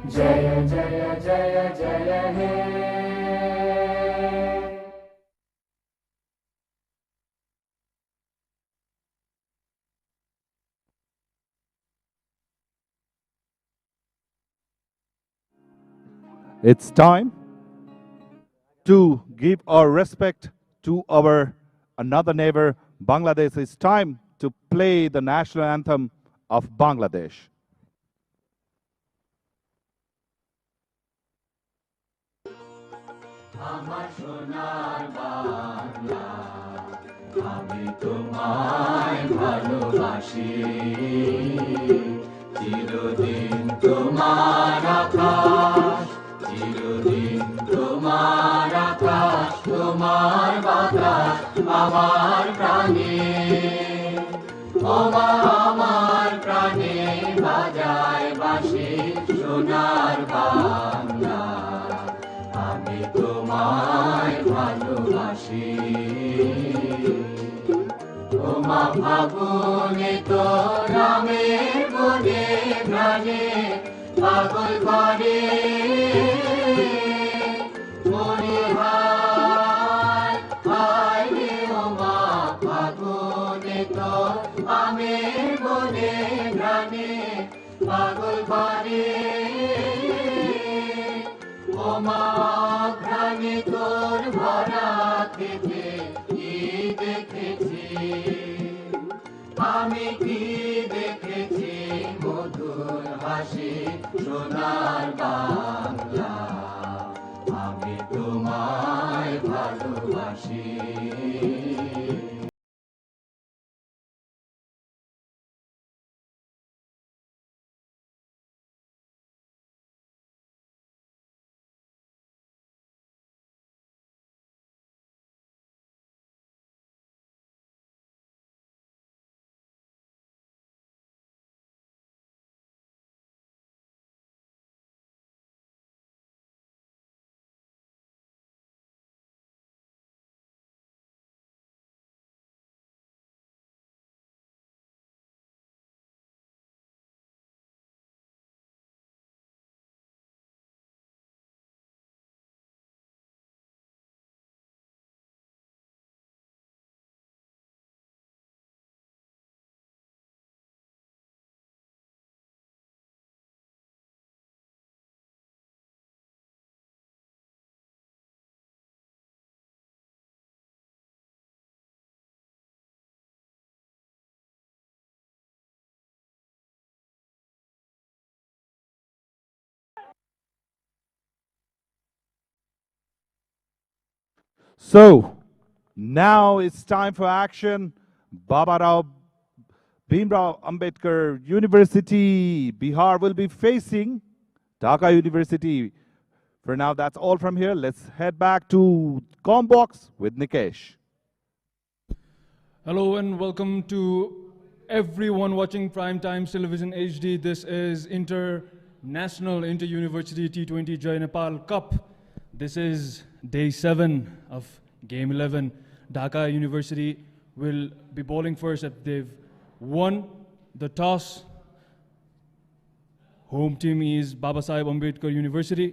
Jaya Jaya Jaya Jaya He. It's time to give our respect to our another neighbor, Bangladesh. It's time to play the national anthem of Bangladesh. আমার সোনার বাংলা, আমি তোমায় ভালোবাসি, চিরদিন তোমার আকাশ, চিরদিন তোমার আকাশ, তোমার বাতাস আমার প্রাণে, ওমা আমার প্রাণে বাজায় বাঁশি সোনার বাংলা, আমি তোমায় ভালোবাসি, ওমা ফাগুনে তো রামের বনে প্রাণে পাগল করে, মনে হায় হায় রে ওমা ফাগুনে তো আমের বনে প্রাণে পাগল করে, ওমা ঘ্রাণে তোর ভরা থেকে কি দেখেছি, আমি কি দেখেছি মধুর হাসি সোনার বাংলা, আমি তোমায় ভালোবাসি। So, now it's time for action. Babarao Bhimrao Ambedkar University, Bihar will be facing Dhaka University. For now, that's all from here. Let's head back to Combox with Nikesh. Hello and welcome to everyone watching Prime Times Television HD. This is International Inter-University T20 Jai Nepal Cup. This is day 7 of game 11. Dhaka University will be bowling first. They've won the toss. Home team is Babasaheb Ambedkar University.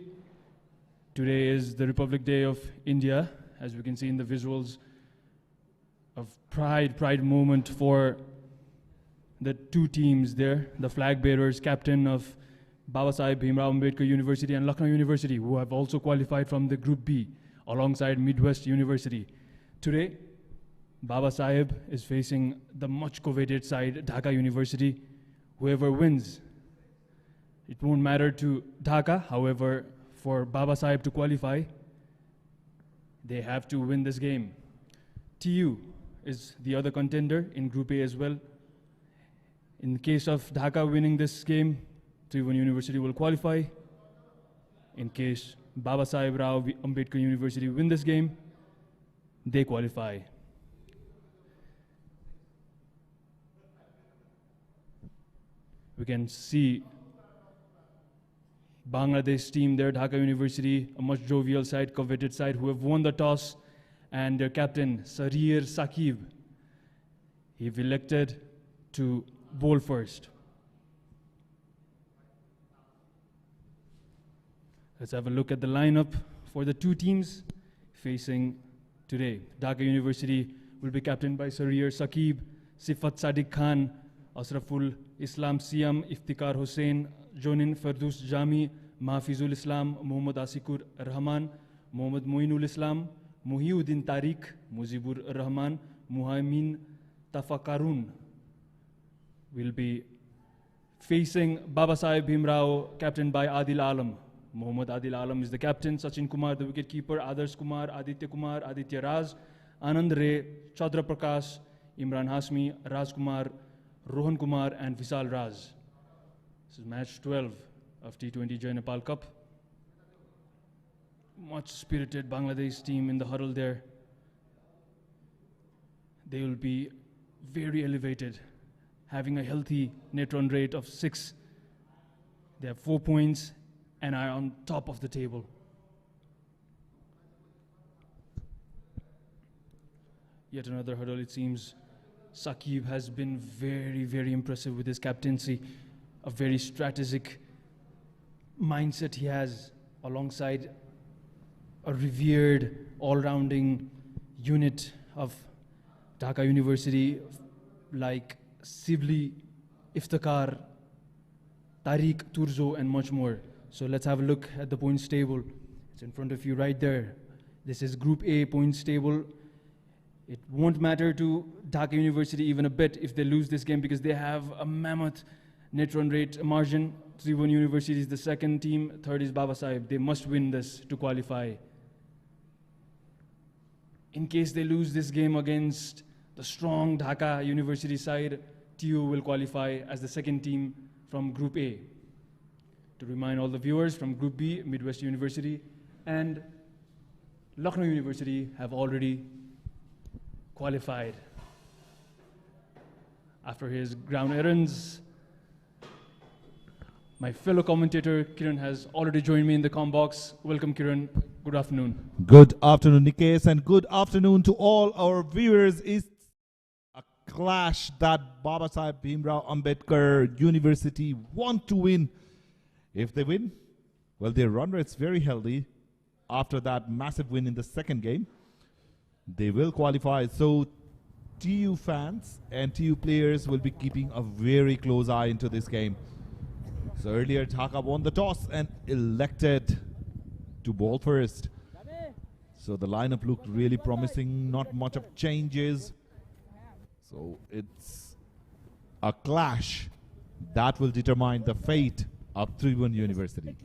Today is the Republic Day of India, as we can see in the visuals of pride moment for the two teams there, the flag bearers, captain of Babasaheb Bhimrao Ambedkar University and Lucknow University, who have also qualified from the Group B alongside Midwest University. Today, Babasaheb is facing the much coveted side, Dhaka University. Whoever wins, it won't matter to Dhaka. However, for Babasaheb to qualify, they have to win this game. TU is the other contender in Group A as well. In case of Dhaka winning this game, Tribhuvan University will qualify. In case Babasaheb Rao Ambedkar University win this game, they qualify. We can see Bangladesh team there, Dhaka University, a much jovial side, coveted side, who have won the toss, and their captain, Sarir Saqib, he's elected to bowl first. Let's have a look at the lineup for the two teams facing today. Dhaka University will be captained by Sarir Saqib, Sifat Sadiq Khan, Asraful Islam Siam, Iftikhar Hussain, Jonin Fardous Jami, Mahfizul Islam, Muhammad Asikur Rahman, Muhammad Moinul Islam, Muhiuddin Tariq, Muzibur Rahman, Muhaimin Tafakarun will be facing Babasaheb Bhimrao, captained by Adil Alam. Muhammad Adil Alam is the captain, Sachin Kumar the wicketkeeper, Adarsh Kumar, Aditya Raz, Anand Ray, Chandra Prakash, Imran Hasmi, Raj Kumar, Rohan Kumar and Visal Raz. This is match 12 of T20 Jai Nepal Cup. Much spirited Bangladesh team in the huddle there. They will be very elevated, having a healthy net run rate of 6. They have 4 points and are on top of the table. Yet another hurdle, it seems. Saqib has been very, very impressive with his captaincy. A very strategic mindset he has, alongside a revered all-rounding unit of Dhaka University like Sibli, Iftikhar, Tariq, Turzo and much more. So let's have a look at the points table. It's in front of you right there. This is Group A points table. It won't matter to Dhaka University even a bit if they lose this game, because they have a mammoth net run rate margin. Tribhuvan University is the second team, third is Babasaheb. They must win this to qualify. In case they lose this game against the strong Dhaka University side, TU will qualify as the second team from Group A. To remind all the viewers, from Group B, Midwest University and Lucknow University have already qualified. After his ground errands, my fellow commentator Kiran has already joined me in the comm box. Welcome, Kiran. Good afternoon. Good afternoon, Nikesh, and good afternoon to all our viewers. It's a clash that Babasaheb Bhimrao Ambedkar University want to win. If they win, well, their run rate's very healthy. After that massive win in the second game, they will qualify. So TU fans and TU players will be keeping a very close eye into this game. So earlier Dhaka won the toss and elected to bowl first. So the lineup looked really promising, not much of changes. So it's a clash that will determine the fate of Tribhuvan University.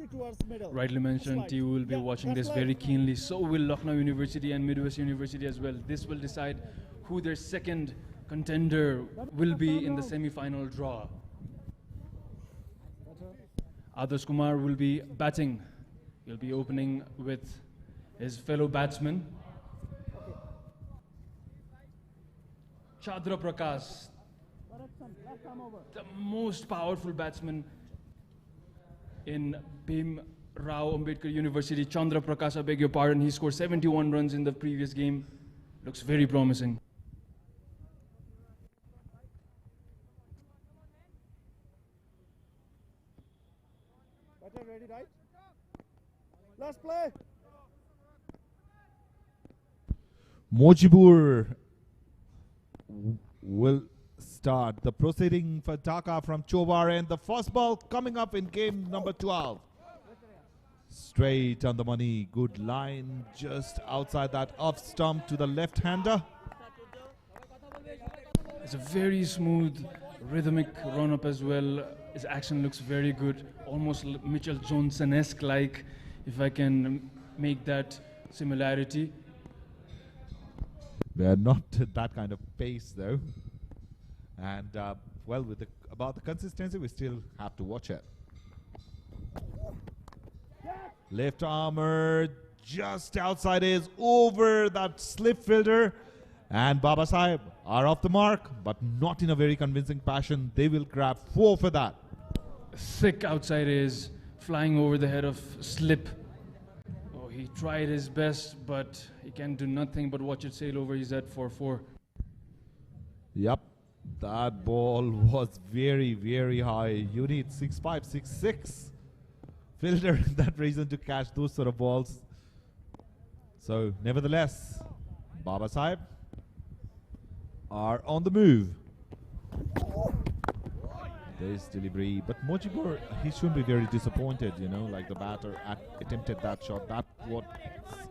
Rightly mentioned, TU will be watching this very keenly. So will Lucknow University and Midwest University as well. This will decide who their second contender will be in the semi-final draw. Adarsh Kumar will be batting. He'll be opening with his fellow batsman. Chandra Prakash, the most powerful batsman in Bhimrao Ambedkar University. Chandra Prakash, I beg your pardon, he scored 71 runs in the previous game. Looks very promising. Ready, right? Last play. Mojibur will start the proceeding for Dhaka from Chobar, and the first ball coming up in game number 12. Straight on the money, good line just outside that off stump to the left-hander. It's a very smooth, rhythmic run-up as well. His action looks very good, almost Mitchell Johnson-esque, like, if I can make that similarity. They are not that kind of pace though. And well, with about the consistency, we still have to watch it. Left armour just outside is over that slip fielder. And Babasaheb are off the mark, but not in a very convincing fashion. They will grab 4 for that. Thick outside is flying over the head of slip. Oh, he tried his best, but he can do nothing but watch it sail over his head for 4. Yep, that ball was very, very high. You need 6.5, 6.6 fielder in that reason to catch those sort of balls. So, nevertheless, Baba Sahib are on the move. There's delivery, but Mojibur, he shouldn't be very disappointed, you know, like the batter attempted that shot. That's what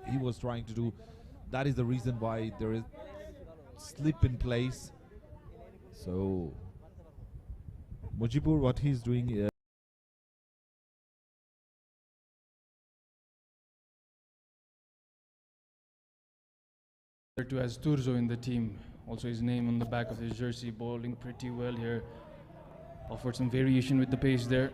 he was trying to do. That is the reason why there is slip in place. So, Mojibur, what he's doing to as Turzo in the team. Also his name on the back of his jersey, bowling pretty well here. Offered some variation with the pace there.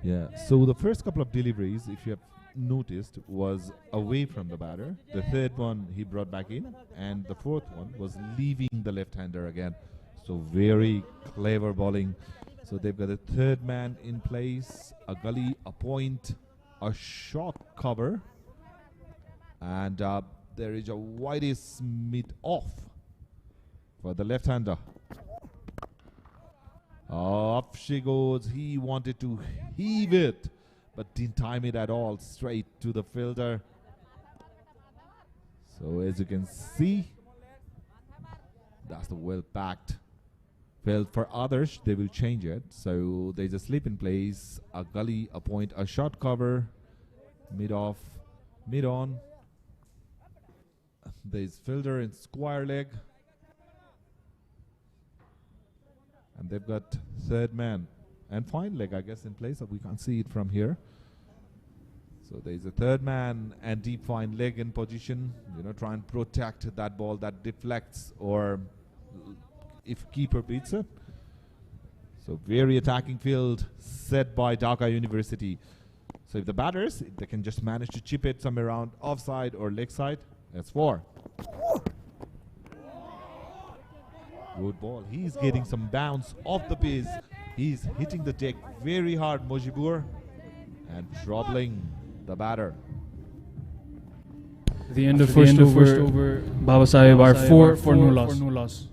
Yeah, so the first couple of deliveries, if you have noticed, was away from the batter. The third one he brought back in, and the fourth one was leaving the left-hander again. So very clever bowling. So they've got a third man in place, a gully, a point, a short cover, and there is a widest mid-off for the left-hander. Up she goes. He wanted to heave it, but didn't time it at all. Straight to the fielder. So as you can see, that's the well-packed field. For others, they will change it. So there's a slip in place, a gully, a point, a short cover, mid-off, mid-on. There's fielder in square leg. And they've got third man and fine leg, I guess, in place. We can't see it from here. So there's a third man and deep fine leg in position. You know, try and protect that ball that deflects, or if keeper beats it. So very attacking field set by Dhaka University. So if the batters, if they can just manage to chip it somewhere around offside or leg side, that's 4. Good ball. He's getting some bounce off the pace. He's hitting the deck very hard, Mojibur, and troubling the batter. At the end of first over, Baba Sahib are 4 for no loss.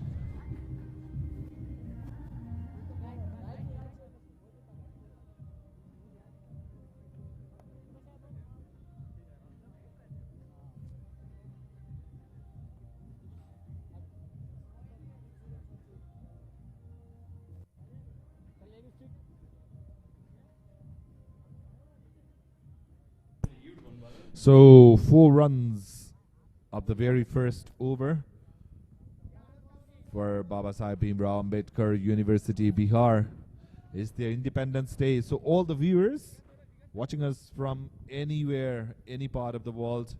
So 4 runs of the very first over for Baba Sahib Bhimrao Ambedkar University, Bihar. It's their Independence Day. So all the viewers watching us from anywhere, any part of the world,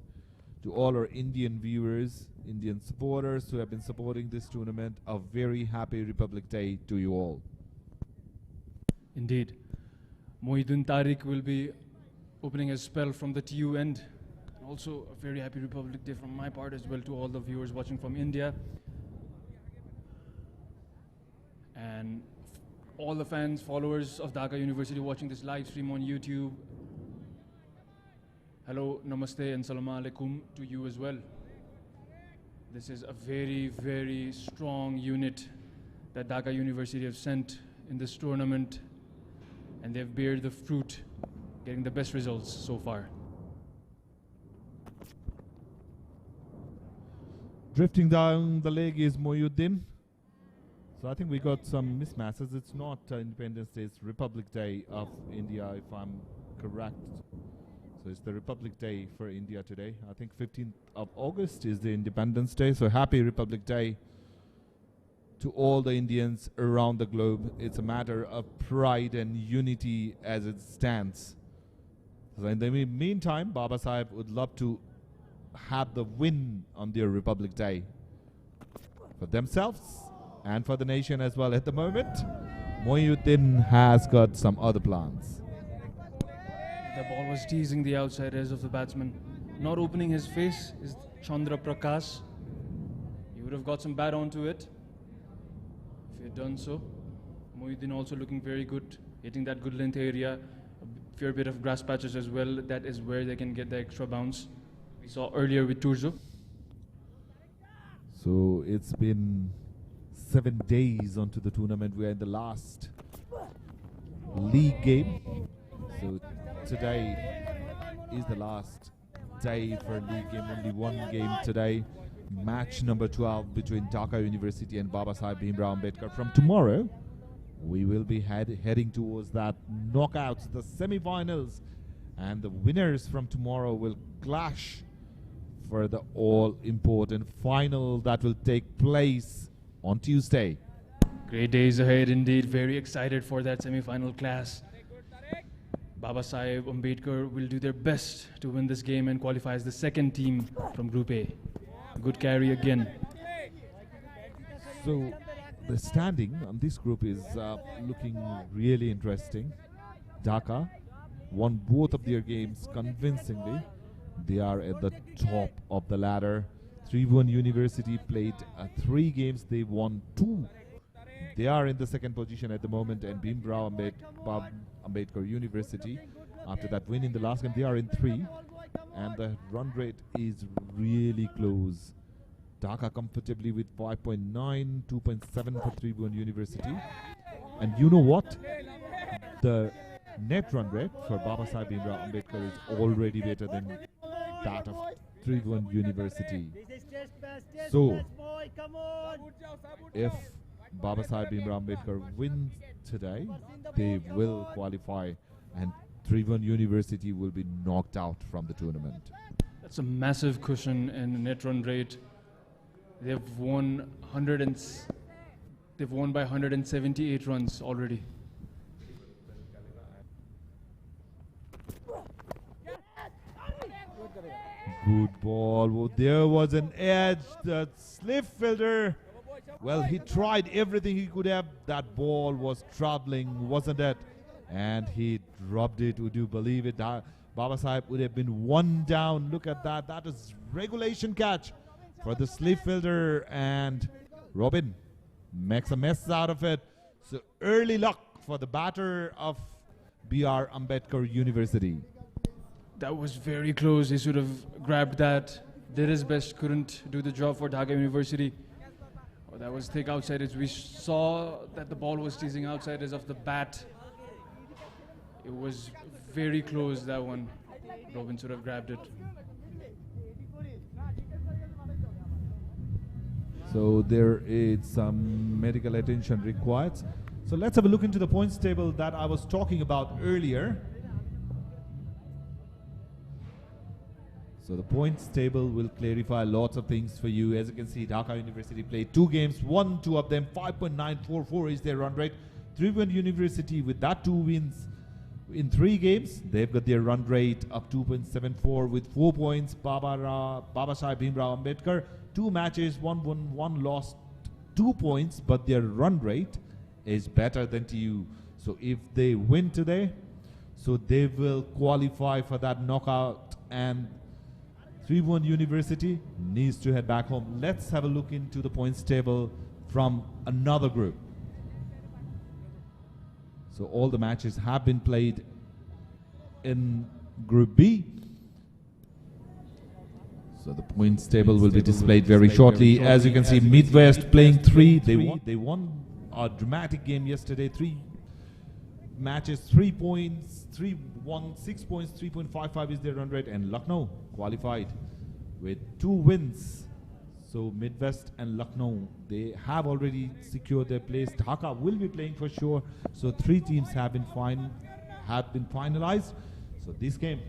to all our Indian viewers, Indian supporters who have been supporting this tournament, a very happy Republic Day to you all. Indeed. Mohiddin Tariq will be opening his spell from the TU end. Also a very happy Republic Day from my part as well to all the viewers watching from India. And all the fans, followers of Dhaka University watching this live stream on YouTube. Hello, namaste and salam alaikum to you as well. This is a very, very strong unit that Dhaka University have sent in this tournament, and they've bared the fruit, getting the best results so far. Drifting down the leg is Mohiuddin. So I think we got some mismatches. It's not Independence Day, it's Republic Day of India, if I'm correct. So it's the Republic Day for India today. I think 15th of August is the Independence Day. So happy Republic Day to all the Indians around the globe. It's a matter of pride and unity as it stands. So in the meantime, Baba Sahib would love to have the win on their Republic Day for themselves and for the nation as well. At the moment, Mohiuddin has got some other plans. The ball was teasing the outside edge of the batsman. Not opening his face is Chandra Prakash. He would have got some bat onto it if he had done so. Mohiuddin also looking very good, hitting that good length area. A fair bit of grass patches as well. That is where they can get the extra bounce. We saw earlier with Turzo. So it's been 7 days onto the tournament. We are in the last league game. So today is the last day for league game. Only one game today. Match number 12 between Dhaka University and Babasaheb Bhimrao Ambedkar. From tomorrow, we will be heading towards that knockouts, the semi-finals, and the winners from tomorrow will clash for the all-important final that will take place on Tuesday. Great days ahead indeed. Very excited for that semi-final clash. Babasaheb Ambedkar will do their best to win this game and qualify as the second team from Group A. Good carry again. So the standing on this group is looking really interesting. Dhaka won both of their games convincingly. They are at the top of the ladder. Tribhuvan University played 3 games. They won 2. They are in the second position at the moment, and Bhimrao Ambedkar University, after that win in the last game, they are in 3. And the run rate is really close. Dhaka comfortably with 5.9, 2.7 for Tribhuvan University. And you know what? The net run rate for Babasaheb Bhimrao Ambedkar is already better than that of Tribhuvan University. So, if Babasaheb Bhimrao Ambedkar wins today, they will qualify, and Tribhuvan University will be knocked out from the tournament. That's a massive cushion in net run rate. They've won by 178 runs already. Good ball. Oh, there was an edge. The slip fielder. Well, he tried everything he could have. That ball was traveling, wasn't it? And he dropped it. Would you believe it? Babasaheb would have been 1 down. Look at that. That is regulation catch for the slip fielder. And Robin makes a mess out of it. So early luck for the batter of B.R. Ambedkar University. That was very close. He should have grabbed that. Did his best. Couldn't do the job for Dhaka University. Oh, that was thick outside edge. We saw that the ball was teasing outside edge of the bat. It was very close, that one. Robin should have grabbed it. So there is some medical attention required. So let's have a look into the points table that I was talking about earlier. So the points table will clarify lots of things for you. As you can see, Dhaka University played 2 games, won 2 of them. 5.944 is their run rate. Tribhuvan University with that 2 wins in 3 games, they've got their run rate up 2.74 with 4 points. Babasaheb Bhimrao Ambedkar, 2 matches, 1 won, 1 lost, 2 points, but their run rate is better than TU. So if they win today, so they will qualify for that knockout, and Tribhuvan University needs to head back home. Let's have a look into the points table from another group. So all the matches have been played in Group B. So the points table will be displayed very shortly. As you can see, Midwest playing 3. They won a dramatic game yesterday. 3 matches, 3 points, 3 won, 6 points, 3.55 is their run rate, and Lucknow qualified with 2 wins. So Midwest and Lucknow, they have already secured their place. Dhaka will be playing for sure. So 3 teams have been finalized. So this game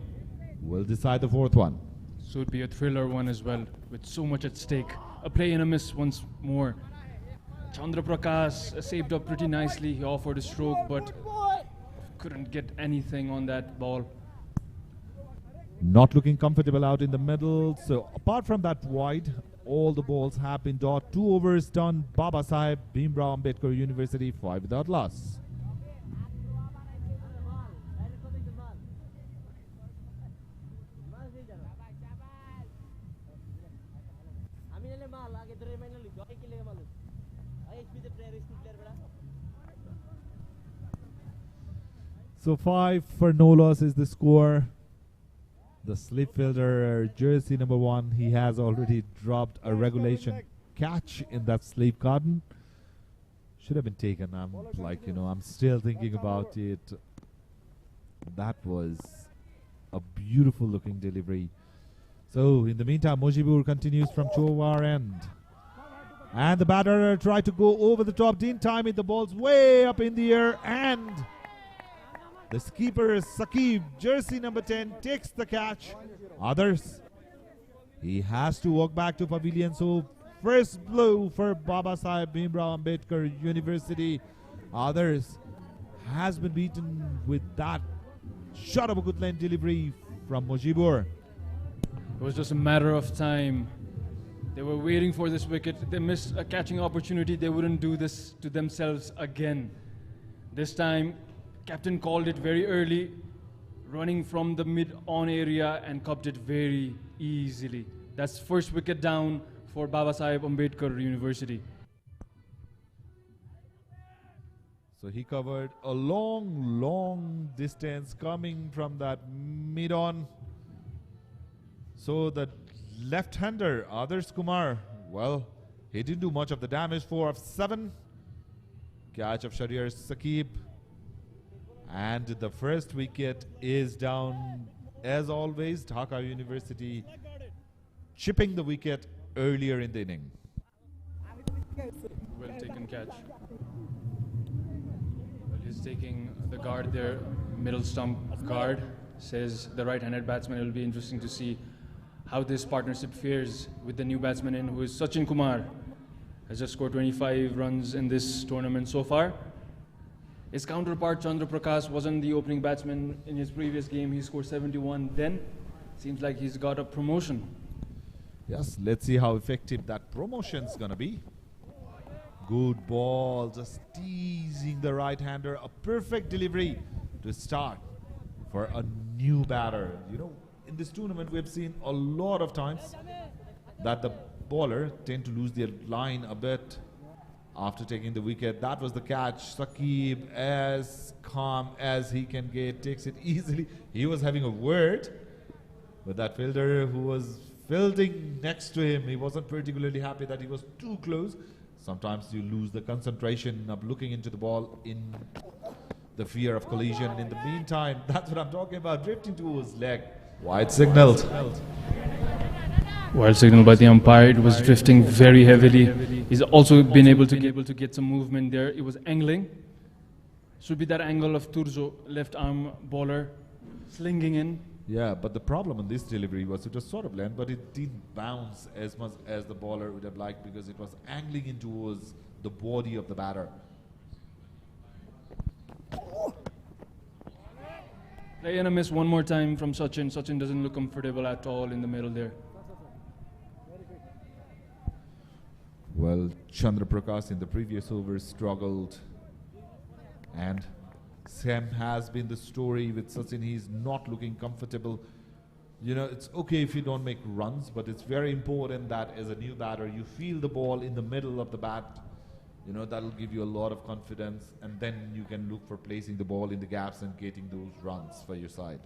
will decide the 4th one. So it'd be a thriller one as well, with so much at stake. A play and a miss once more. Chandra Prakash saved up pretty nicely. He offered a stroke, but couldn't get anything on that ball. Not looking comfortable out in the middle. So apart from that wide, all the balls have been dot. 2 overs done. Babasaheb Bhimrao Ambedkar University 5 without loss. So 5 for no loss is the score. The slip fielder, jersey number 1, he has already dropped a regulation catch in that slip garden. Should have been taken. I'm still thinking about it. That was a beautiful looking delivery. So in the meantime, Mujibur continues from Chowar end. And the batter tried to go over the top, didn't time it. The ball's way up in the air, and the skipper Saqib, jersey number 10, takes the catch. Others, he has to walk back to pavilion. So first blow for Babasaheb Bhimrao Ambedkar University. Others has been beaten with that shot of a good length delivery from Mujibur. It was just a matter of time. They were waiting for this wicket. They missed a catching opportunity. They wouldn't do this to themselves again. This time, captain called it very early, running from the mid-on area and copped it very easily. That's first wicket down for Babasaheb Ambedkar University. So he covered a long distance coming from that mid-on. So the left-hander, Adarsh Kumar, well, he didn't do much of the damage. 4 of 7. Catch of Shahriar Saqib. And the first wicket is down. As always, Dhaka University chipping the wicket earlier in the inning. Well taken catch. Well, he's taking the guard there, middle stump guard, says the right-handed batsman. It will be interesting to see how this partnership fares with the new batsman in, who is Sachin Kumar. Has just scored 25 runs in this tournament so far. His counterpart Chandra Prakash wasn't the opening batsman in his previous game. He scored 71 then. Seems like he's got a promotion. Yes, let's see how effective that promotion's gonna be. Good ball, just teasing the right-hander. A perfect delivery to start for a new batter. You know, in this tournament we have seen a lot of times that the bowler tend to lose their line a bit after taking the wicket. That was the catch. Saqib, as calm as he can get, takes it easily. He was having a word with that fielder who was fielding next to him. He wasn't particularly happy that he was too close. Sometimes you lose the concentration of looking into the ball in the fear of collision. In the meantime, that's what I'm talking about, drifting to his leg. Wide signaled. Wild signal by the umpire. It was drifting very heavily. He's also been able to get some movement there. It was angling. Should be that angle of Turzo, left arm bowler, slinging in. Yeah, but the problem on this delivery was it was sort of length, but it didn't bounce as much as the bowler would have liked because it was angling in towards the body of the batter. Play and a miss one more time from Sachin. Sachin doesn't look comfortable at all in the middle there. Well, Chandra Prakash in the previous over struggled, and Sam has been the story with Sachin. He's not looking comfortable. You know, it's okay if you don't make runs, but it's very important that as a new batter, you feel the ball in the middle of the bat. You know, that'll give you a lot of confidence, and then you can look for placing the ball in the gaps and getting those runs for your side.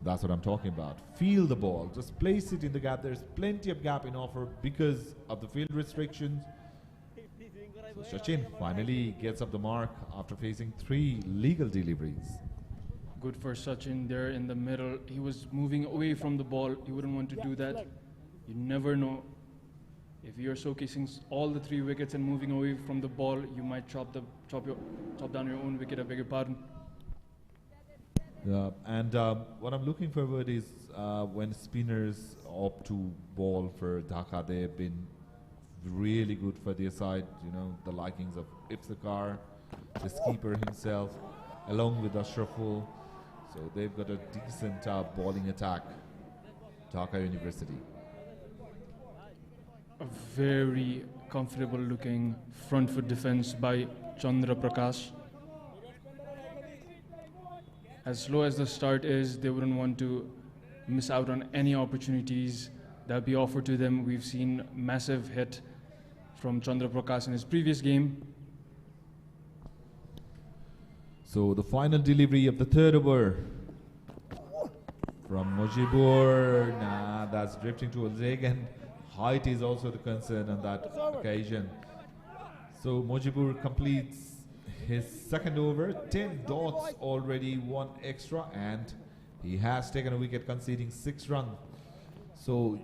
That's what I'm talking about. Feel the ball. Just place it in the gap. There's plenty of gap in offer because of the field restrictions. So Sachin finally gets up the mark after facing 3 legal deliveries. Good for Sachin there in the middle. He was moving away from the ball. You wouldn't want to do that. You never know. If you're showcasing all the 3 wickets and moving away from the ball, you might chop down your own wicket, I beg your pardon. Yeah, and what I'm looking forward is when spinners opt to bowl for Dhaka, they've been really good for their side. You know, the likings of Iftikhar, the skipper himself, along with Ashraful. So they've got a decent bowling attack, Dhaka University. A very comfortable looking front foot defense by Chandra Prakash. As slow as the start is, they wouldn't want to miss out on any opportunities that be offered to them. We've seen massive hit from Chandra Prakash in his previous game. So the final delivery of the 3rd over from Mujibur. Nah, that's drifting towards leg, and height is also the concern on that occasion. So Mojibur completes his second over, 10 dots already, 1 extra, and he has taken a wicket conceding 6 runs. So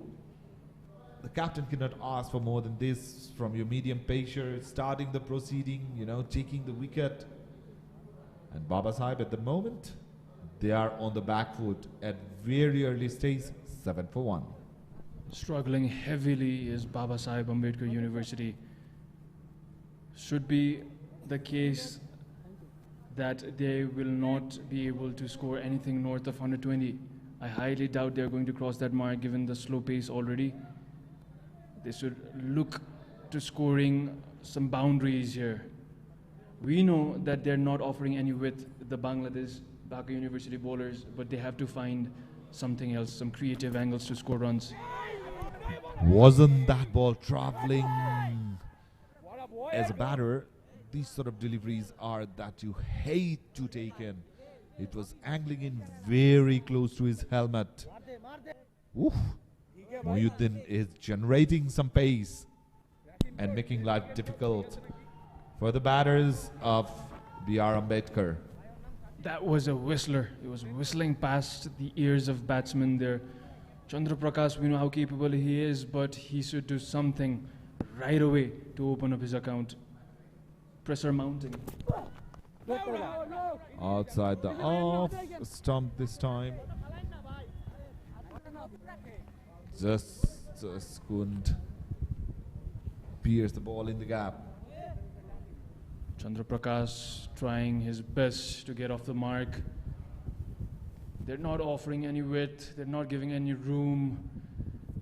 the captain cannot ask for more than this from your medium pacer, starting the proceeding, you know, taking the wicket. And Baba Sahib at the moment, they are on the back foot at very early stage, 7 for 1. Struggling heavily is Baba Sahib Ambedkar University. Should be the case that they will not be able to score anything north of 120. I highly doubt they're going to cross that mark given the slow pace already. They should look to scoring some boundaries here. We know that they're not offering any width, the Bangladesh Dhaka University bowlers, but they have to find something else, some creative angles to score runs. Wasn't that ball traveling? As a batter, these sort of deliveries are that you hate to take in. It was angling in very close to his helmet. Oof. Mohyuddin is generating some pace and making life difficult for the batters of B.R. Ambedkar. That was a whistler. It was whistling past the ears of batsmen there. Chandra Prakash, we know how capable he is, but he should do something right away to open up his account. Pressure mounting. Outside the off stump this time. Just couldn't pierce the ball in the gap. Chandra Prakash trying his best to get off the mark. They're not offering any width, they're not giving any room.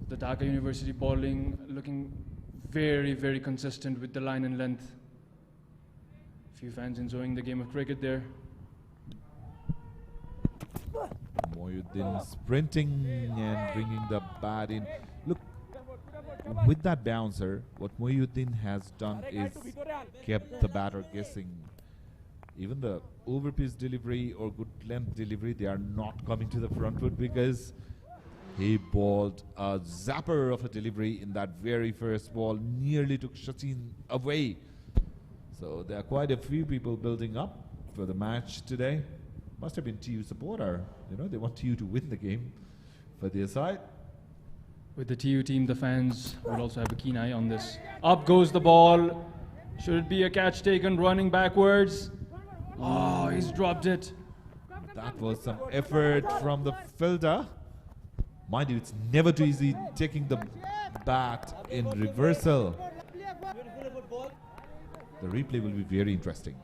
The Dhaka University bowling looking very, very consistent with the line and length. Few fans enjoying the game of cricket there. Mohyuddin sprinting and bringing the bat in. Look, with that bouncer, what Mohyuddin has done is kept the batter guessing. Even the over-pitch delivery or good length delivery, they are not coming to the front foot because he bowled a zapper of a delivery in that very first ball, nearly took Sachin away. So there are quite a few people building up for the match today. Must have been TU supporter. You know, they want TU to win the game for their side. With the TU team, the fans will also have a keen eye on this. Up goes the ball. Should it be a catch taken running backwards? Oh, he's dropped it. That was some effort from the fielder. Mind you, it's never too easy taking the bat in reversal. The replay will be very interesting.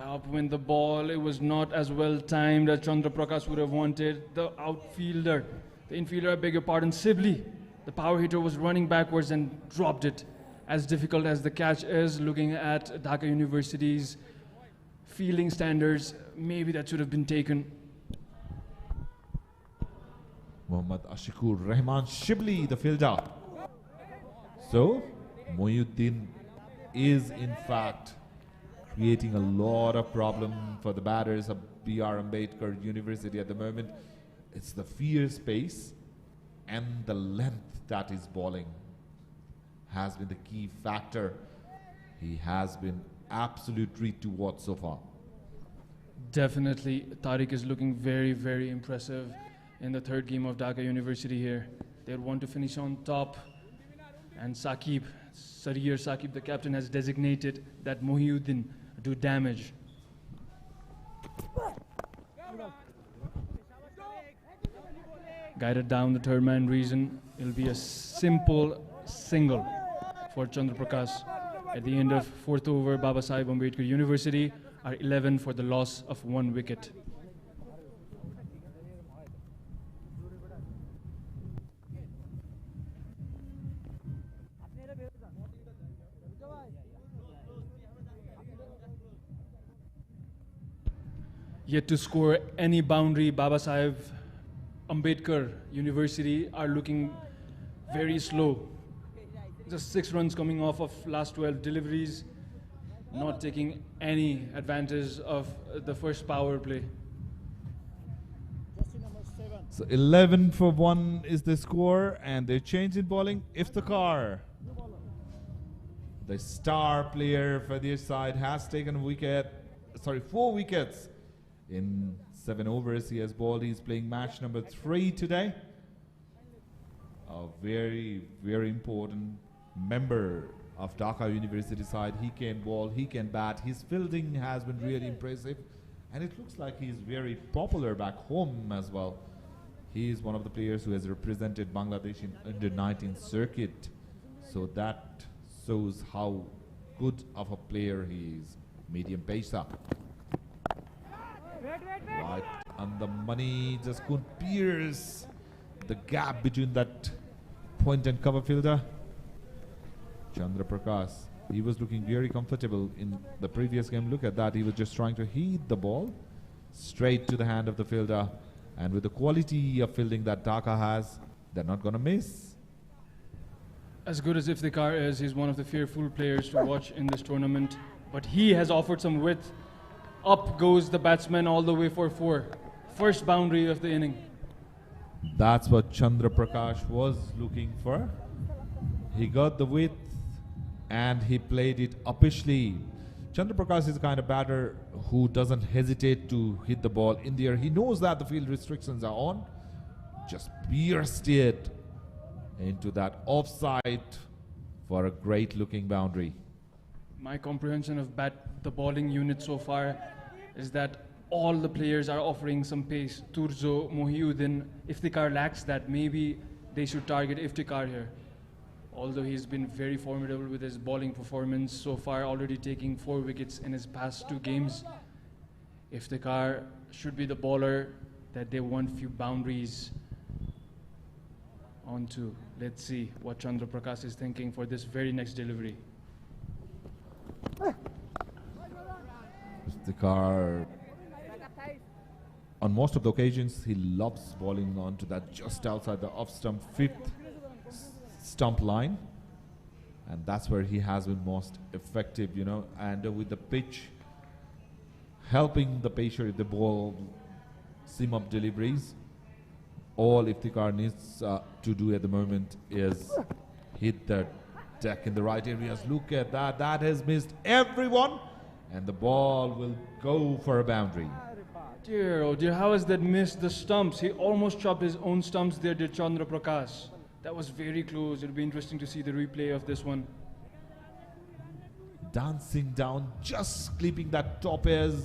Up went the ball. It was not as well timed as Chandra Prakash would have wanted. The outfielder, the infielder, I beg your pardon, Sibley, the power hitter, was running backwards and dropped it. As difficult as the catch is, looking at Dhaka University's fielding standards, maybe that should have been taken. Mohammad Ashikur Rahman Shibli, the fielder. So, Mohyuddin is in fact creating a lot of problem for the batters of B.R. Ambedkar University at the moment. It's the fierce pace and the length that is bowling has been the key factor. He has been absolute treat to watch so far. Definitely, Tariq is looking very, very impressive in the third game of Dhaka University here. They want to finish on top, and Saqib, Sarir Saqib, the captain, has designated that Mohyuddin do damage. Guided down the third man reason, it'll be a simple single for Chandra Prakash. At the end of fourth over, Baba Sahib Ambedkar University are 11 for the loss of 1 wicket. Yet to score any boundary, Baba Sahib Ambedkar University are looking very slow. Just 6 runs coming off of last 12 deliveries, not taking any advantage of the first power play. So 11 for 1 is the score, and they change in bowling. Iftikhar, the star player for their side, has taken 4 wickets in 7 overs. He has bowled. He's playing match number 3 today. A very, very important member of Dhaka University side. He can bowl, he can bat. His fielding has been really impressive, and it looks like he's very popular back home as well. He is one of the players who has represented Bangladesh in under-19 circuit. So that shows how good of a player he is. Medium pacer. Right on the money, just couldn't pierce the gap between that point and cover fielder. Chandra Prakash, he was looking very comfortable in the previous game. Look at that, he was just trying to hit the ball straight to the hand of the fielder. And with the quality of fielding that Dhaka has, they're not going to miss. As good as Iftikhar is, he's one of the fearful players to watch in this tournament. But he has offered some width. Up goes the batsman all the way for 4. First boundary of the inning. That's what Chandra Prakash was looking for. He got the width and he played it uppishly. Chandra Prakash is the kind of batter who doesn't hesitate to hit the ball in the air. He knows that the field restrictions are on. Just pierced it into that offside for a great looking boundary. My comprehension of the bowling unit so far is that all the players are offering some pace. Turzo, Mohiuddin, Iftikhar lacks that. Maybe they should target Iftikhar here. Although he's been very formidable with his bowling performance so far, already taking 4 wickets in his past 2 games. Iftikhar should be the bowler that they want few boundaries onto. Let's see what Chandra Prakash is thinking for this very next delivery. Iftikhar, on most of the occasions, he loves bowling onto that just outside the off stump 5th stump line, and that's where he has been most effective, you know. And with the pitch helping the pacer, the ball seam up deliveries, all Iftikhar needs to do at the moment is hit the deck in the right areas. Look at that, that has missed everyone, and the ball will go for a boundary. Dear, oh dear, how has that missed the stumps? He almost chopped his own stumps there, did Chandra Prakash. That was very close. It'll be interesting to see the replay of this one. Dancing down, just clipping that top edge.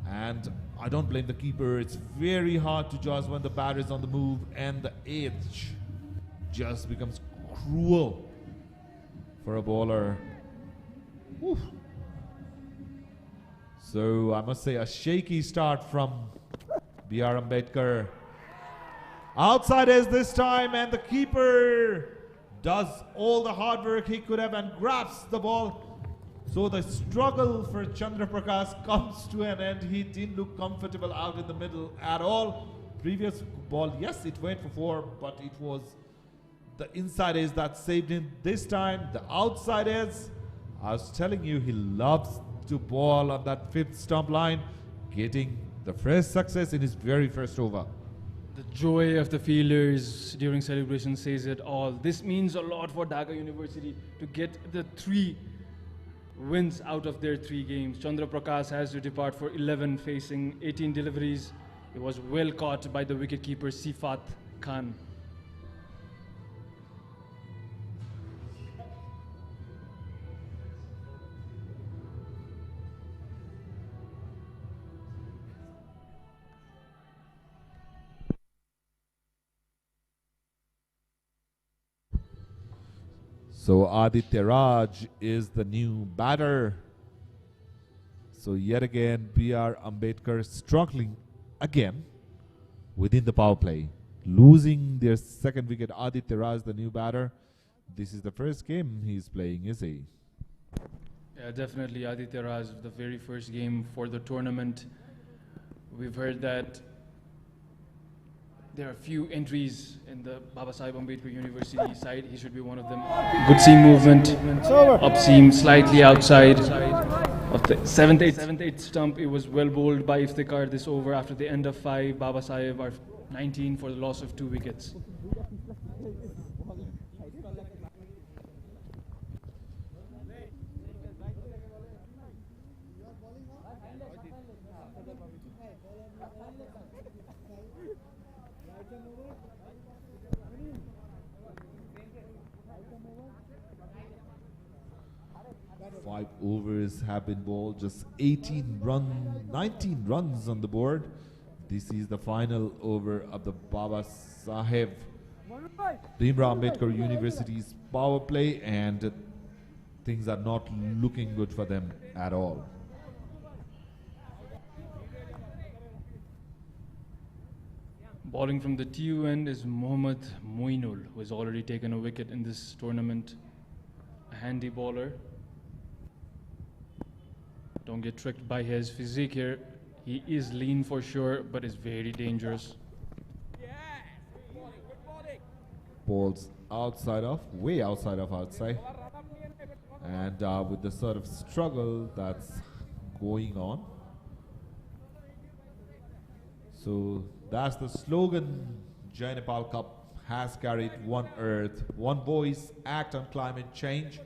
And I don't blame the keeper. It's very hard to judge when the batter is on the move and the edge just becomes cruel for a bowler. Whew. So I must say a shaky start from B.R. Ambedkar. Outside edge this time, and the keeper does all the hard work he could have and grabs the ball. So the struggle for Chandra Prakash comes to an end. He didn't look comfortable out in the middle at all. Previous ball, yes, it went for 4, but it was the inside edge that saved him. This time, the outside edge, I was telling you, he loves to bowl on that 5th stump line, getting the first success in his very first over. The joy of the fielders during celebration says it all. This means a lot for Dhaka University to get the 3 wins out of their 3 games. Chandra Prakash has to depart for 11, facing 18 deliveries. It was well caught by the wicketkeeper Sifat Khan. So Aditya Raj is the new batter. So yet again, B.R. Ambedkar struggling again within the power play. Losing their 2nd wicket. Aditya Raj, the new batter. This is the first game he's playing, is he? Yeah, definitely Aditya Raj, the very first game for the tournament. We've heard that there are few entries in the Babasaheb Ambedkar University side. He should be one of them. Good seam movement, up seam, slightly outside of the 7th, 8th stump. It was well bowled by Iftikhar this over after the end of 5. Babasaheb are 19 for the loss of 2 wickets. Five overs have been bowled, just 19 runs on the board. This is the final over of the Baba Saheb Bhimrao Ambedkar University's power play, and things are not looking good for them at all. Bowling from the TU end is Mohammad Moinul, who has already taken a wicket in this tournament. A handy bowler. Don't get tricked by his physique here. He is lean for sure, but is very dangerous. Balls outside of, way outside of outside. And with the sort of struggle that's going on. So that's the slogan Jai Nepal Cup has carried: one earth, one voice, act on climate change.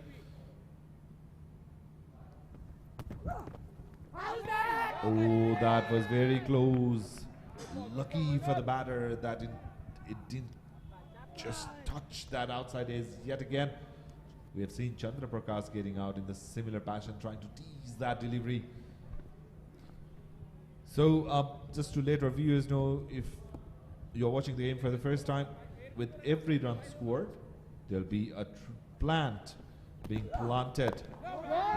Oh, that was very close. Lucky for the batter that it didn't just touch that outside edge yet again. We have seen Chandra Prakash getting out in the similar passion, trying to tease that delivery. So just to let our viewers know, if you're watching the game for the first time, with every run scored, there'll be a plant being planted.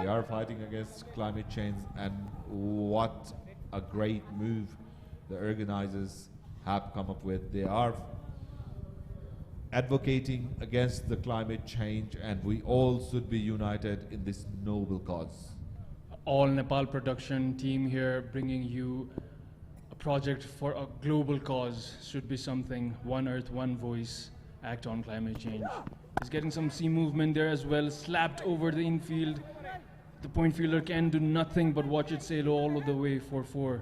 They are fighting against climate change, and what a great move the organizers have come up with. They are advocating against the climate change, and we all should be united in this noble cause. All Nepal production team here bringing you a project for a global cause. Should be something. One earth, one voice, act on climate change. He's getting some sea movement there as well, slapped over the infield. The point fielder can do nothing but watch it sail all the way for 4.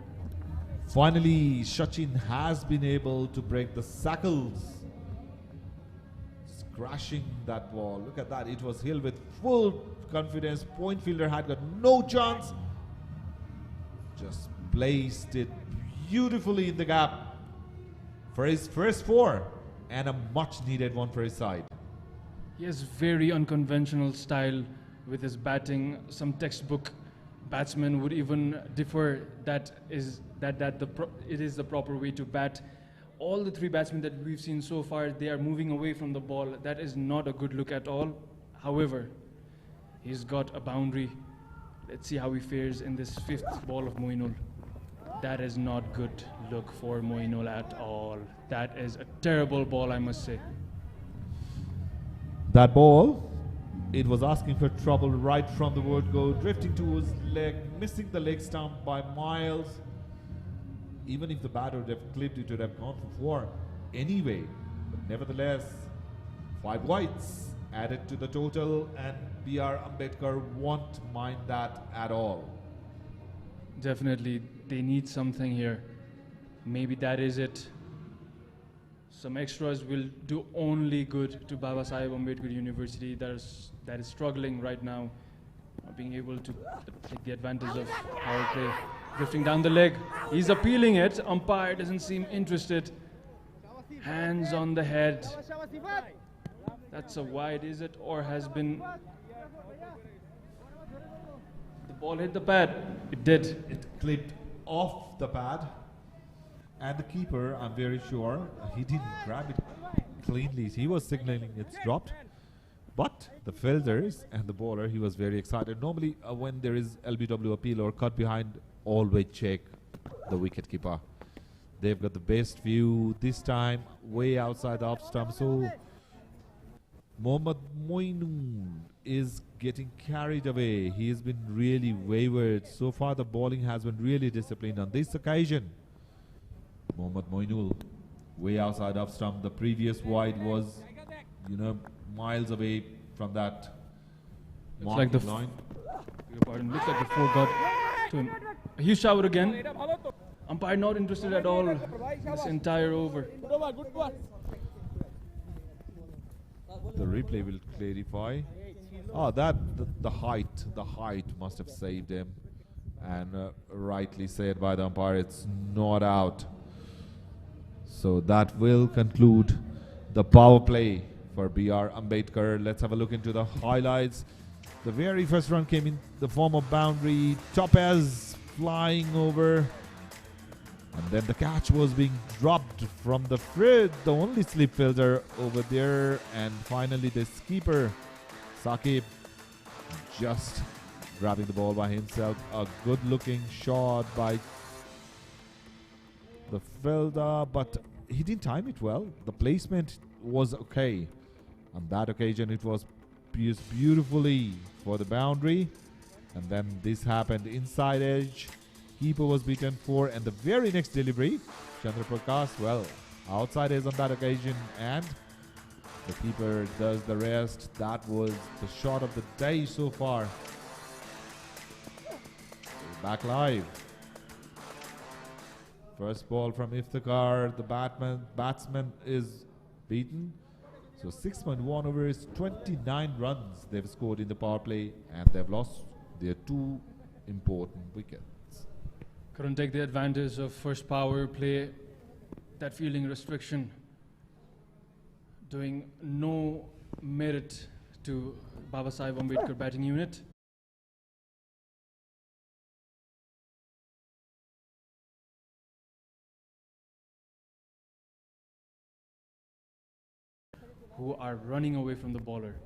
Finally, Sachin has been able to break the shackles, crashing that ball. Look at that, it was held with full confidence. Point fielder had got no chance, just placed it beautifully in the gap for his first 4, and a much needed one for his side. He has very unconventional style with his batting. Some textbook batsmen would even differ that it is the proper way to bat. All the 3 batsmen that we've seen so far, they are moving away from the ball. That is not a good look at all. However, he's got a boundary. Let's see how he fares in this 5th ball of Moinul. That is not good look for Moinul at all. That is a terrible ball, I must say. That ball, it was asking for trouble right from the word go, drifting towards leg, missing the leg stump by miles. Even if the batter would have clipped, it would have gone for 4 anyway. But nevertheless, 5 wides added to the total, and B.R. Ambedkar won't mind that at all. Definitely, they need something here. Maybe that is it. Some extras will do only good to Baba Saheb Ambedkar University that is struggling right now, not being able to take the advantage of power play. Drifting down the leg, he's appealing it. Umpire doesn't seem interested. Hands on the head. That's a wide, is it, or has been? The ball hit the pad. It did. It clipped off the pad, and the keeper, I'm very sure, he didn't grab it cleanly. He was signaling it's dropped. But the fielders and the bowler, he was very excited. Normally, when there is LBW appeal or cut behind, always check the wicketkeeper. They've got the best view this time, way outside the off stump. So Mohammad Moinul is getting carried away. He has been really wayward. So far, the bowling has been really disciplined on this occasion. Mohammad Moinul, way outside off stump. The previous wide was, miles away from that marking line. Looks like the 4 got to him. A huge shower again. Umpire not interested at all in this entire over. The replay will clarify. Oh, the height must have saved him, and rightly said by the umpire, it's not out. So that will conclude the power play for B.R. Ambedkar. Let's have a look into the highlights. The very first run came in the form of boundary, Topaz flying over, and then the catch was being dropped from the the only slip fielder over there, and finally the skipper Saqib just grabbing the ball by himself. A good looking shot by the fielder, but he didn't time it well. The placement was okay. On that occasion it was used beautifully for the boundary, and then this happened inside edge. Keeper was beaten for, and the very next delivery, Chandra Prakash, well, outside edge on that occasion, and the keeper does the rest. That was the shot of the day so far. Back live. First ball from Iftikhar. The batsman is beaten. So 6.1 overs, 29 runs they've scored in the power play, and they've lost their 2 important wickets. Couldn't take the advantage of first power play. That fielding restriction doing no merit to Babasaheb Ambedkar batting unit. Who are running away from the bowler.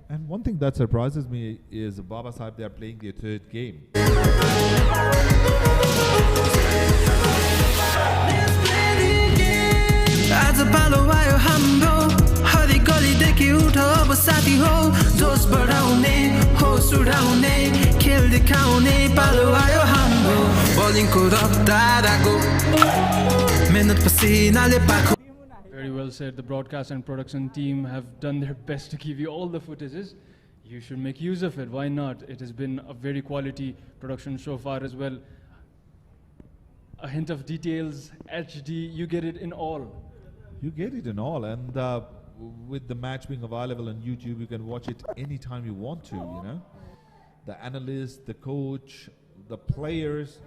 And one thing that surprises me is Babasaheb, they are playing their 3rd game. Very well said. The broadcast and production team have done their best to give you all the footages. You should make use of it. Why not? It has been a very quality production so far as well. A hint of details, HD, you get it in all. You get it in all, and with the match being available on YouTube, you can watch it anytime you want to, you know. The analyst, the coach, the players,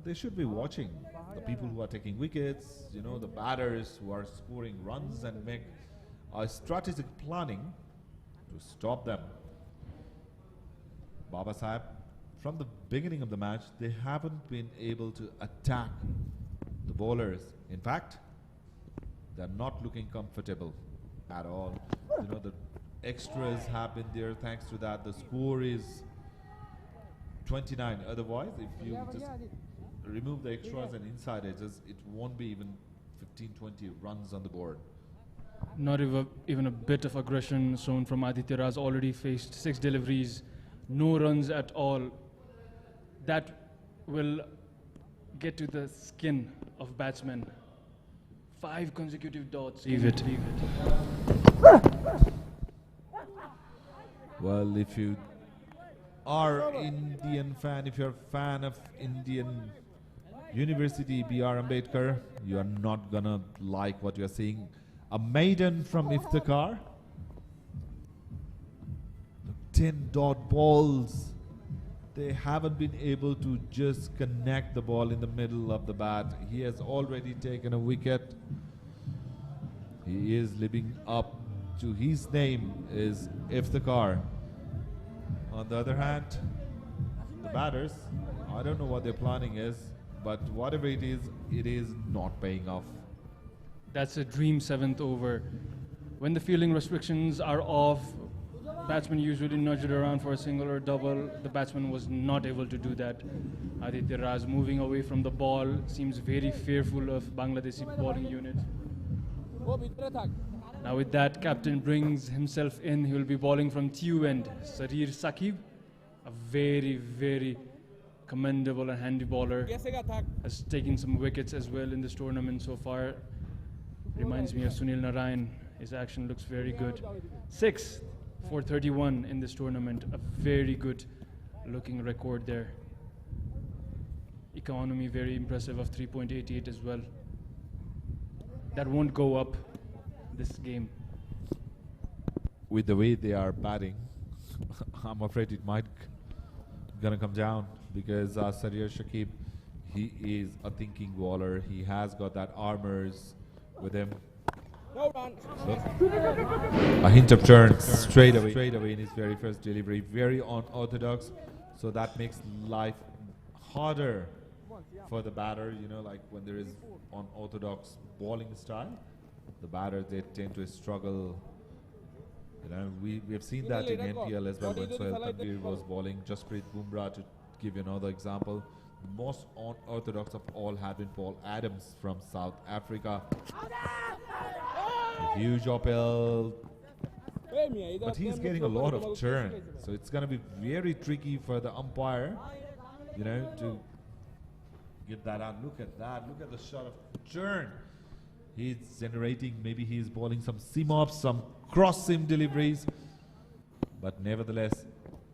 they should be watching. The people who are taking wickets, you know, the batters who are scoring runs and make a strategic planning to stop them. Babasaheb, from the beginning of the match, they haven't been able to attack the bowlers. In fact, they're not looking comfortable at all. You know, the extras have been there. Thanks to that, the score is 29. Otherwise, if you just remove the extras and inside edges, it won't be even 15-20 runs on the board. Not even a bit of aggression shown from Aditya Raj. Already faced 6 deliveries, no runs at all. That will get to the skin of batsmen. 5 consecutive dots. Leave it. Well, if you are Indian fan, if you're a fan of Indian University B.R. Ambedkar, you are not gonna like what you're seeing. A maiden from Iftikhar. 10 dot balls. They haven't been able to just connect the ball in the middle of the bat. He has already taken a wicket. He is living up to his name, is Iftikhar. On the other hand, the batters, I don't know what their planning is, but whatever it is not paying off. That's a dream 7th over. When the fielding restrictions are off, batsmen usually nudge it around for a single or double. The batsman was not able to do that. Aditya Raj moving away from the ball, seems very fearful of Bangladeshi bowling unit. Now with that, captain brings himself in. He will be bowling from TU end. Sarir Saqib, a very, very commendable and handy bowler. Has taken some wickets as well in this tournament so far. Reminds me of Sunil Narayan. His action looks very good. 6 for 31 in this tournament. A very good looking record there. economy very impressive of 3.88 as well. That won't go up this game. With the way they are batting, I'm afraid it might gonna come down because Sarir Shakib, he is a thinking bowler. He has got that armors with him. So, a hint of turn straight away in his very first delivery. Very unorthodox. So that makes life harder for the batter. You know, like when there is unorthodox bowling style, the batters, they tend to struggle. You know, we have seen that in NPL as well when Sohail Tanvir was bowling. Jasprit Bumrah, to give you another example. The most unorthodox of all had been Paul Adams from South Africa. A huge uphill, but he's getting a lot of turn, so it's going to be very tricky for the umpire, you know, to get that out. Look at that, look at the shot of turn he's generating. Maybe he's bowling some seam-offs, some cross-seam deliveries, but nevertheless,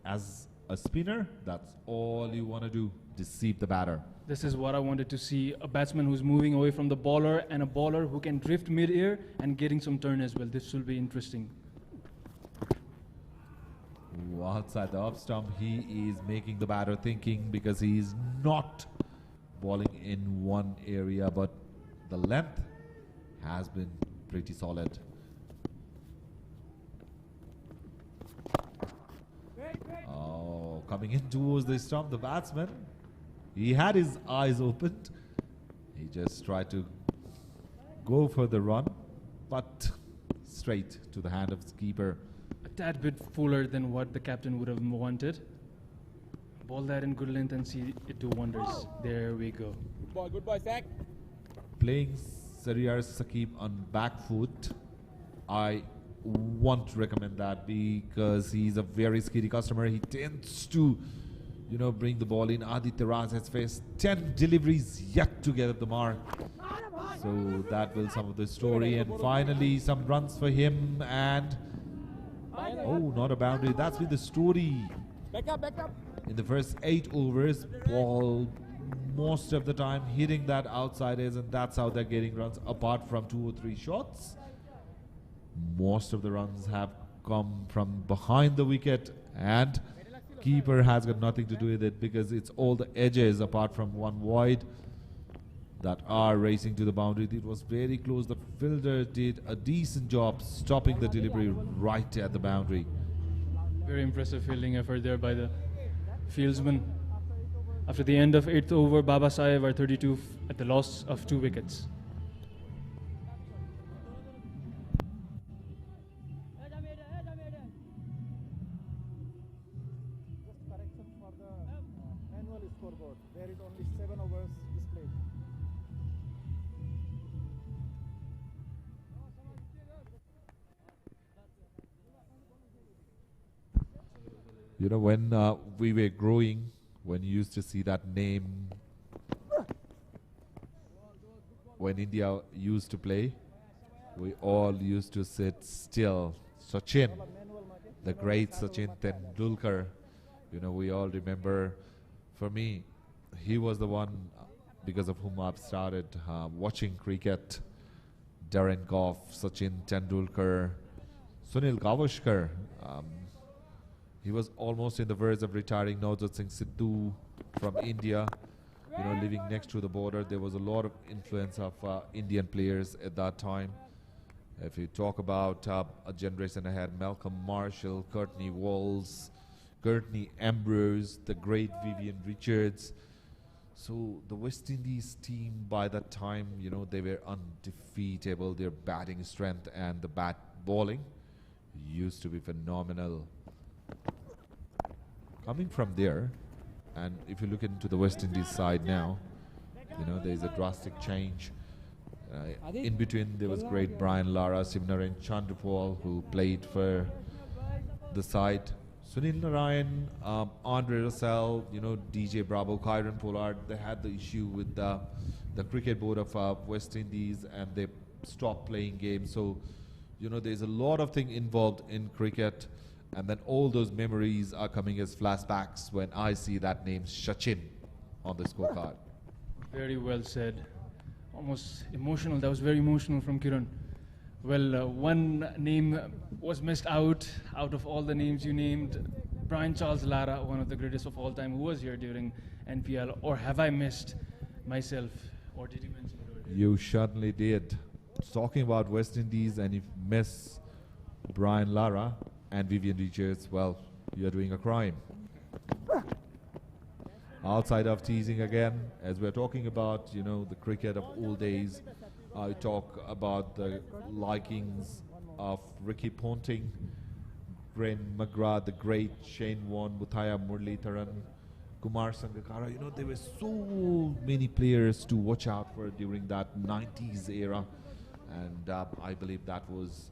as a spinner, that's all you want to do, deceive the batter. This is what I wanted to see, a batsman who's moving away from the bowler and a bowler who can drift mid-air and getting some turn as well. This will be interesting. Outside the off stump, he is making the batter thinking because he is not bowling in one area, but the length has been pretty solid. Oh, coming in towards the stump, the batsman, he had his eyes opened. He just tried to go for the run, but straight to the hand of his keeper. A tad bit fuller than what the captain would have wanted. Ball that in good length and see it do wonders. There we go. Good boy, Zach. Playing Sarir Shakib on back foot, I won't recommend that because he's a very skitty customer. He tends to, you know, bring the ball in. Aditya Raj has faced 10 deliveries yet to get at the mark. So that will sum up the story. And finally, some runs for him. And oh, not a boundary. That's been the story. Back up. In the first 8 overs, ball most of the time hitting that outside edge, and that's how they're getting runs. Apart from 2 or 3 shots, most of the runs have come from behind the wicket, and keeper has got nothing to do with it because it's all the edges apart from one wide that are racing to the boundary. It was very close. The fielder did a decent job stopping the delivery right at the boundary. Very impressive fielding effort there by the fieldsman. After the end of 8th over, Baba Sahib are 32 at the loss of 2 wickets. Just correction for the annual scoreboard. There is only 7 overs displayed. You know, when we were growing, when you used to see that name, when India used to play, we all used to sit still. Sachin, the great Sachin Tendulkar, you know, we all remember. For me, he was the one because of whom I've started watching cricket. Darren Goff, Sachin Tendulkar, Sunil Gavaskar. He was almost in the verge of retiring. Navjot Singh Sidhu from India, you know, living next to the border. There was a lot of influence of Indian players at that time. If you talk about a generation ahead, Malcolm Marshall, Courtney Walls, Courtney Ambrose, the great Vivian Richards. So the West Indies team by that time, you know, they were undefeatable. Their batting strength and the bat bowling used to be phenomenal. Coming from there, and if you look into the West Indies side now, you know, there is a drastic change. In between, there was great Brian Lara, Simnaren Chandrapal, who played for the side. Sunil Narayan, Andre Russell, you know, DJ Bravo, Kyron Pollard, they had the issue with the cricket board of West Indies, and they stopped playing games. So, you know, there's a lot of things involved in cricket. And then all those memories are coming as flashbacks when I see that name Sachin on the scorecard. Very well said. Almost emotional. That was very emotional from Kiran. Well, one name was missed out of all the names you named. Brian Charles Lara, one of the greatest of all time, who was here during NPL. Or have I missed myself? Or did you mention it already? You certainly did. Talking about West Indies, and if miss Brian Lara and Vivian Richards, well, you're doing a crime. Outside of teasing again, as we're talking about, you know, the cricket of old days, I talk about the likings of Ricky Ponting, Glenn McGrath, the great Shane Warne, Muthaiya Muralitharan, Kumar Sangakkara. You know, there were so many players to watch out for during that 90s era, and I believe that was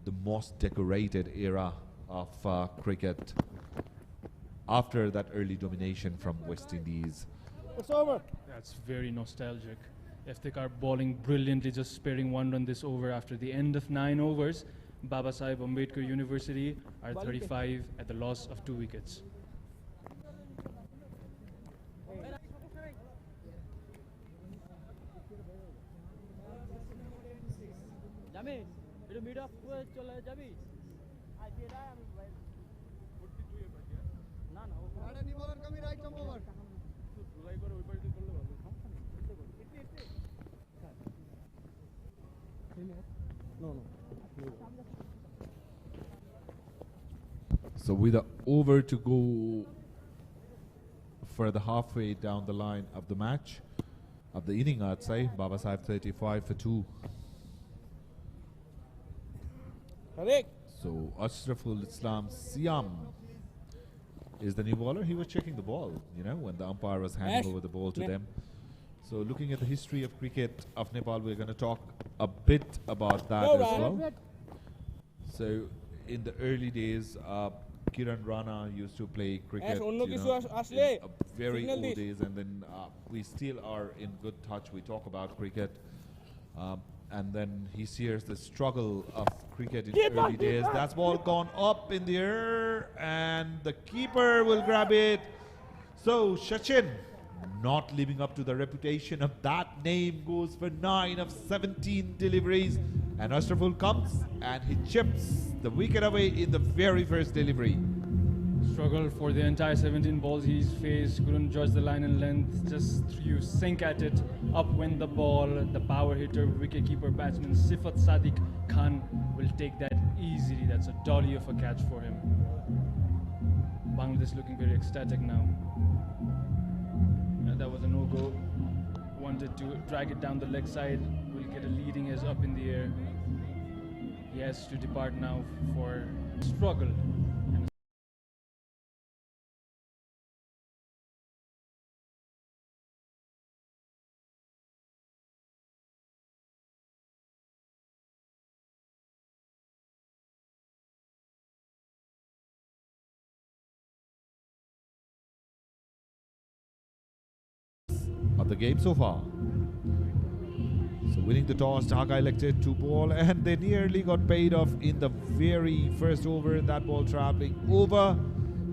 the most decorated era of cricket after that early domination from West Indies. It's over. That's very nostalgic. Iftikhar bowling brilliantly, just sparing one run this over after the end of 9 overs. Babasaheb Ambedkar University are 35 at the loss of 2 wickets. So with the over to go for the halfway down the line of the match, of the inning, I'd say, Babasaheb 35 for 2. Correct. So Ashraful Islam Siam is the new bowler. He was checking the ball, you know, when the umpire was handing over the ball to them. So looking at the history of cricket of Nepal, we're going to talk a bit about that as well. So in the early days, Kiran Rana used to play cricket, you know, in very old days, and then we still are in good touch. We talk about cricket, and then he shares the struggle of cricket in early days. That's ball gone up in the air, and the keeper will grab it. So Sachin, not living up to the reputation of that name, goes for 9 of 17 deliveries, and Ashraful comes and he chips the wicket away in the very first delivery. Struggled for the entire 17 balls he's faced, couldn't judge the line and length, just threw sink at it, up went the ball. The power hitter, wicketkeeper batsman Sifat Sadiq Khan will take that easily. That's a dolly of a catch for him. Bangladesh looking very ecstatic now. That was a no-go. Wanted to drag it down the leg side. Will get a leading edge up in the air. He has to depart now for struggle. Of the game so far. So winning the toss, Dhaka elected to bowl, and they nearly got paid off in the very first over. That ball traveling over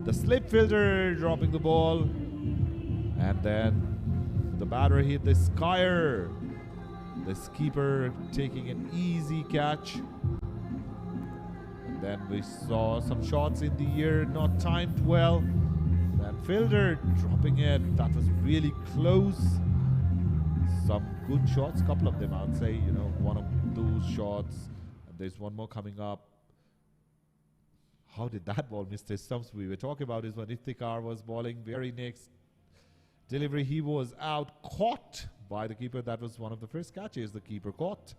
the slip fielder, dropping the ball, and then the batter hit the skyer. The keeper taking an easy catch. And then we saw some shots in the air, not timed well. That fielder dropping it, that was really close. Some good shots, couple of them I'd say, you know, one of those shots. And there's one more coming up. How did that ball miss the stumps? We were talking about is when Iftikhar was bowling, very next delivery he was out, caught by the keeper. That was one of the first catches the keeper caught.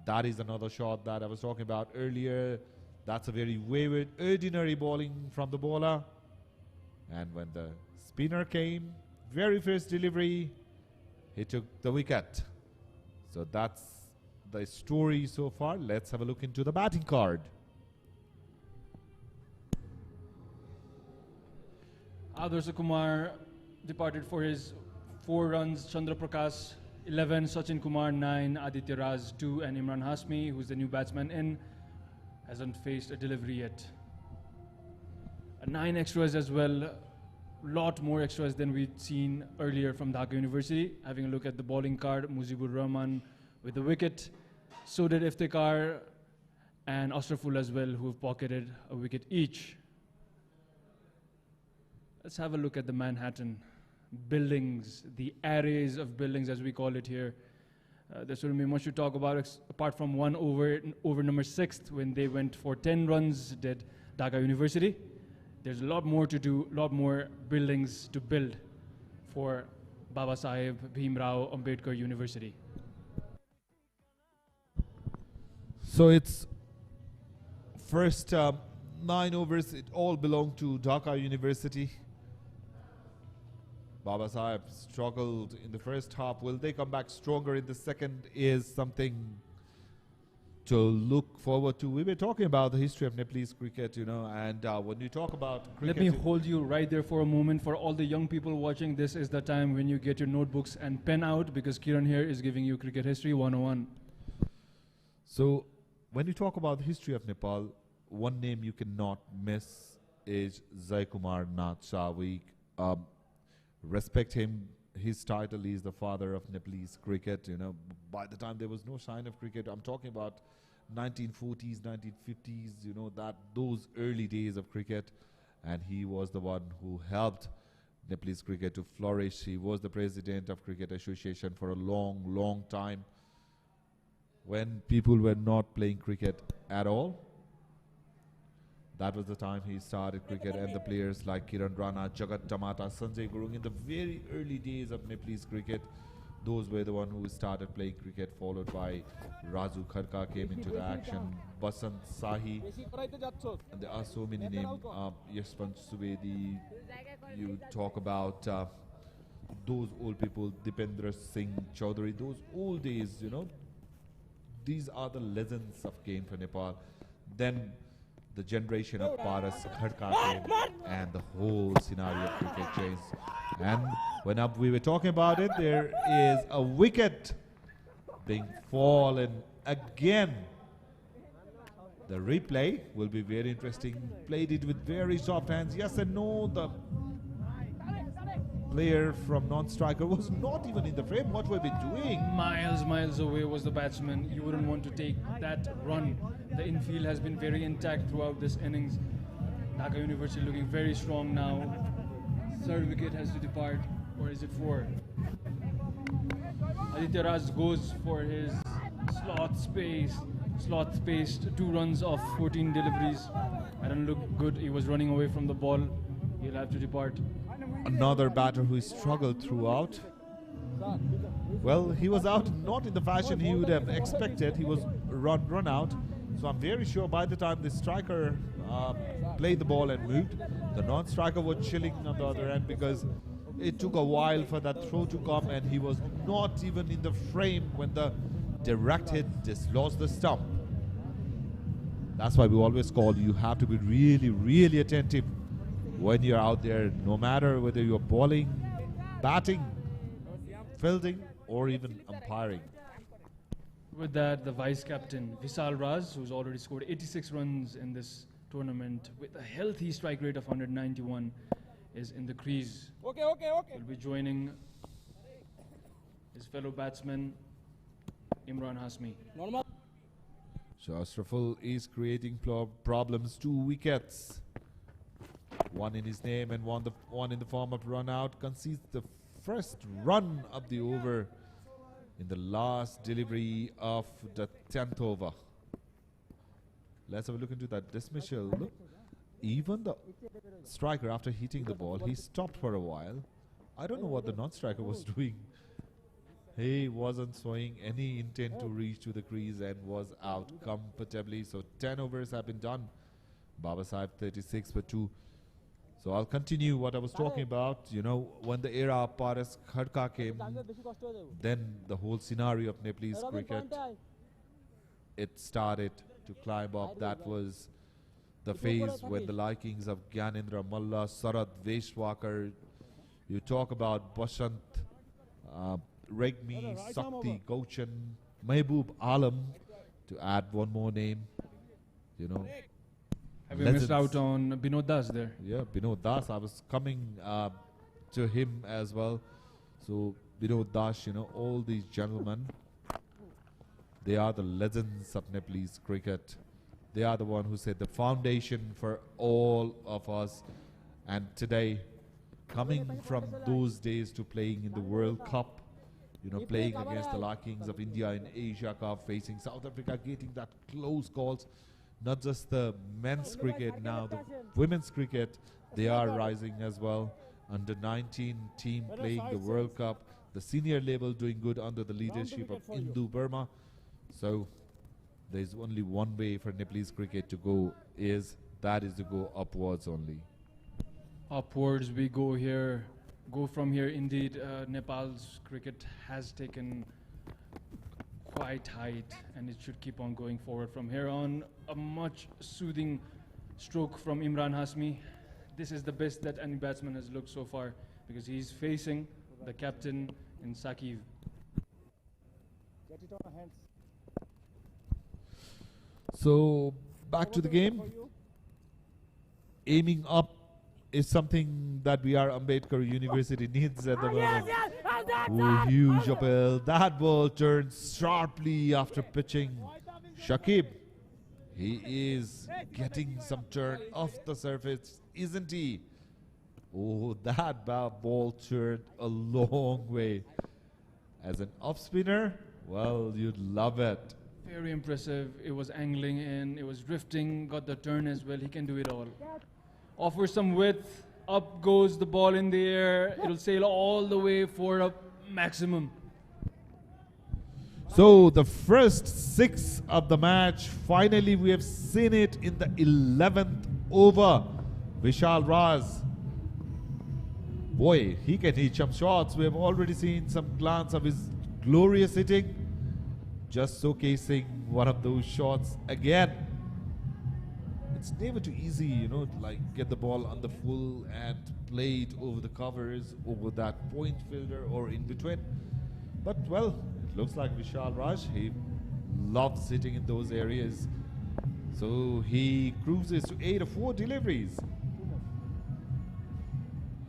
That is another shot that I was talking about earlier. That's a very wayward, ordinary bowling from the bowler. And when the spinner came, very first delivery, he took the wicket. So that's the story so far. Let's have a look into the batting card. Adarsh Kumar departed for his 4 runs. Chandra Prakash 11, Sachin Kumar 9, Aditya Raj 2, and Imran Hasmi, who's the new batsman in, hasn't faced a delivery yet. 9 extras as well lot more extras than we'd seen earlier from Dhaka University. Having a look at the bowling card, Mujibur Rahman with the wicket. So did Iftikhar and Ashraful as well, who have pocketed a wicket each. Let's have a look at the Manhattan buildings, the arrays of buildings as we call it here. There shouldn't be much to talk about apart from one over number 6 when they went for 10 runs, did Dhaka University. There's a lot more to do, a lot more buildings to build for Babasaheb Bhimrao Ambedkar University. So it's first 9 overs, it all belonged to Dhaka University. Babasaheb struggled in the first half. Will they come back stronger in the second is something to look forward to. We were talking about the history of Nepalese cricket, you know, and when you talk about cricket... Let me hold you right there for a moment. For all the young people watching, this is the time when you get your notebooks and pen out, because Kiran here is giving you Cricket History 101. So, when you talk about the history of Nepal, one name you cannot miss is Jaikumar Nath Shavik. Respect him. His title is the father of Nepalese cricket. You know, by the time there was no sign of cricket, I'm talking about 1940s, 1950s. You know, those early days of cricket, and he was the one who helped Nepalese cricket to flourish. He was the president of Cricket Association for a long, long time, when people were not playing cricket at all. That was the time he started cricket, and the players like Kiran Rana, Jagat Tamata, Sanjay Gurung, in the very early days of Nepalese cricket, those were the one who started playing cricket, followed by Raju Kharka came into the action, Basant Sahi, and there are so many names, Yashwant Subedi, you talk about those old people, Dipendra Singh Chaudhary, those old days, you know, these are the legends of game for Nepal. Then the generation of Paras Khadka came, and the whole scenario of cricket changed. And when we were talking about it, there is a wicket being fallen again. The replay will be very interesting. Played it with very soft hands. Yes and no. The player from non-striker was not even in the frame. What were we doing? Miles away was the batsman. You wouldn't want to take that run. The infield has been very intact throughout this innings. Dhaka University looking very strong now. Third wicket has to depart, or is it 4? Aditya Raj goes for his slot-spaced 2 runs of 14 deliveries. I don't look good. He was running away from the ball. He'll have to depart. Another batter who struggled throughout. Well, he was out not in the fashion he would have expected. He was run out. So I'm very sure by the time the striker played the ball and moved, the non-striker was chilling on the other end, because it took a while for that throw to come, and he was not even in the frame when the direct hit dislodged the stump. That's why we always call you have to be really, really attentive when you're out there, no matter whether you're bowling, batting, fielding, or even umpiring. With that, the vice-captain, Vishal Raj, who's already scored 86 runs in this tournament with a healthy strike rate of 191, is in the crease. Will be joining his fellow batsman, Imran Hasmi. So Ashraful is creating problems. 2 wickets. One in his name and one in the form of run out. Concedes the first run of the over in the last delivery of the 10th over. Let's have a look into that dismissal. Look, even the striker, after hitting the ball, he stopped for a while. I don't know what the non-striker was doing. He wasn't showing any intent to reach to the crease and was out comfortably. So 10 overs have been done. Babasaheb 36 for 2. So I'll continue what I was talking about. You know, when the era of Paras Khadka came, then the whole scenario of Nepalese cricket, it started to climb up. That was the phase when the likings of Gyanendra Malla, Sarat Veshwakar, you talk about Basant, Regmi, Sakti, Gauchan, Mehboob Alam, to add one more name, you know, Have we missed out on Binod Das there? Yeah, Binod Das. I was coming to him as well. So Binod Das, you know, all these gentlemen, they are the legends of Nepalese cricket. They are the one who set the foundation for all of us. And today, coming from those days to playing in the World Cup, you know, playing against the Kings of India in Asia Cup, facing South Africa, getting that close calls. Not just the men's cricket now, the women's cricket, they are rising as well. Under 19 team playing the World Cup, the senior level doing good under the leadership of Indu Burma. So there's only one way for Nepalese cricket to go, that is to go upwards only. Upwards we go here, go from here. Indeed, Nepal's cricket has taken quite height, and it should keep on going forward from here on. A much soothing stroke from Imran Hasmi. This is the best that any batsman has looked so far, because he's facing the captain in Sakiv. Get it on hands. So back to the game. Aiming up is something that Ambedkar University needs at the moment. Oh, huge appeal. That ball turns sharply after pitching. Shakib, he is getting some turn off the surface, isn't he? Oh, that ball turned a long way. As an off spinner, well, you'd love it. Very impressive. It was angling in, it was drifting, got the turn as well. He can do it all. Offers some width, up goes the ball in the air. It'll sail all the way for a maximum. So the first 6 of the match, finally we have seen it in the 11th over. Vishal Raz. Boy, he can hit some shots. We have already seen some glance of his glorious hitting. Just showcasing one of those shots again. It's never too easy, you know, to like get the ball on the full and play it over the covers, over that point fielder or in between. But well, it looks like Vishal Raj, he loves hitting in those areas. So he cruises to 8 of 4 deliveries.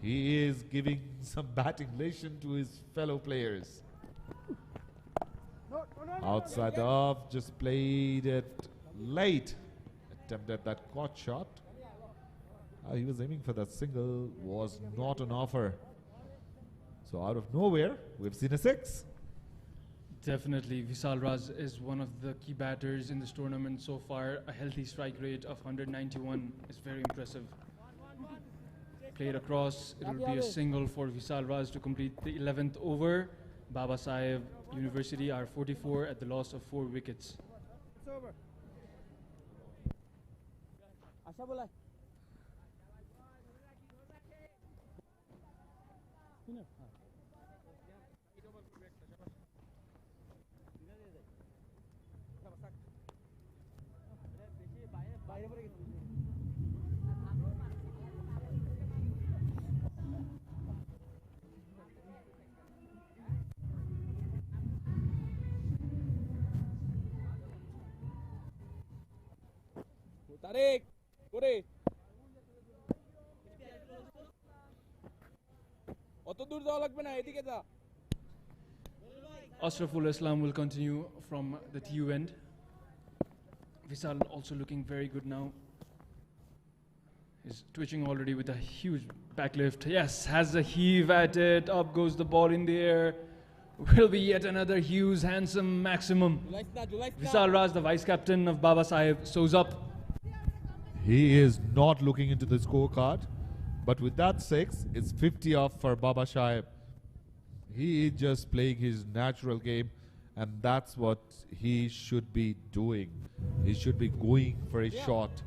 He is giving some batting lesson to his fellow players. Outside the off, just played it late. Attempted that caught shot. He was aiming for that single, was not an offer. So out of nowhere, we've seen a 6. Definitely, Vishal Raz is one of the key batters in this tournament so far. A healthy strike rate of 191 is very impressive. Played across, it will be a single for Vishal Raz to complete the 11th over. Baba Sahib University are 44 at the loss of 4 wickets. It's over. Asha bola. Tarik, Kore. Oto dur jawa lagbe na edike ja. Ashraful Islam will continue from the TU end. Vishal also looking very good now. He's twitching already with a huge backlift. Yes, has a heave at it. Up goes the ball in the air. Will be yet another huge, handsome maximum. Vishal Raj, the vice captain of Baba Sahib, shows up. He is not looking into the scorecard, but with that 6, it's 50 off for Baba Sahib. He is just playing his natural game, and that's what he should be doing. He should be going for a shot,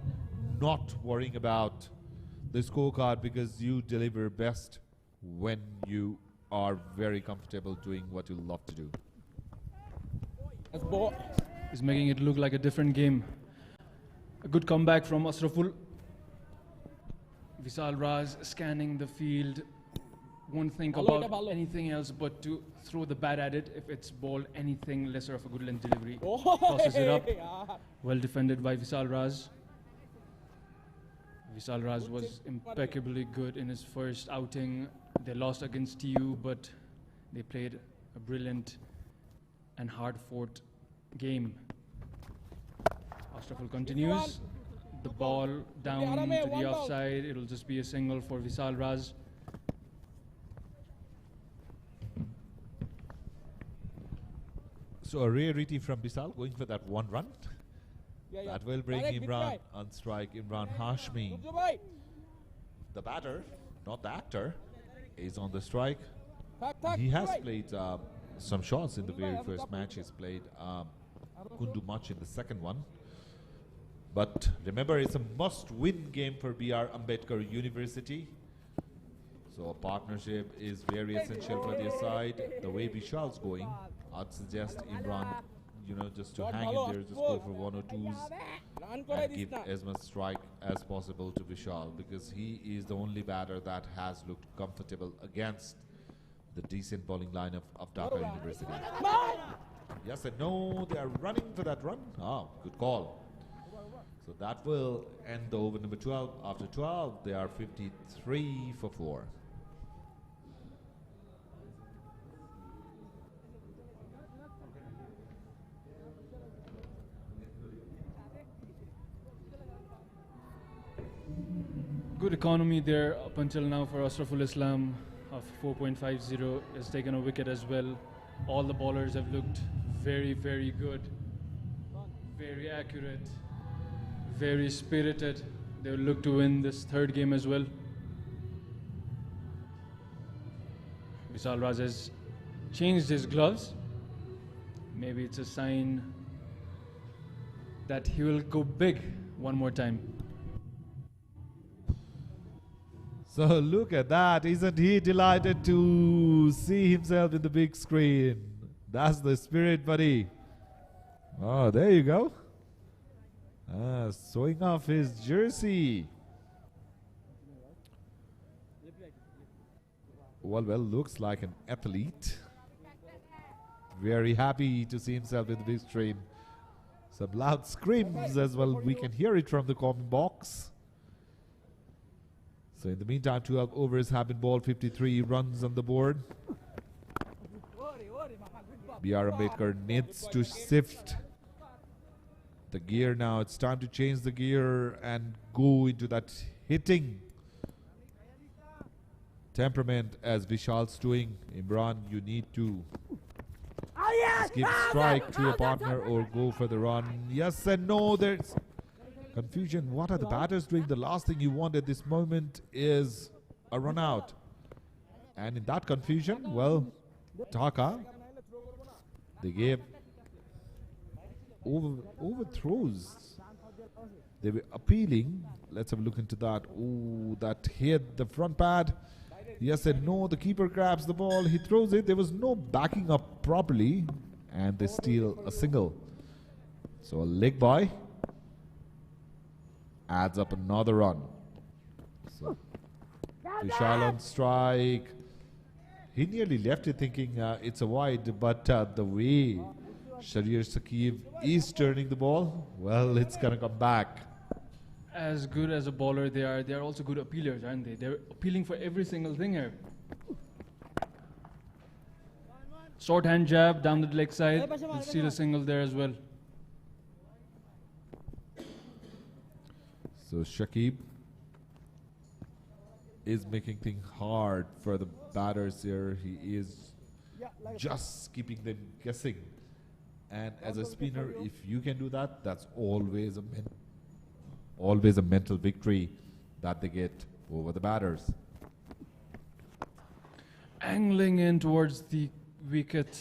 not worrying about the scorecard, because you deliver best when you are very comfortable doing what you love to do. He's making it look like a different game. A good comeback from Ashraful. Vishal Raz scanning the field. Won't think about anything else but to throw the bat at it. If it's ball, anything lesser of a good length delivery. Tosses it up. Well defended by Vishal Raz. Vishal Raj was impeccably good in his first outing. They lost against TU, but they played a brilliant and hard-fought game. Ashraful continues. The ball down to the offside. It'll just be a single for Vishal Raj. So a rarity from Vishal going for that 1 run. That will bring Imran on strike, Imran Hashmi. The batter, not the actor, is on the strike. He has played some shots in the very first match. He's played, couldn't do much in the second one. But remember, it's a must-win game for B.R. Ambedkar University. So a partnership is very essential for their side. The way Vishal's going, I'd suggest Imran, just to hang in there, just go for 1 or 2s and give as much strike as possible to Vishal, because he is the only batter that has looked comfortable against the decent bowling lineup of Dhaka University. Yes and no, they are running for that run. Ah, good call. So that will end the over number 12. After 12, they are 53 for 4. Good economy there up until now for Ashraful Islam of 4.50. Has taken a wicket as well. All the bowlers have looked very, very good. Very accurate. Very spirited. They will look to win this third game as well. Vishal Raj has changed his gloves. Maybe it's a sign that he will go big one more time. So look at that. Isn't he delighted to see himself in the big screen? That's the spirit, buddy. Oh, there you go. Showing off his jersey. Well, looks like an athlete. Very happy to see himself in the big screen. Some loud screams as well. We can hear it from the comment box. So in the meantime, 12 overs have been bowled, 53 runs on the board. B.R. Ambedkar needs to shift the gear now. It's time to change the gear and go into that hitting temperament as Vishal's doing. Imran, you need to just give strike to a partner or go for the run. Yes and no, there's confusion. What are the batters doing? The last thing you want at this moment is a run out. And in that confusion, well, Dhaka, they gave overthrows. They were appealing. Let's have a look into that. Oh, that hit the front pad. Yes and no. The keeper grabs the ball. He throws it. There was no backing up properly. And they steal a single. So a leg by adds up another run. So Vishal on strike. He nearly left it thinking it's a wide, but the way Sharir Saqib is turning the ball, well, it's going to come back. As good as a bowler they are also good appealers, aren't they? They're appealing for every single thing here. Short hand jab down the leg side. We'll steal a single there as well. So Shakib is making things hard for the batters here. He is just keeping them guessing. And as a spinner, if you can do that, that's always a mental victory that they get over the batters. Angling in towards the wicket,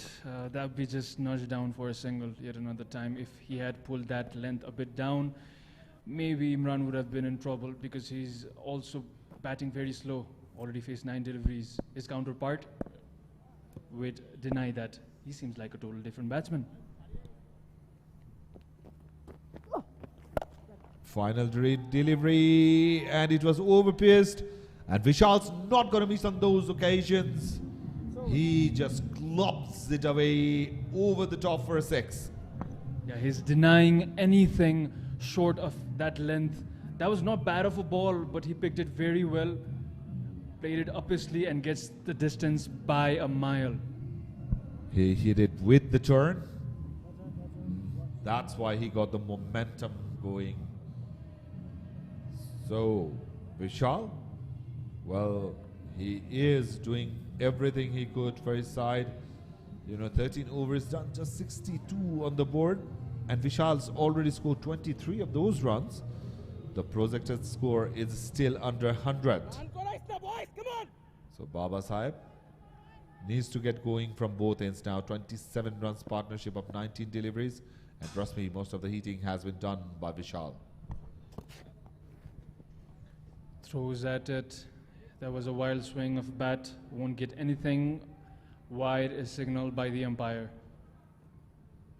that would be just nudged down for a single yet another time. If he had pulled that length a bit down, maybe Imran would have been in trouble because he's also batting very slow. Already faced 9 deliveries. His counterpart would deny that. He seems like a total different batsman. Final delivery, and it was overpitched. And Vishal's not going to miss on those occasions. He just glops it away over the top for a 6. Yeah, he's denying anything short of that length That was not bad of a ball, but he picked it very well, played it uppishly and gets the distance by a mile. He hit it with the turn. That's why he got the momentum going. So, Vishal, well, he is doing everything he could for his side. 13 overs done, just 62 on the board. And Vishal's already scored 23 of those runs. The projected score is still under 100. So Baba Sahib needs to get going from both ends now. 27 runs partnership of 19 deliveries. And trust me, most of the heating has been done by Vishal. Throws at it. There was a wild swing of bat. Won't get anything. Wide is signaled by the umpire.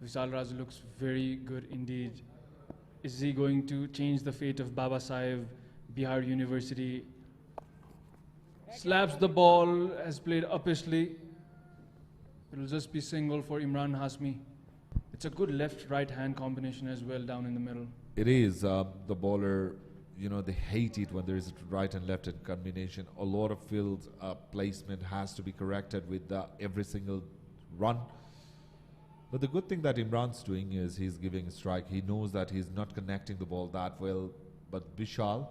Vishal Raj looks very good indeed. Is he going to change the fate of Baba Sahib, Bihar University? Slaps the ball, has played uppishly. It will just be single for Imran Hasmi. It's a good left-right hand combination as well down in the middle. It is. The bowler, they hate it when there is a right and left hand combination. A lot of field placement has to be corrected with every single run. But the good thing that Imran's doing is he's giving a strike. He knows that he's not connecting the ball that well. But Vishal,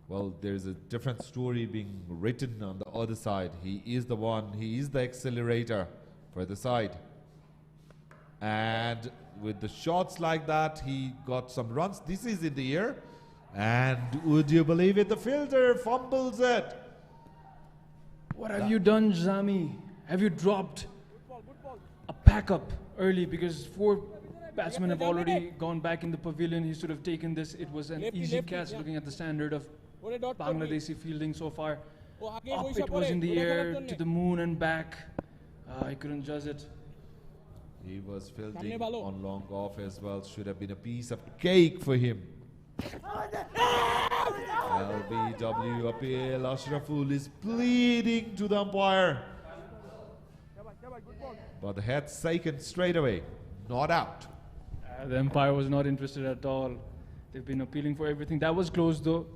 well, there's a different story being written on the other side. He is the one, he is the accelerator for the side. And with the shots like that, he got some runs. This is in the air. And would you believe it, the fielder fumbles it. What have you done, Zami? Have you dropped a pack up early? Because 4 batsmen have already gone back in the pavilion. He should have taken this. It was an easy catch looking at the standard of Bangladeshi fielding so far. Up it was in the air to the moon and back. I couldn't judge it. He was fielding on long off as well. Should have been a piece of cake for him. LBW appeal. Ashraful is pleading to the umpire. But the head shaken straight away. Not out. The umpire was not interested at all. They've been appealing for everything. That was close though.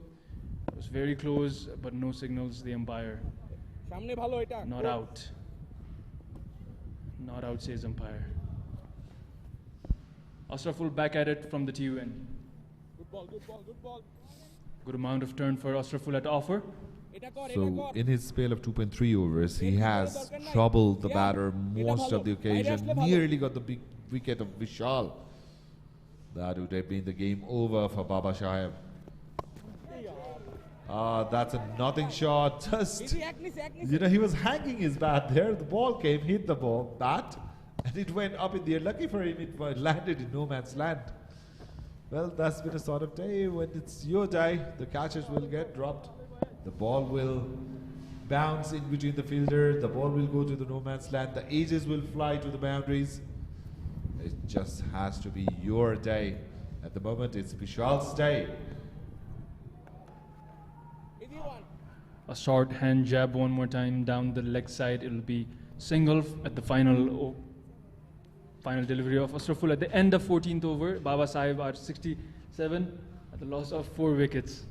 It was very close, but no signals. The umpire. Not out. Not out, says umpire. Ashraful back at it from the TUN. Good ball. Good amount of turn for Ashraful at offer. So in his spell of 2.3 overs, he has troubled the batter most of the occasion. Nearly got the big wicket of Vishal. That would have been the game over for Baba Sahib. That's a nothing shot. Just, he was hanging his bat there. The ball came, hit the bat, and it went up in the air. Lucky for him, it landed in no man's land. Well, that's been a sort of day. When it's your day, the catches will get dropped. The ball will bounce in between the fielder. The ball will go to the no man's land. The edges will fly to the boundaries. It just has to be your day. At the moment, it's Vishal's day. A short hand jab one more time down the leg side. It'll be single at the final delivery of Ashraful at the end of 14th over. Baba Sahib at 67 at the loss of 4 wickets.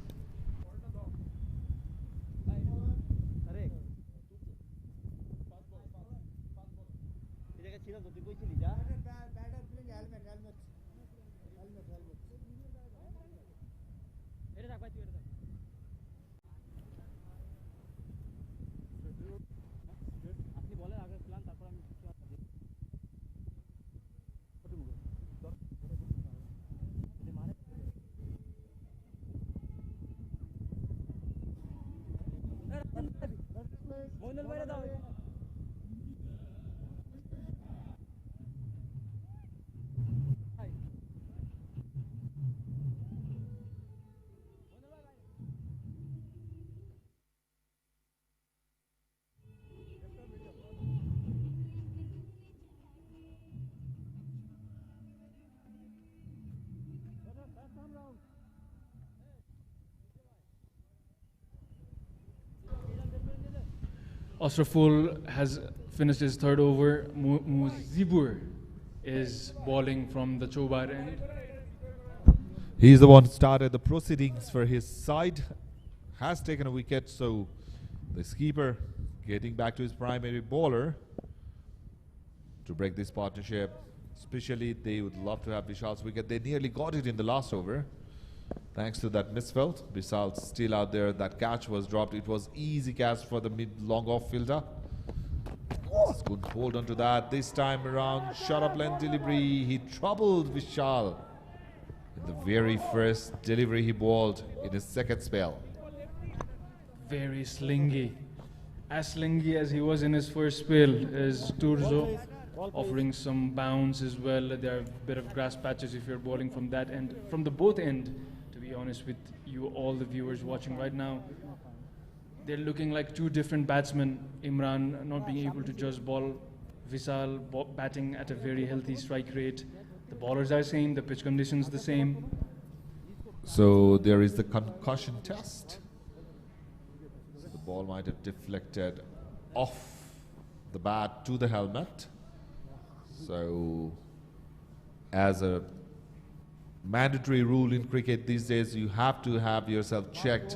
Ashraful has finished his 3rd over. Muzibur is bowling from the Chobar end. He's the one who started the proceedings for his side. Has taken a wicket, so the skipper getting back to his primary bowler to break this partnership. Especially, they would love to have Vishal's wicket. They nearly got it in the last over. Thanks to that misfelt. Vishal's still out there. That catch was dropped. It was easy catch for the mid-long off fielder. Good hold on to that. This time around, shot up length delivery. He troubled Vishal in the very first delivery he bowled in his second spell. Very slingy. As slingy as he was in his first spell is Turzo, offering some bounce as well. There are a bit of grass patches if you're bowling from that end. From the both end, to be honest with you, all the viewers watching right now, they're looking like two different batsmen. Imran not being able to just bowl, Vishal batting at a very healthy strike rate. The bowlers are same, the pitch conditions the same. So there is the concussion test. So the ball might have deflected off the bat to the helmet. So as a mandatory rule in cricket these days, you have to have yourself checked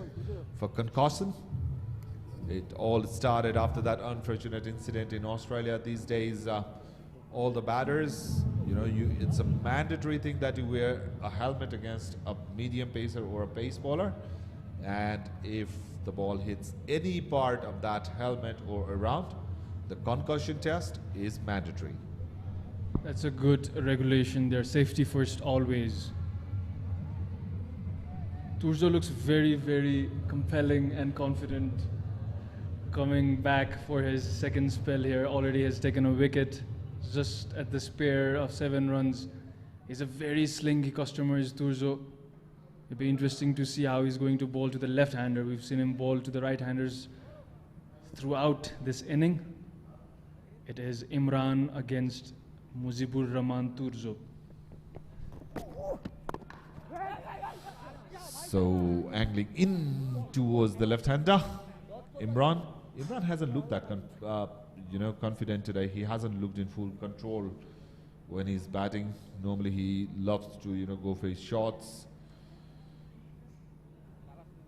for concussion. It all started after that unfortunate incident in Australia. These days, all the batters, it's a mandatory thing that you wear a helmet against a medium pacer or a pace bowler. And if the ball hits any part of that helmet or around, the concussion test is mandatory. That's a good regulation there. Safety first always. Turzo looks very, very compelling and confident. Coming back for his second spell here, already has taken a wicket just at the spare of 7 runs. He's a very slingy customer, is Turzo. It'll be interesting to see how he's going to bowl to the left-hander. We've seen him bowl to the right-handers throughout this inning. It is Imran against Mujibur Rahman Turzo. So angling in towards the left-hander, Imran. Imran hasn't looked that confident today. He hasn't looked in full control when he's batting. Normally he loves to go for his shots.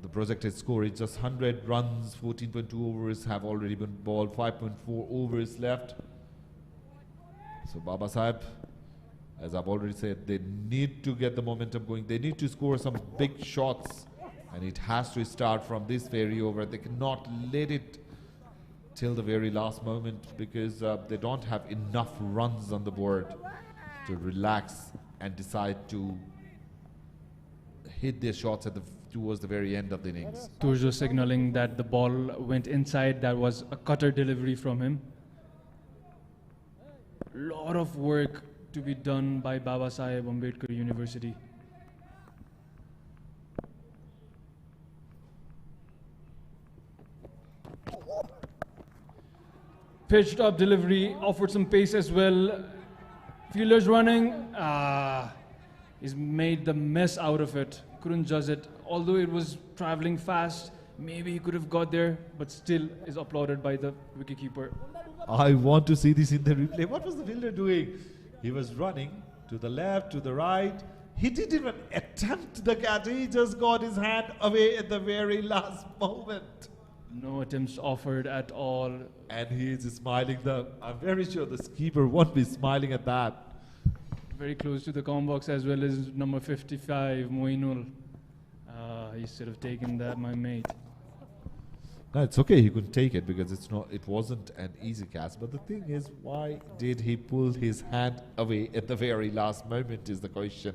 The projected score is just 100 runs. 14.2 overs have already been bowled. 5.4 overs left. So Baba Sahib, as I've already said, they need to get the momentum going. They need to score some big shots, and it has to start from this very over. They cannot let it till the very last moment because they don't have enough runs on the board to relax and decide to hit their shots at towards the very end of the innings. Turzo signaling that the ball went inside. That was a cutter delivery from him. Lot of work to be done by Baba Sahib Ambedkar University. Pitched up delivery, offered some pace as well. Fielders running. He's made the mess out of it. Couldn't judge it. Although it was traveling fast, maybe he could have got there, but still is applauded by the wicketkeeper. I want to see this in the replay. What was the fielder doing? He was running to the left, to the right. He didn't even attempt the catch. He just got his hand away at the very last moment. No attempts offered at all. And he is smiling. I'm very sure the skipper won't be smiling at that. Very close to the com box as well as number 55, Moinul. He should have taken that, my mate. No, it's okay. He couldn't take it because it wasn't an easy catch. But the thing is, why did he pull his hand away at the very last moment is the question.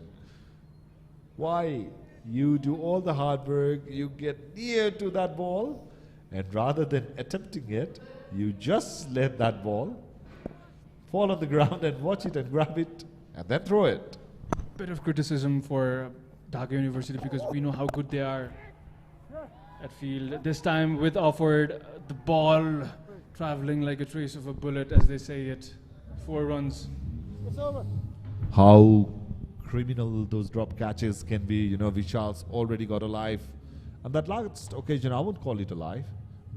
Why? You do all the hard work, you get near to that ball, and rather than attempting it, you just let that ball fall on the ground and watch it and grab it and then throw it. Bit of criticism for Dhaka University because we know how good they are at field. This time with offered the ball traveling like a trace of a bullet, as they say it. 4 runs. How criminal those drop catches can be. Vishal's already got a life. And that last occasion, I won't call it a life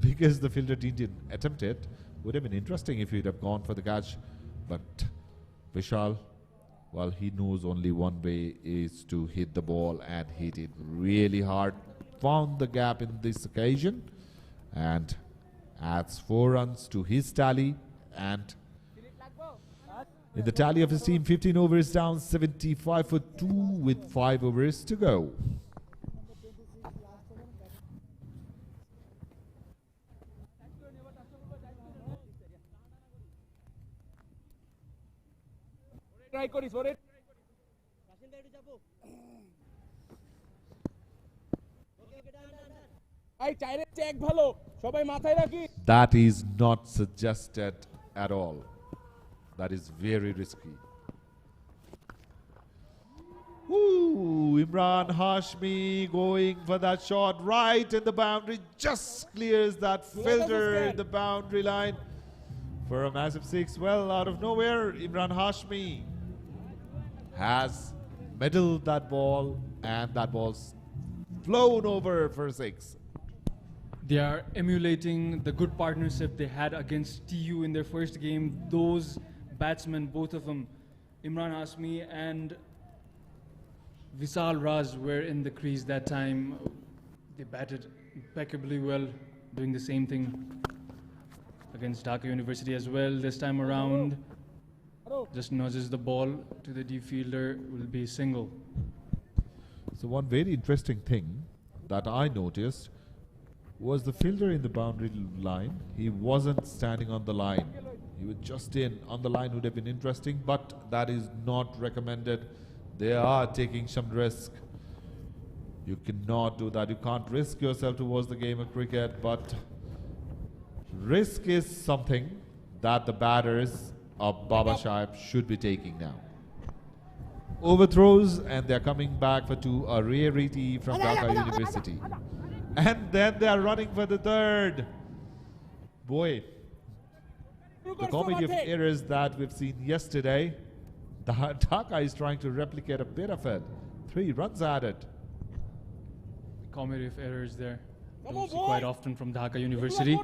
because the fielder didn't attempt it. Would have been interesting if he'd have gone for the catch. But Vishal Well, he knows only one way is to hit the ball and hit it really hard. Found the gap in this occasion and adds 4 runs to his tally. And in the tally of his team, 15 overs down, 75 for 2 with 5 overs to go. That is not suggested at all. That is very risky. Ooh, Imran Hashmi going for that shot right in the boundary, just clears that filter in the boundary line for a massive 6. Well, out of nowhere, Imran Hashmi has middled that ball, and that ball's flown over for 6. They are emulating the good partnership they had against TU in their first game. Those batsmen, both of them, Imran Hashmi and Vishal Raj, were in the crease that time. They batted impeccably well, doing the same thing against Dhaka University as well. This time around, just nudges the ball to the deep fielder, will be single. So one very interesting thing that I noticed was the fielder in the boundary line. He wasn't standing on the line. He was just in. On the line would have been interesting, but that is not recommended. They are taking some risk. You cannot do that. You can't risk yourself towards the game of cricket, but risk is something that the batters of Baba Sahib should be taking now. Overthrows, and they're coming back for 2, a rarity from Dhaka University. And then they are running for the 3rd. Boy, the comedy of errors that we've seen yesterday, Dhaka is trying to replicate a bit of it. 3 runs added. Comedy of errors there. Don't see quite often from Dhaka University.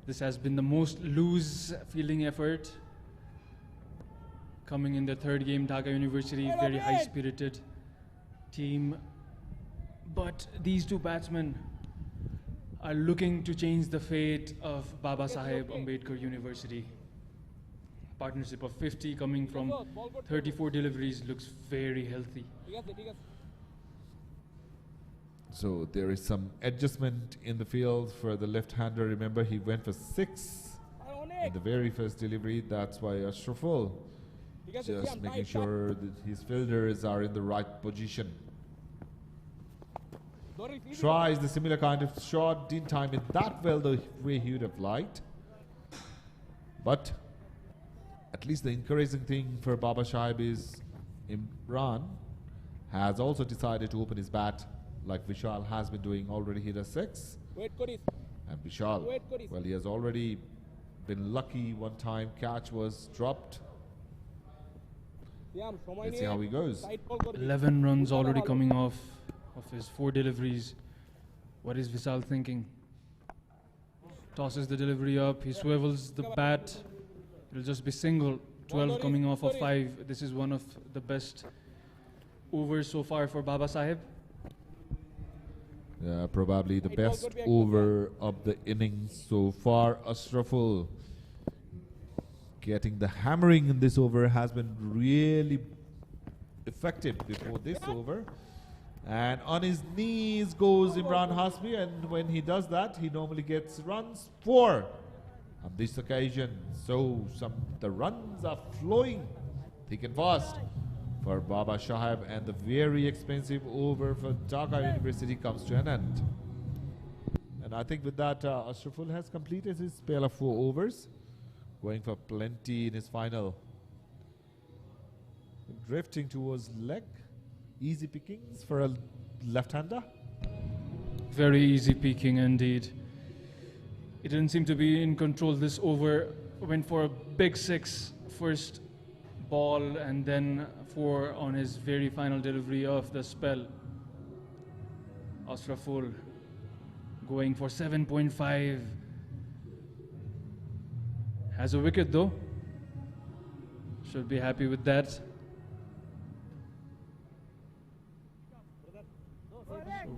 This has been the most loose fielding effort. Coming in the 3rd game, Dhaka University, very high-spirited team. But these 2 batsmen are looking to change the fate of Baba Sahib Ambedkar University. Partnership of 50 coming from 34 deliveries looks very healthy. So there is some adjustment in the field for the left-hander. Remember, he went for 6 in the very first delivery. That's why Ashraful just making sure that his fielders are in the right position. Tries the similar kind of shot, didn't time it that well the way he would have liked. But at least the encouraging thing for Baba Sahib is Imran has also decided to open his bat like Vishal has been doing, already hit a 6. And Vishal, well, he has already been lucky one time, catch was dropped. Let's see how he goes. 11 runs already coming off of his 4 deliveries. What is Vishal thinking? Tosses the delivery up, he swivels the bat. It'll just be single. 12 coming off of 5. This is one of the best overs so far for Baba Sahib. Yeah, probably the best over of the innings so far. Ashraful getting the hammering in this over has been really effective before this over. And on his knees goes Imran Hashmi, and when he does that, he normally gets runs. 4 on this occasion. So the runs are flowing thick and fast for Baba Sahib, and the very expensive over for Dhaka University comes to an end. And I think with that, Ashraful has completed his spell of 4 overs, going for plenty in his final. Drifting towards leg. Easy pickings for a left-hander. Very easy peaking indeed. He didn't seem to be in control this over. Went for a big 6 first ball, and then 4 on his very final delivery of the spell. Ashraful going for 7.5. Has a wicket though. Should be happy with that.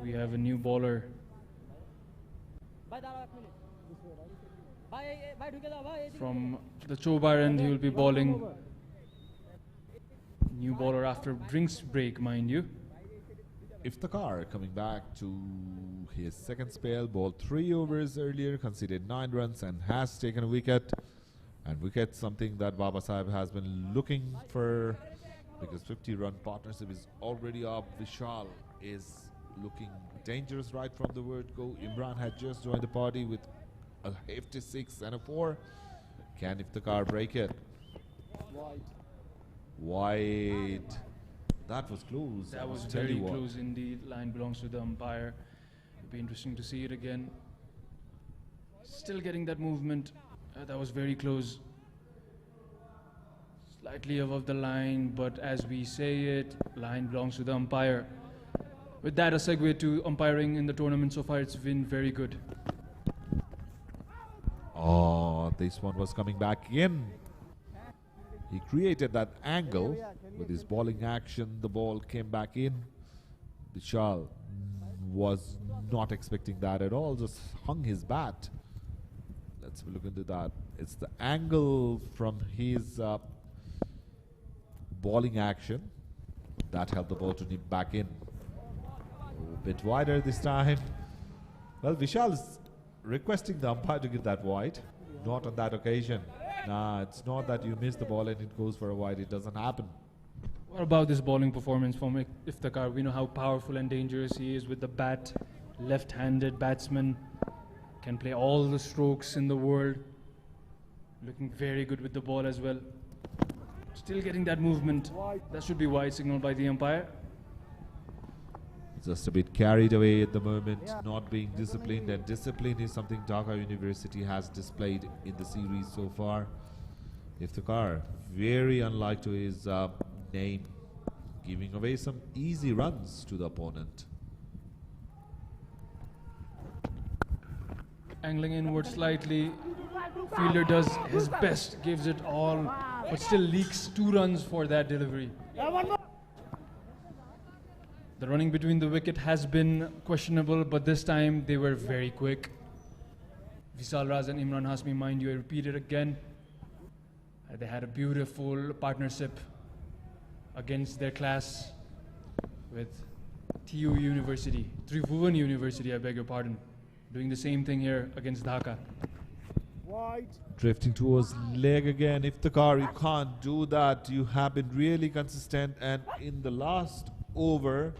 we have a new bowler from the Chobar end. He will be bowling. New bowler after drinks break, mind you. Iftikhar coming back to his second spell, bowled 3 overs earlier, conceded 9 runs and has taken a wicket. And wicket, something that Baba Sahib has been looking for, because 50-run partnership is already up. Vishal is looking dangerous right from the word go. Imran had just joined the party with a hefty 6 and a 4. Can Iftikhar break it? Wide. That was close. That was very close indeed. Line belongs to the umpire. It'll be interesting to see it again. Still getting that movement. That was very close. Slightly above the line, but as we say it, line belongs to the umpire. With that, a segue to umpiring in the tournament so far. It's been very good. Oh, this one was coming back in. He created that angle with his bowling action. The ball came back in. Vishal was not expecting that at all, just hung his bat. Let's look into that. It's the angle from his bowling action that helped the ball to nip back in. A bit wider this time. Well, Vishal is requesting the umpire to give that wide. Not on that occasion. Nah, it's not that you miss the ball and it goes for a wide. It doesn't happen. What about this bowling performance from Iftikhar? We know how powerful and dangerous he is with the bat. Left-handed batsman. Can play all the strokes in the world. Looking very good with the ball as well. Still getting that movement. That should be wide signal by the umpire. Just a bit carried away at the moment, not being disciplined, and discipline is something Dhaka University has displayed in the series so far. Iftikhar, very unlike to his name, giving away some easy runs to the opponent. Angling inward slightly. Fielder does his best, gives it all, but still leaks 2 runs for that delivery. The running between the wicket has been questionable, but this time they were very quick. Vishal Raz and Imran Hasmi, mind you, I repeat it again. They had a beautiful partnership against their class with TU University, Tribhuvan University, I beg your pardon. Doing the same thing here against Dhaka. Drifting towards leg again. Iftikhar, you can't do that. You have been really consistent, and in the last over,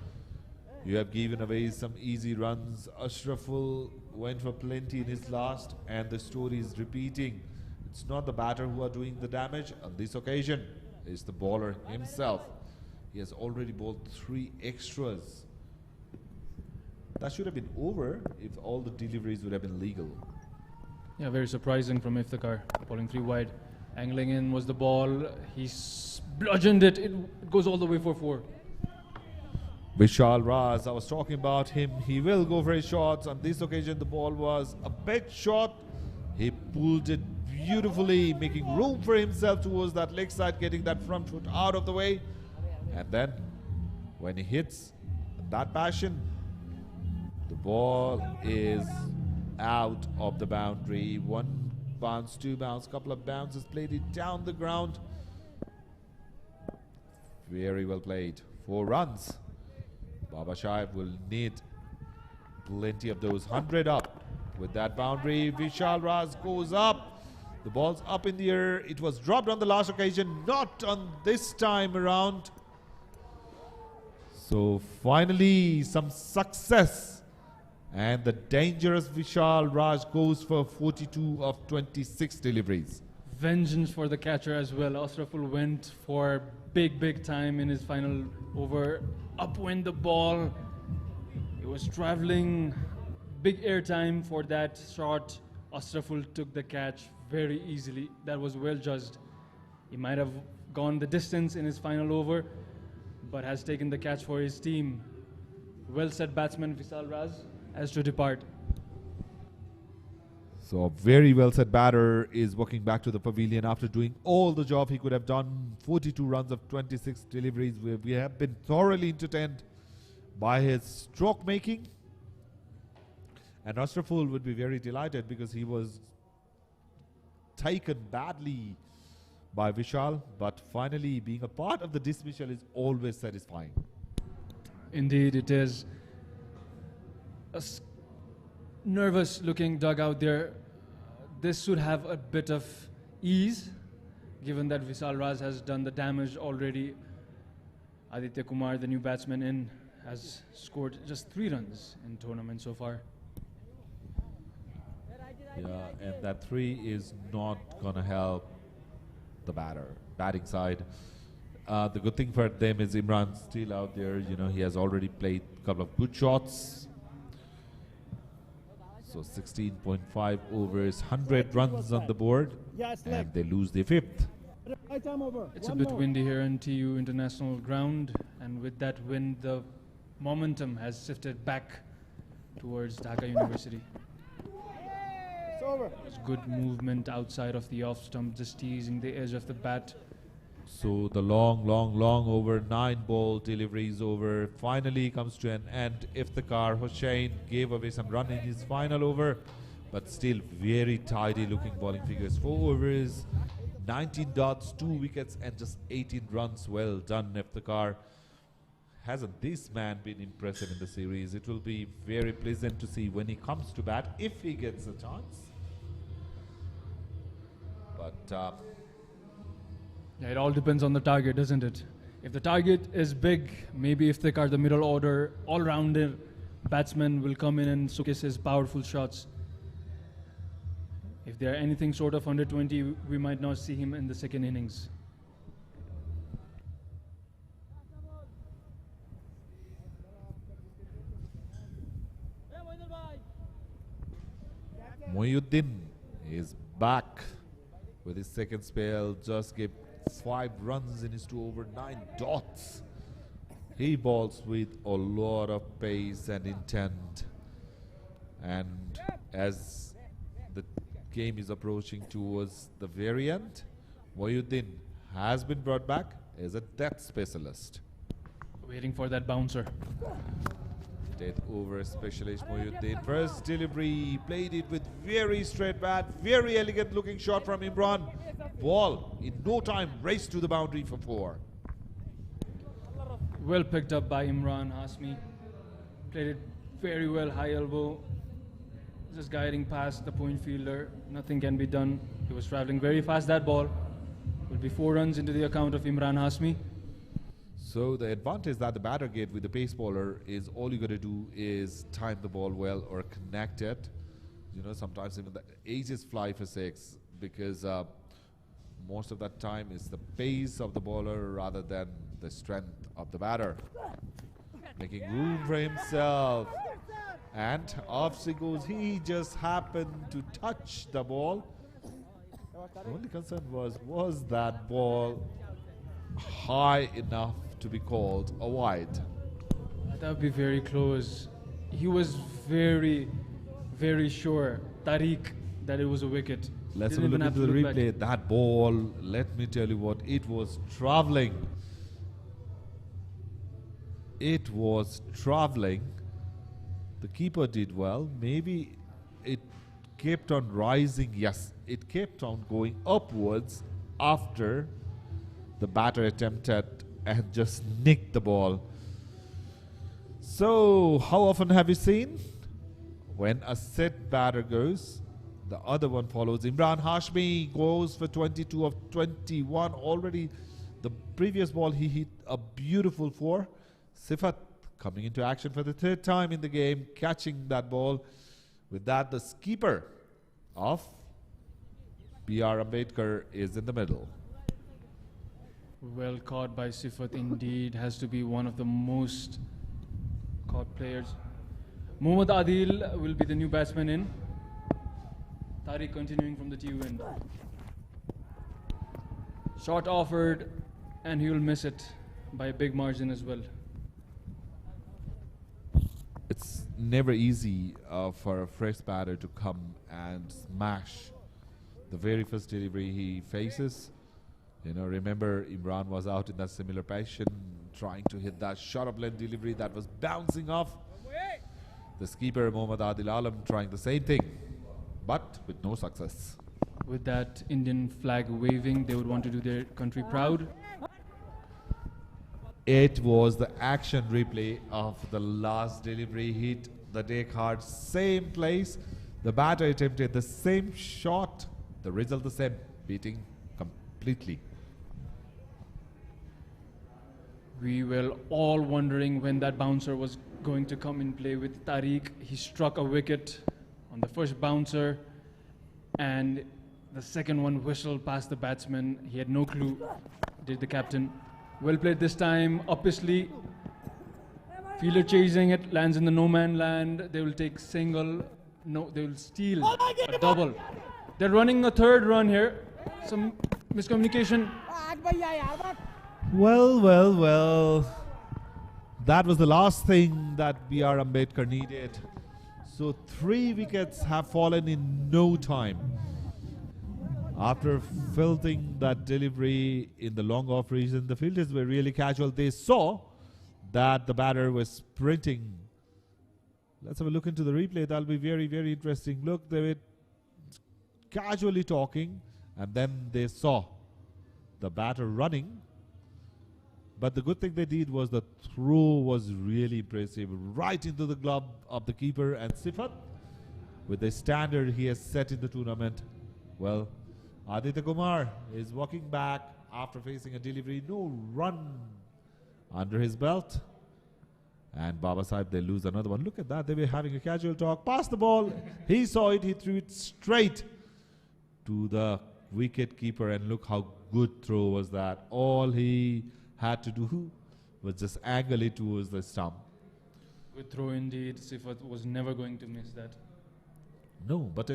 you have given away some easy runs. Ashraful went for plenty in his last, and the story is repeating. It's not the batter who are doing the damage. On this occasion, it's the bowler himself. He has already bowled 3 extras. That should have been over if all the deliveries would have been legal. Yeah, very surprising from Iftikhar, bowling 3 wide. Angling in was the ball. He bludgeoned it. It goes all the way for 4. Vishal Raz, I was talking about him. He will go for his shots. On this occasion, the ball was a bit short. He pulled it beautifully, making room for himself towards that leg side, getting that front foot out of the way. And then, when he hits that passion, the ball is out of the boundary. 1 bounce, 2 bounce, couple of bounces, played it down the ground. Very well played. 4 runs. Baba Sahib will need plenty of those. 100 up with that boundary. Vishal Raz goes up. The ball's up in the air. It was dropped on the last occasion, not on this time around. So finally some success, and the dangerous Vishal Raj goes for 42 of 26 deliveries. Vengeance for the catcher as well. Ashraful went for big time in his final over. Up went the ball. It was traveling. Big air time for that shot. Ashraful took the catch very easily. That was well judged. He might have gone the distance in his final over, but has taken the catch for his team. Well said batsman Vishal Raz has to depart. So a very well set batter is walking back to the pavilion after doing all the job he could have done. 42 runs of 26 deliveries. We have been thoroughly entertained by his stroke making And Rashtraful would be very delighted because he was taken badly by Vishal, but finally being a part of the dismissal is always satisfying. Indeed, it is. A nervous looking dugout there. This should have a bit of ease, given that Vishal Raj has done the damage already. Aditya Kumar, the new batsman in, has scored just 3 runs in tournament so far. Yeah, and that 3 is not gonna help the batting side. The good thing for them is Imran's still out there. You know, he has already played a couple of good shots. So 16.5 overs, 100 runs on the board, and they lose the 5th. It's a bit windy here on TU International Ground, and with that wind, the momentum has shifted back towards Dhaka University. There's good movement outside of the off stump, just teasing the edge of the bat. So the long over 9-ball deliveries over finally comes to an end. Iftikhar Hussain gave away some run in his final over, but still very tidy looking bowling figures. 4 overs, 19 dots, 2 wickets and just 18 runs. Well done, Iftikhar. Hasn't this man been impressive in the series? It will be very pleasant to see when he comes to bat, if he gets a chance. But yeah, it all depends on the target, doesn't it? If the target is big, maybe Iftikhar, the middle order, all-rounder batsman, will come in and showcase his powerful shots. If they are anything short of under 20, we might not see him in the second innings. Mohyuddin is back with his second spell, just gave 5 runs in his 2 over 9 dots. He bowls with a lot of pace and intent. And as the game is approaching towards the very end, Mohyuddin has been brought back as a depth specialist. Waiting for that bouncer. Dead over specialist Mohyuddin. First delivery, played it with very straight bat, very elegant looking shot from Imran. Ball in no time raced to the boundary for 4. Well picked up by Imran Hasmi. Played it very well, high elbow. Just guiding past the point fielder. Nothing can be done. He was traveling very fast, that ball. Will be 4 runs into the account of Imran Hasmi. So the advantage that the batter get with the pace bowler is all you got to do is time the ball well or connect it. You know, sometimes even the ages fly for 6 because most of that time is the pace of the bowler rather than the strength of the batter. Making room for himself. And off she goes. He just happened to touch the ball. The only concern was that ball high enough to be called a wide? That would be very close. He was very, very sure, Tariq, that it was a wicket. Let's have a look into the replay. That ball, let me tell you what, it was traveling. It was traveling. The keeper did well. Maybe it kept on rising. Yes, it kept on going upwards after the batter attempted and just nicked the ball. So, how often have you seen? When a set batter goes, the other one follows. Imran Hashmi goes for 22 of 21 already. The previous ball he hit a beautiful 4. Sifat coming into action for the 3rd time in the game, catching that ball. With that, the skipper of B.R. Ambedkar is in the middle. Well caught by Sifat indeed. Has to be one of the most caught players. Mohammad Adil will be the new batsman in. Tariq continuing from the TU end. Shot offered and he will miss it by a big margin as well. It's never easy for a fresh batter to come and smash the very first delivery he faces. You know, remember Imran was out in that similar passion, trying to hit that short of length delivery that was bouncing off. The skipper Mohammad Adil Alam trying the same thing, but with no success. With that Indian flag waving, they would want to do their country proud. It was the action replay of the last delivery. Hit the deck hard, same place. The batter attempted the same shot. The result the same, beating completely. We were all wondering when that bouncer was going to come in play with Tariq. He struck a wicket on the first bouncer, and the second one whistled past the batsman. He had no clue, did the captain. Well played this time, upishly. Fielder chasing it, lands in the no-man land. They will take single. No, they will steal a double. They're running a third run here. Some miscommunication. Well. That was the last thing that B.R. Ambedkar needed. So 3 wickets have fallen in no time. After filtering that delivery in the long off region, the fielders were really casual. They saw that the batter was sprinting. Let's have a look into the replay. That'll be very, very interesting. Look, they were casually talking, and then they saw the batter running. But the good thing they did was the throw was really impressive, right into the glove of the keeper. And Sifat, with the standard he has set in the tournament, well, Aditya Kumar is walking back after facing a delivery. No run under his belt. And Baba Sahib, they lose another one. Look at that. They were having a casual talk. Pass the ball. He saw it. He threw it straight to the wicket keeper. And look how good throw was that. All he had to do was just angle it towards the stump. Good throw indeed. Sifat was never going to miss that. No, but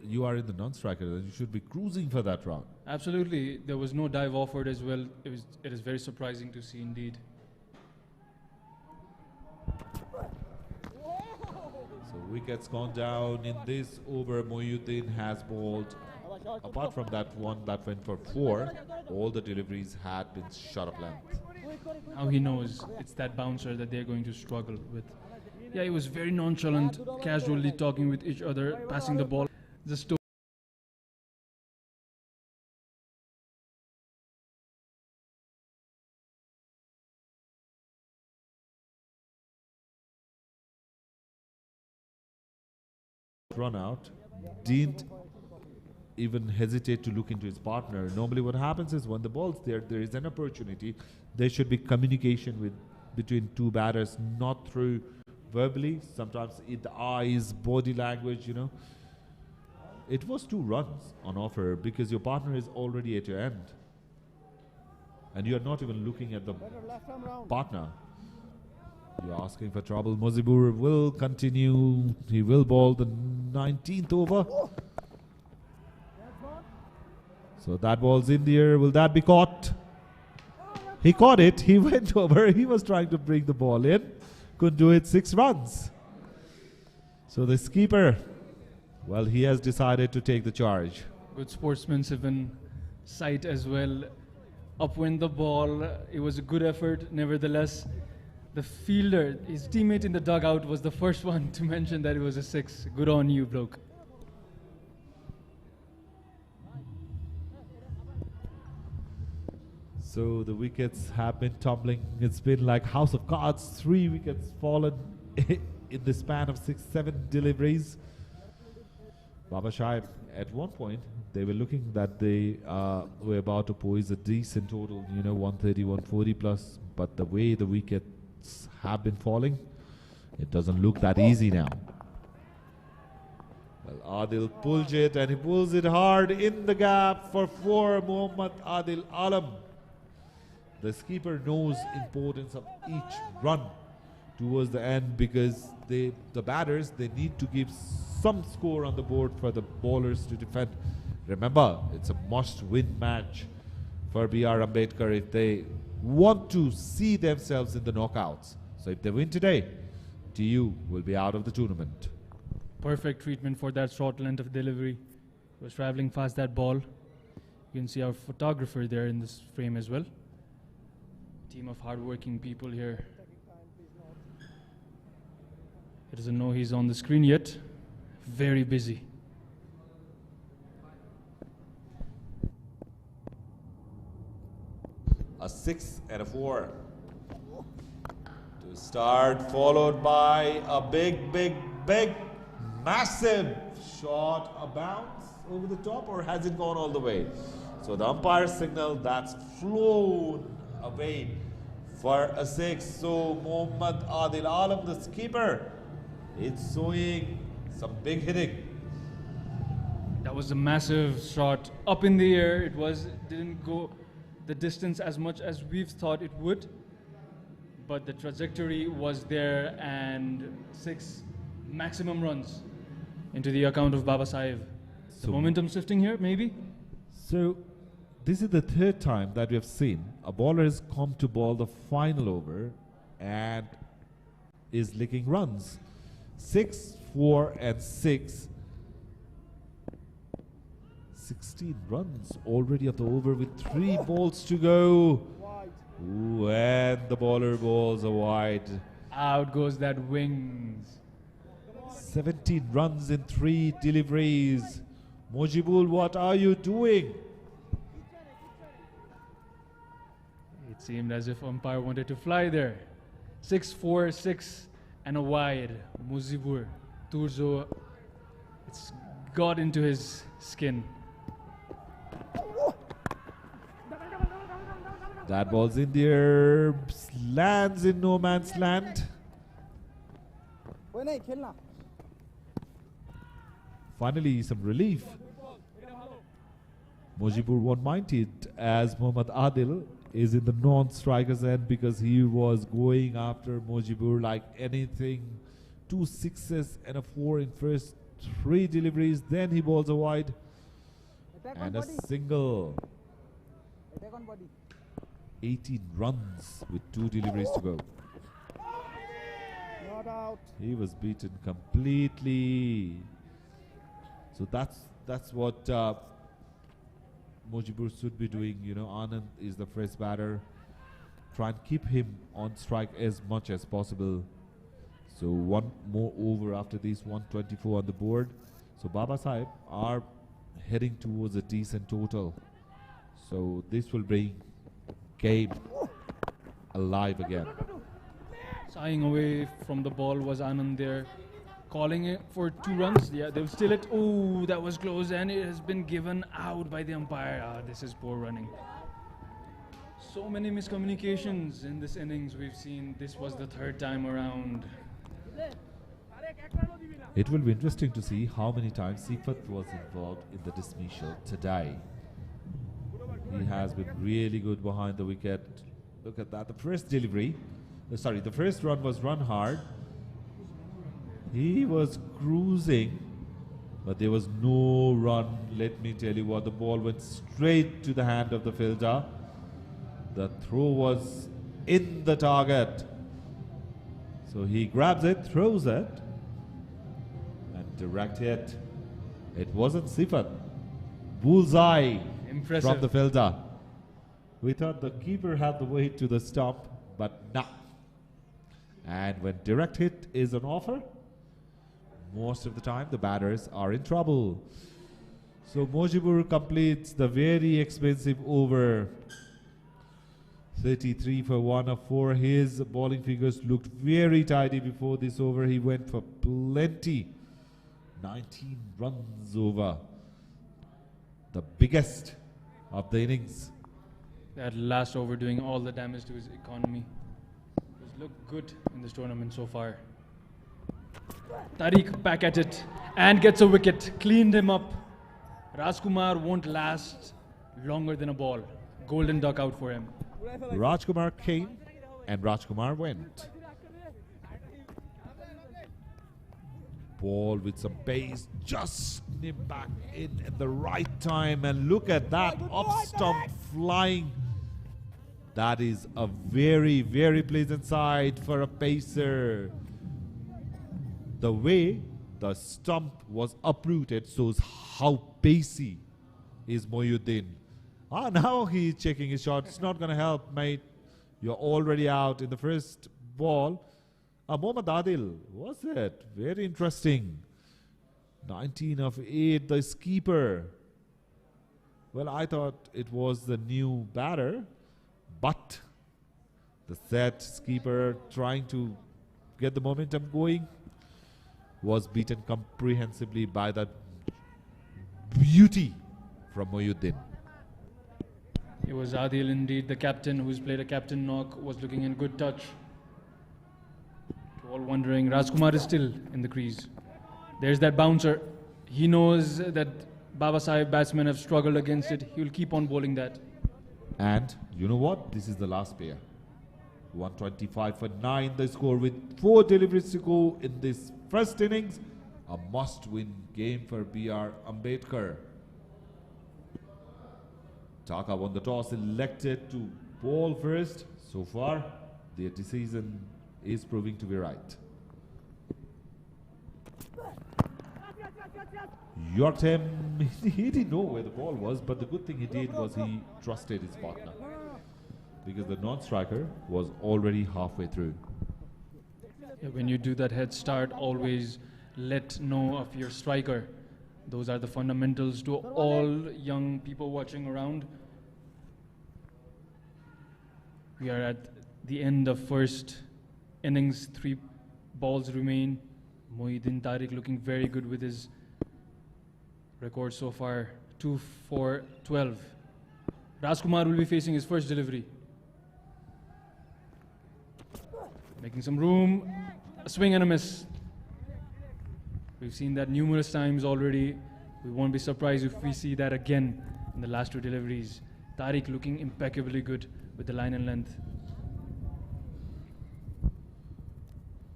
you are in the non-striker, then you should be cruising for that round. Absolutely. There was no dive offered as well. It is very surprising to see indeed. So wickets gone down in this over. Mohyuddin has bowled. Apart from that one that went for 4, all the deliveries had been short of length. How he knows it's that bouncer that they're going to struggle with. Yeah, he was very nonchalant, casually talking with each other, passing the ball. Just to run out, didn't even hesitate to look into his partner. Normally what happens is when the ball's there is an opportunity. There should be communication between two batters, not through verbally, sometimes in the eyes, body language, you know. It was 2 runs on offer because your partner is already at your end. And you are not even looking at the partner. You're asking for trouble. Muzibur will continue. He will bowl the 19th over. So that ball's in the air. Will that be caught? He caught it. He went over. He was trying to bring the ball in. Couldn't do it. 6 runs. So the skipper, well, he has decided to take the charge. good sportsmanship in sight as well. Up went the ball. It was a good effort. Nevertheless, the fielder, his teammate in the dugout, was the first one to mention that it was a 6. Good on you, bloke. So the wickets have been tumbling. It's been like house of cards. 3 wickets fallen in the span of 6-7 deliveries. Baba Sahib, at one point, they were looking that they were about to poise a decent total, you know, 130, 140 plus. But the way the wickets have been falling, it doesn't look that easy now. Well, Adil pulls it, and he pulls it hard in the gap for 4. Mohammad Adil Alam. The skipper knows importance of each run towards the end, because the batters, they need to give some score on the board for the bowlers to defend. Remember, it's a must-win match for B.R. Ambedkar if they want to see themselves in the knockouts. So if they win today, TU will be out of the tournament. Perfect treatment for that short length of delivery. He was traveling fast, that ball. You can see our photographer there in this frame as well. Team of hard-working people here. He doesn't know he's on the screen yet. Very busy. A 6 and a 4 to start, followed by a big, massive shot, a bounce over the top, or has it gone all the way? So the umpire signal that's flown away for a 6. So Mohammad Adil Alam, the skipper, is showing some big hitting. That was a massive shot up in the air. It didn't go the distance as much as we've thought it would, but the trajectory was there, and 6 maximum runs into the account of Baba Sahib. The momentum shifting here, maybe? So this is the third time that we have seen a bowler has come to bowl the final over and is licking runs. 6, 4 and 6. 16 runs already of the over with 3 balls to go. Ooh, and the bowler bowls a wide. Out goes that wings. 17 runs in 3 deliveries. Mojibul, what are you doing? It seemed as if umpire wanted to fly there. 6, 4, 6 and a wide. Mujibur, Turzo, it's got into his skin. That ball's in the air, lands in no man's land. Finally, some relief. Mojibur won't mind it, as Mohammad Adil is in the non-striker's end because he was going after Mojibur like anything. 2 6s and a 4 in first 3 deliveries. Then he bowls a wide and a single. 18 runs with 2 deliveries to go. Not out. He was beaten completely. So that's what Mojibur should be doing. You know, Anand is the fresh batter. Try and keep him on strike as much as possible. So 1 more over after this, 124 on the board. So Baba Sahib are heading towards a decent total. So this will bring game alive again. Sighing away from the ball was Anand there, calling it for 2 runs. Yeah, they'll steal it. Oh, that was close, and it has been given out by the umpire. This is poor running. So many miscommunications in this innings we've seen. This was the 3rd time around. It will be interesting to see how many times Sifat was involved in the dismissal today. He has been really good behind the wicket. Look at that. The first delivery, the first run was run hard. He was cruising, but there was no run. Let me tell you what, the ball went straight to the hand of the fielder. The throw was in the target. So he grabs it, throws it, and direct hit. It wasn't Sifat. Bullseye. Impressive. From the fielder. We thought the keeper had the weight to the stump, but no. And when direct hit is an offer, most of the time the batters are in trouble. So Mojibur completes the very expensive over. 33 for 1 of 4. His bowling figures looked very tidy before this over. He went for plenty. 19 runs over. The biggest of the innings. That last over doing all the damage to his economy. He's looked good in this tournament so far. Tariq back at it and gets a wicket. Cleaned him up. Rajkumar won't last longer than a ball. Golden duck out for him. Rajkumar came and Rajkumar went. Ball with some pace, just snip back in at the right time, and look at that off stump flying. That is a very, very pleasant sight for a pacer. The way the stump was uprooted shows how pacey is Mohyuddin. Now he's checking his shot. It's not going to help, mate. You're already out in the first ball. Mohammad Adil, was it? Very interesting. 19 of 8, the skipper. Well, I thought it was the new batter, but the set skipper trying to get the momentum going was beaten comprehensively by that beauty from Mohyuddin. It was Adil indeed, the captain, who's played a captain knock, was looking in good touch. To all wondering, Rajkumar is still in the crease. There's that bouncer. He knows that Baba Sahib batsmen have struggled against it. He will keep on bowling that. And you know what? This is the last pair. 125 for 9, the score with 4 deliveries to go in this first innings. A must-win game for B.R. Ambedkar. Dhaka won the toss, elected to bowl first. So far, their decision is proving to be right. Yorkshire, he didn't know where the ball was, but the good thing he did was he trusted his partner, because the non-striker was already halfway through. Yeah, when you do that head start, always let know of your striker. Those are the fundamentals to all young people watching around. We are at the end of first innings. 3 balls remain. Mohyuddin Tariq looking very good with his record so far. 2 for 12. Rajkumar will be facing his first delivery. Making some room. A swing and a miss. We've seen that numerous times already. We won't be surprised if we see that again in the last 2 deliveries. Tariq looking impeccably good with the line and length.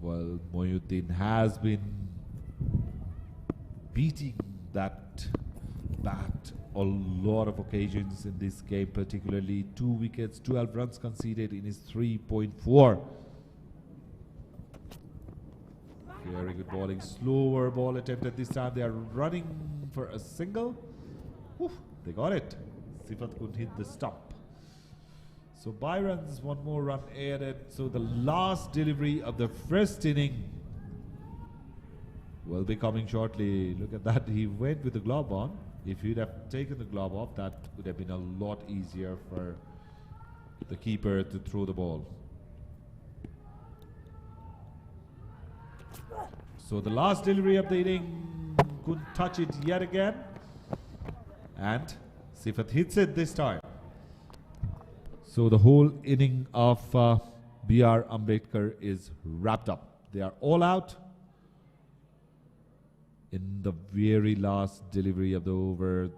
Well, Mohyuddin has been beating that bat a lot of occasions in this game, particularly 2 wickets, 12 runs conceded in his 3.4. Very good bowling. Slower ball attempted this time. They are running for a single. Oof, they got it. Sifat couldn't hit the stump. So by runs, 1 more run added. So the last delivery of the first inning will be coming shortly. Look at that. He went with the glove on. If he'd have taken the glove off, that would have been a lot easier for the keeper to throw the ball. So the last delivery of the inning, couldn't touch it yet again. And Sifat hits it this time. So the whole inning of B.R. Ambedkar is wrapped up. They are all out in the very last delivery of the over.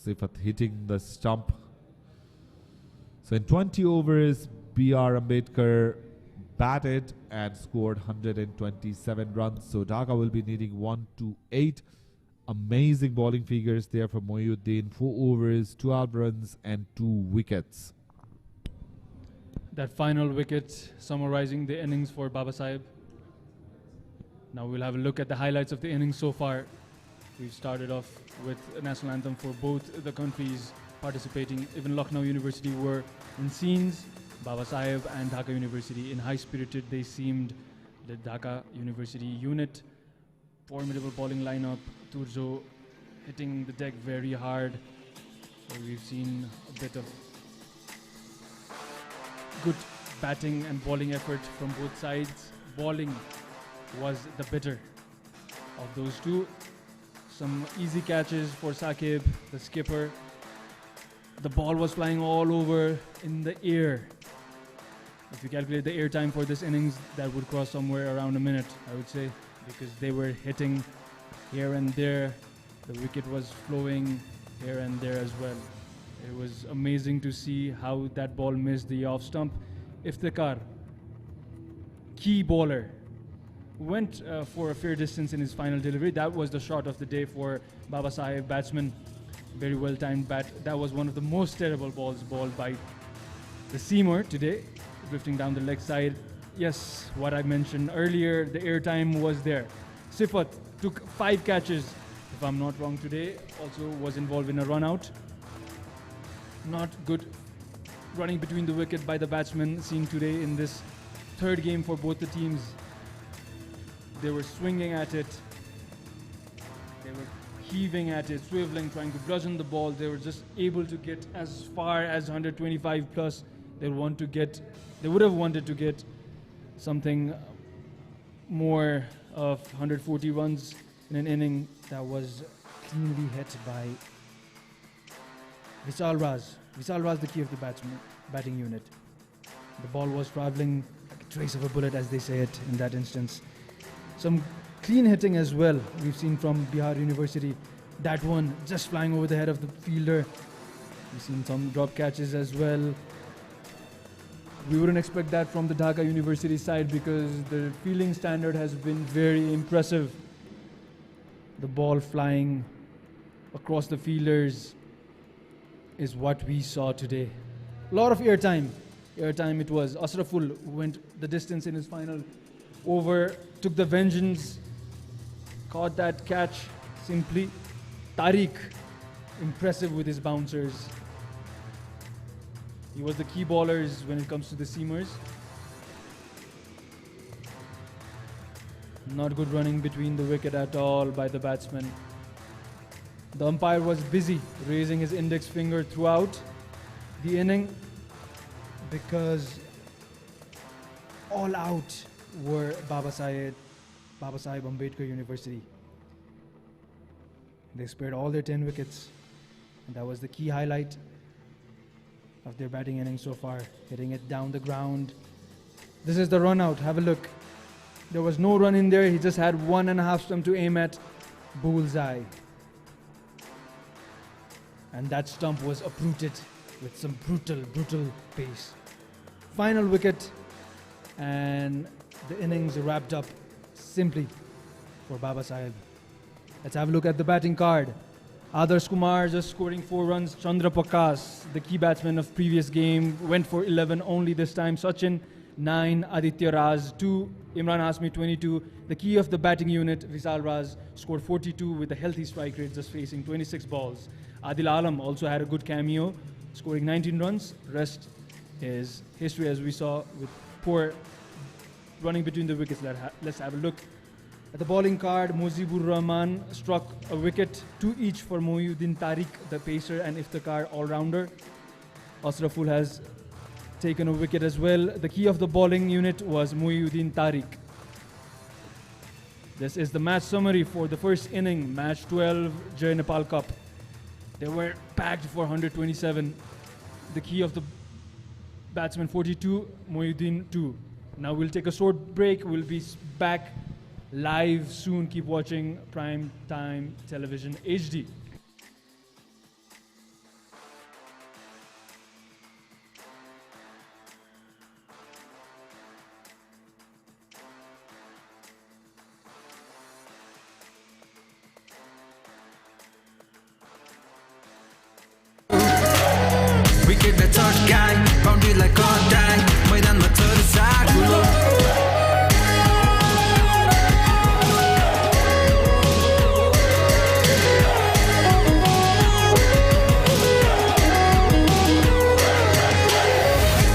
Sifat hitting the stump. So in 20 overs, B.R. Ambedkar batted and scored 127 runs. So Dhaka will be needing 128. Amazing bowling figures there for Mohyuddin. 4 overs, 12 runs and 2 wickets. That final wicket summarizing the innings for Baba Sahib. Now we'll have a look at the highlights of the innings so far. We've started off with a national anthem for both the countries participating. Even Lucknow University were in scenes. Baba Sahib and Dhaka University in high-spirited. They seemed the Dhaka University unit. Formidable bowling lineup. Turjo hitting the deck very hard. So we've seen a bit of good batting and bowling effort from both sides. Bowling was the better of those two. Some easy catches for Saqib, the skipper. The ball was flying all over in the air. If you calculate the air time for this innings, that would cross somewhere around a minute, I would say, because they were hitting here and there. The wicket was flowing here and there as well. It was amazing to see how that ball missed the off stump. Iftikhar, key bowler, went for a fair distance in his final delivery. That was the shot of the day for Baba Sahib batsman. Very well timed bat. That was one of the most terrible balls bowled by the seamer today, drifting down the leg side. Yes, what I mentioned earlier, the air time was there. Sifat took 5 catches, if I'm not wrong today, also was involved in a run out. Not good running between the wicket by the batsman seen today in this third game for both the teams. They were swinging at it. They were heaving at it, swiveling, trying to bludgeon the ball. They were just able to get as far as 125 plus. They would have wanted to get something more of 140 runs in an inning that was cleanly hit by Vishal Raj. Vishal Raj, the key of the batting unit. The ball was traveling like a trace of a bullet, as they say it in that instance. Some clean hitting as well we've seen from Bihar University. That one just flying over the head of the fielder. We've seen some drop catches as well. We wouldn't expect that from the Dhaka University side because the fielding standard has been very impressive. The ball flying across the fielders is what we saw today. A lot of airtime it was. Asraful went the distance in his final over, took the vengeance, caught that catch simply. Tariq, impressive with his bouncers. He was the key bowlers when it comes to the seamers. Not good running between the wicket at all by the batsman. The umpire was busy raising his index finger throughout the inning because all out were Babasaheb Ambedkar University. They spared all their 10 wickets, and that was the key highlight of their batting innings so far, hitting it down the ground. This is the run out, have a look. There was no run in there, he just had 1.5 stump to aim at. Bullseye. And that stump was uprooted with some brutal pace. Final wicket, and the innings wrapped up simply for Babasaheb. Let's have a look at the batting card. Adarsh Kumar just scoring 4 runs. Chandra Pakas, the key batsman of previous game, went for 11 only this time. Sachin, 9. Aditya Raj, 2. Imran Hasmi, 22. The key of the batting unit, Vishal Raj, scored 42 with a healthy strike rate, just facing 26 balls. Adil Alam also had a good cameo, scoring 19 runs. Rest is history, as we saw, with poor running between the wickets. Let's have a look at the bowling card. Mujibur Rahman struck a wicket, 2 each for Mohyuddin Tariq, the pacer, and Iftikhar all-rounder. Asraful has taken a wicket as well. The key of the bowling unit was Mohyuddin Tariq. This is the match summary for the first inning, match 12, Jai Nepal Cup. They were packed for 127. The key of the batsman 42, Mohyuddin 2. Now we'll take a short break. We'll be back live soon. Keep watching Prime Time Television HD. Wicket the third guy, boundary like a die. मैदानमा चर्चा ठुलो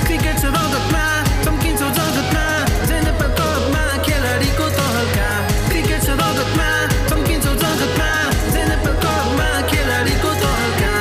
cricket छ रगतमा चम्किन्छ जगतमा जय नेपाल कपमा खेलाडीको तहल्का cricket छ रगतमा चम्किन्छ जगतमा जय नेपाल कपमा खेलाडीको तहल्का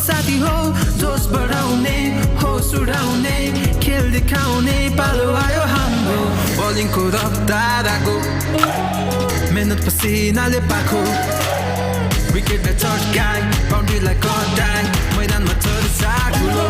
साथी हो जोश बढाउने होस उडाउने खेल देखाउने पालो आयो हाम्रो बलिङको रफ्तार आगो मेहनत पसिनाले पाखो विकेटलाई चट्काई बाउन्ड्रीलाई कटाई मैदानमा चर्चा ठुलो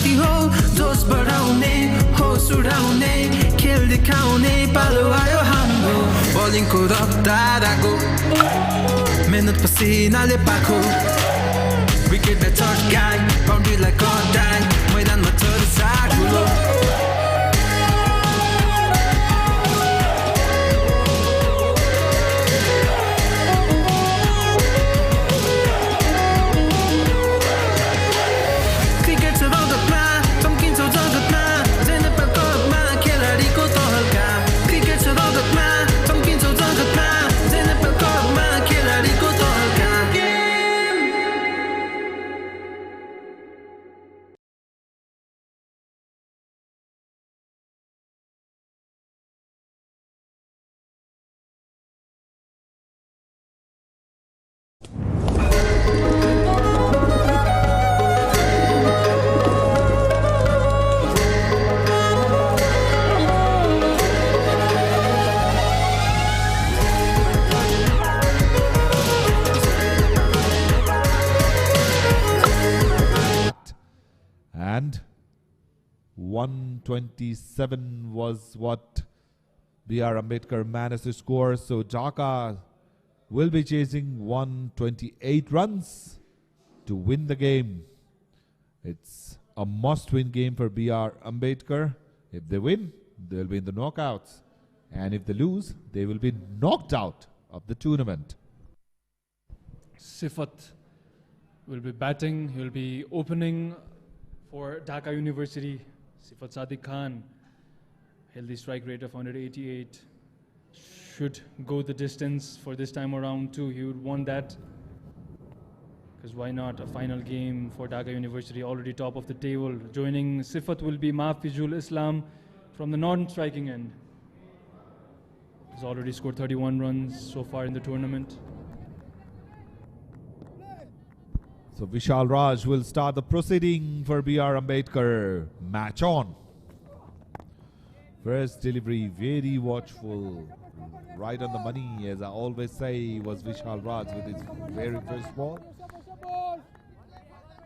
शक्ति हो जोश बढाउने होस उडाउने खेल देखाउने पालो आयो हाम्रो बलिङको रफ्तार आगो मेहनत पसिनाले पाखो विकेटलाई चट्काई बाउन्ड्रीलाई कटाई मैदानमा चर्चा ठुलो And 127 was what B.R. Ambedkar managed to score. So Dhaka will be chasing 128 runs to win the game. It's a must-win game for B.R. Ambedkar. If they win, they'll be in the knockouts. And if they lose, they will be knocked out of the tournament. Sifat will be batting. He will be opening for Dhaka University. Sifat Sadiq Khan, healthy strike rate of 188. Should go the distance for this time around too. He would want that. Because why not? A final game for Dhaka University, already top of the table. Joining Sifat will be Mahfizul Islam from the non-striking end. He's already scored 31 runs so far in the tournament. So Vishal Raj will start the proceeding for B.R. Ambedkar. Match on. First delivery, very watchful. Right on the money, as I always say, was Vishal Raj with his very first ball.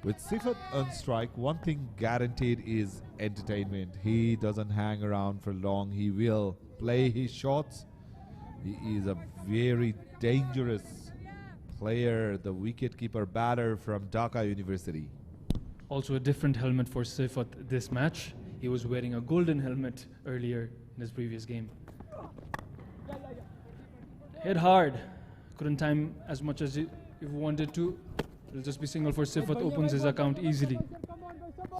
With Sifat on strike, one thing guaranteed is entertainment. He doesn't hang around for long. He will play his shots. He is a very dangerous player, the wicket-keeper batter from Dhaka University. Also a different helmet for Sifat this match. He was wearing a golden helmet earlier in his previous game. Hit hard. Couldn't time as much as he wanted to. It'll just be single for Sifat, opens his account easily.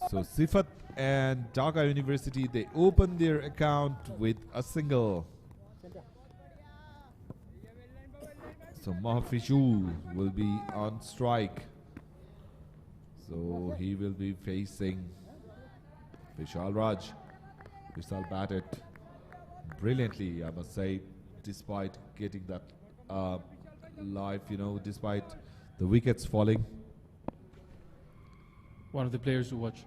So Sifat and Dhaka University, they open their account with a single. So Mahfizul will be on strike. So he will be facing Vishal Raj. Vishal batted brilliantly, I must say, despite getting that life, despite the wickets falling. One of the players to watch.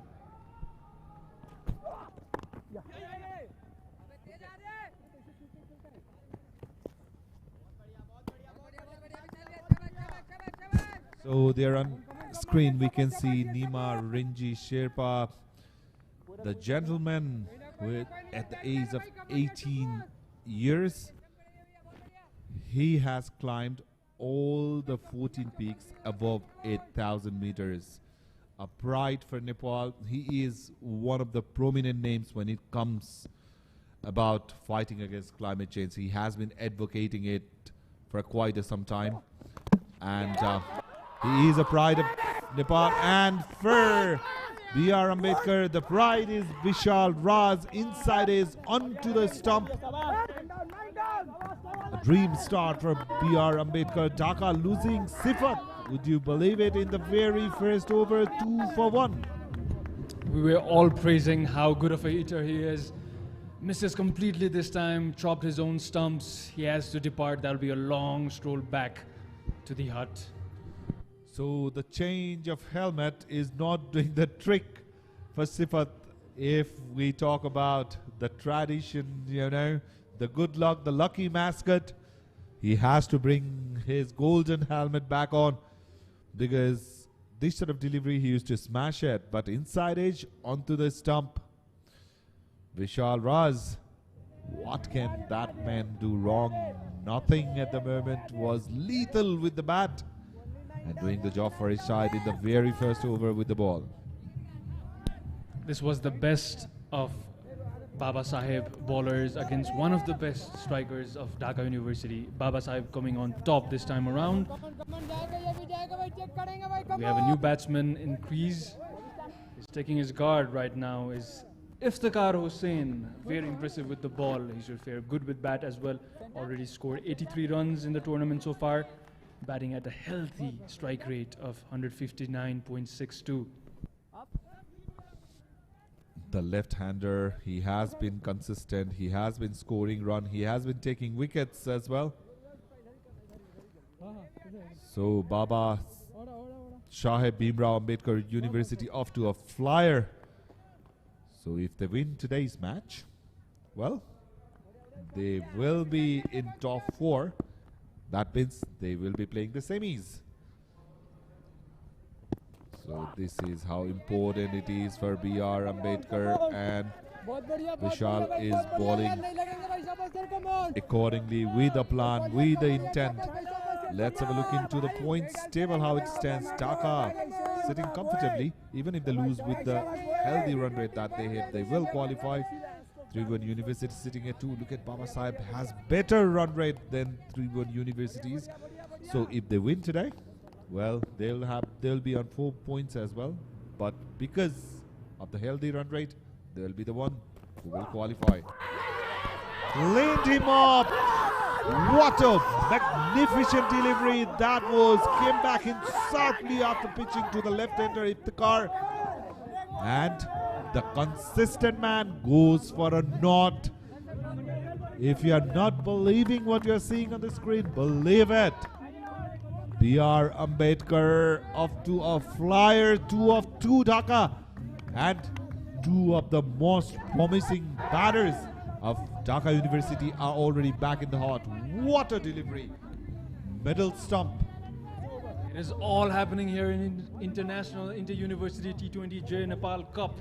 So there on screen we can see Nima Rinji Sherpa, the gentleman with at the age of 18 years. He has climbed all the 14 peaks above 8,000 meters. A pride for Nepal. He is one of the prominent names when it comes about fighting against climate change. He has been advocating it for quite some time. And he is a pride of Nepal. And for B.R. Ambedkar, the pride is Vishal Raj. Inside is onto the stump. A dream start for B.R. Ambedkar. Dhaka losing Sifat. Would you believe it, in the very first over, 2 for 1. We were all praising how good of a hitter he is. Misses completely this time, chopped his own stumps. He has to depart. That'll be a long stroll back to the hut. So the change of helmet is not doing the trick for Sifat. If we talk about the tradition, the good luck, the lucky mascot, he has to bring his golden helmet back on, because this sort of delivery, he used to smash it, but inside edge onto the stump. Vishal Raz, what can that man do wrong? Nothing at the moment. Was lethal with the bat and doing the job for his side in the very first over with the ball. This was the best of Baba Saheb bowlers against one of the best strikers of Dhaka University. Baba Saheb coming on top this time around. We have a new batsman in crease. He's taking his guard right now. Is Iftikhar Hussain. Very impressive with the ball. He should fare good with bat as well. Already scored 83 runs in the tournament so far. Batting at a healthy strike rate of 159.62. The left-hander, he has been consistent. He has been scoring run. He has been taking wickets as well. So Baba Saheb Bhimrao Ambedkar University off to a flyer. So if they win today's match, well, they will be in top 4. That means they will be playing the semis. So this is how important it is for B.R. Ambedkar, and Vishal is bowling accordingly with a plan, with the intent. Let's have a look into the points table, how it stands. Dhaka sitting comfortably, even if they lose with the healthy run rate that they have, they will qualify. Tribhuvan University sitting at 2. Look at Baba Saheb, has better run rate than Tribhuvan Universities. So if they win today, well, they'll be on 4 points as well. But because of the healthy run rate, they'll be the one who will qualify. Cleaned him up. What a magnificent delivery that was. Came back in sharply after pitching to the left-hander Iftikhar. And the consistent man goes for a knot. If you are not believing what you are seeing on the screen, believe it. B.R. Ambedkar off to a flyer, 2 of 2 Dhaka, and 2 of the most promising batters of Dhaka University are already back in the hot. What a delivery. Middle stump. It is all happening here in International Inter-University T20 J Nepal Cup.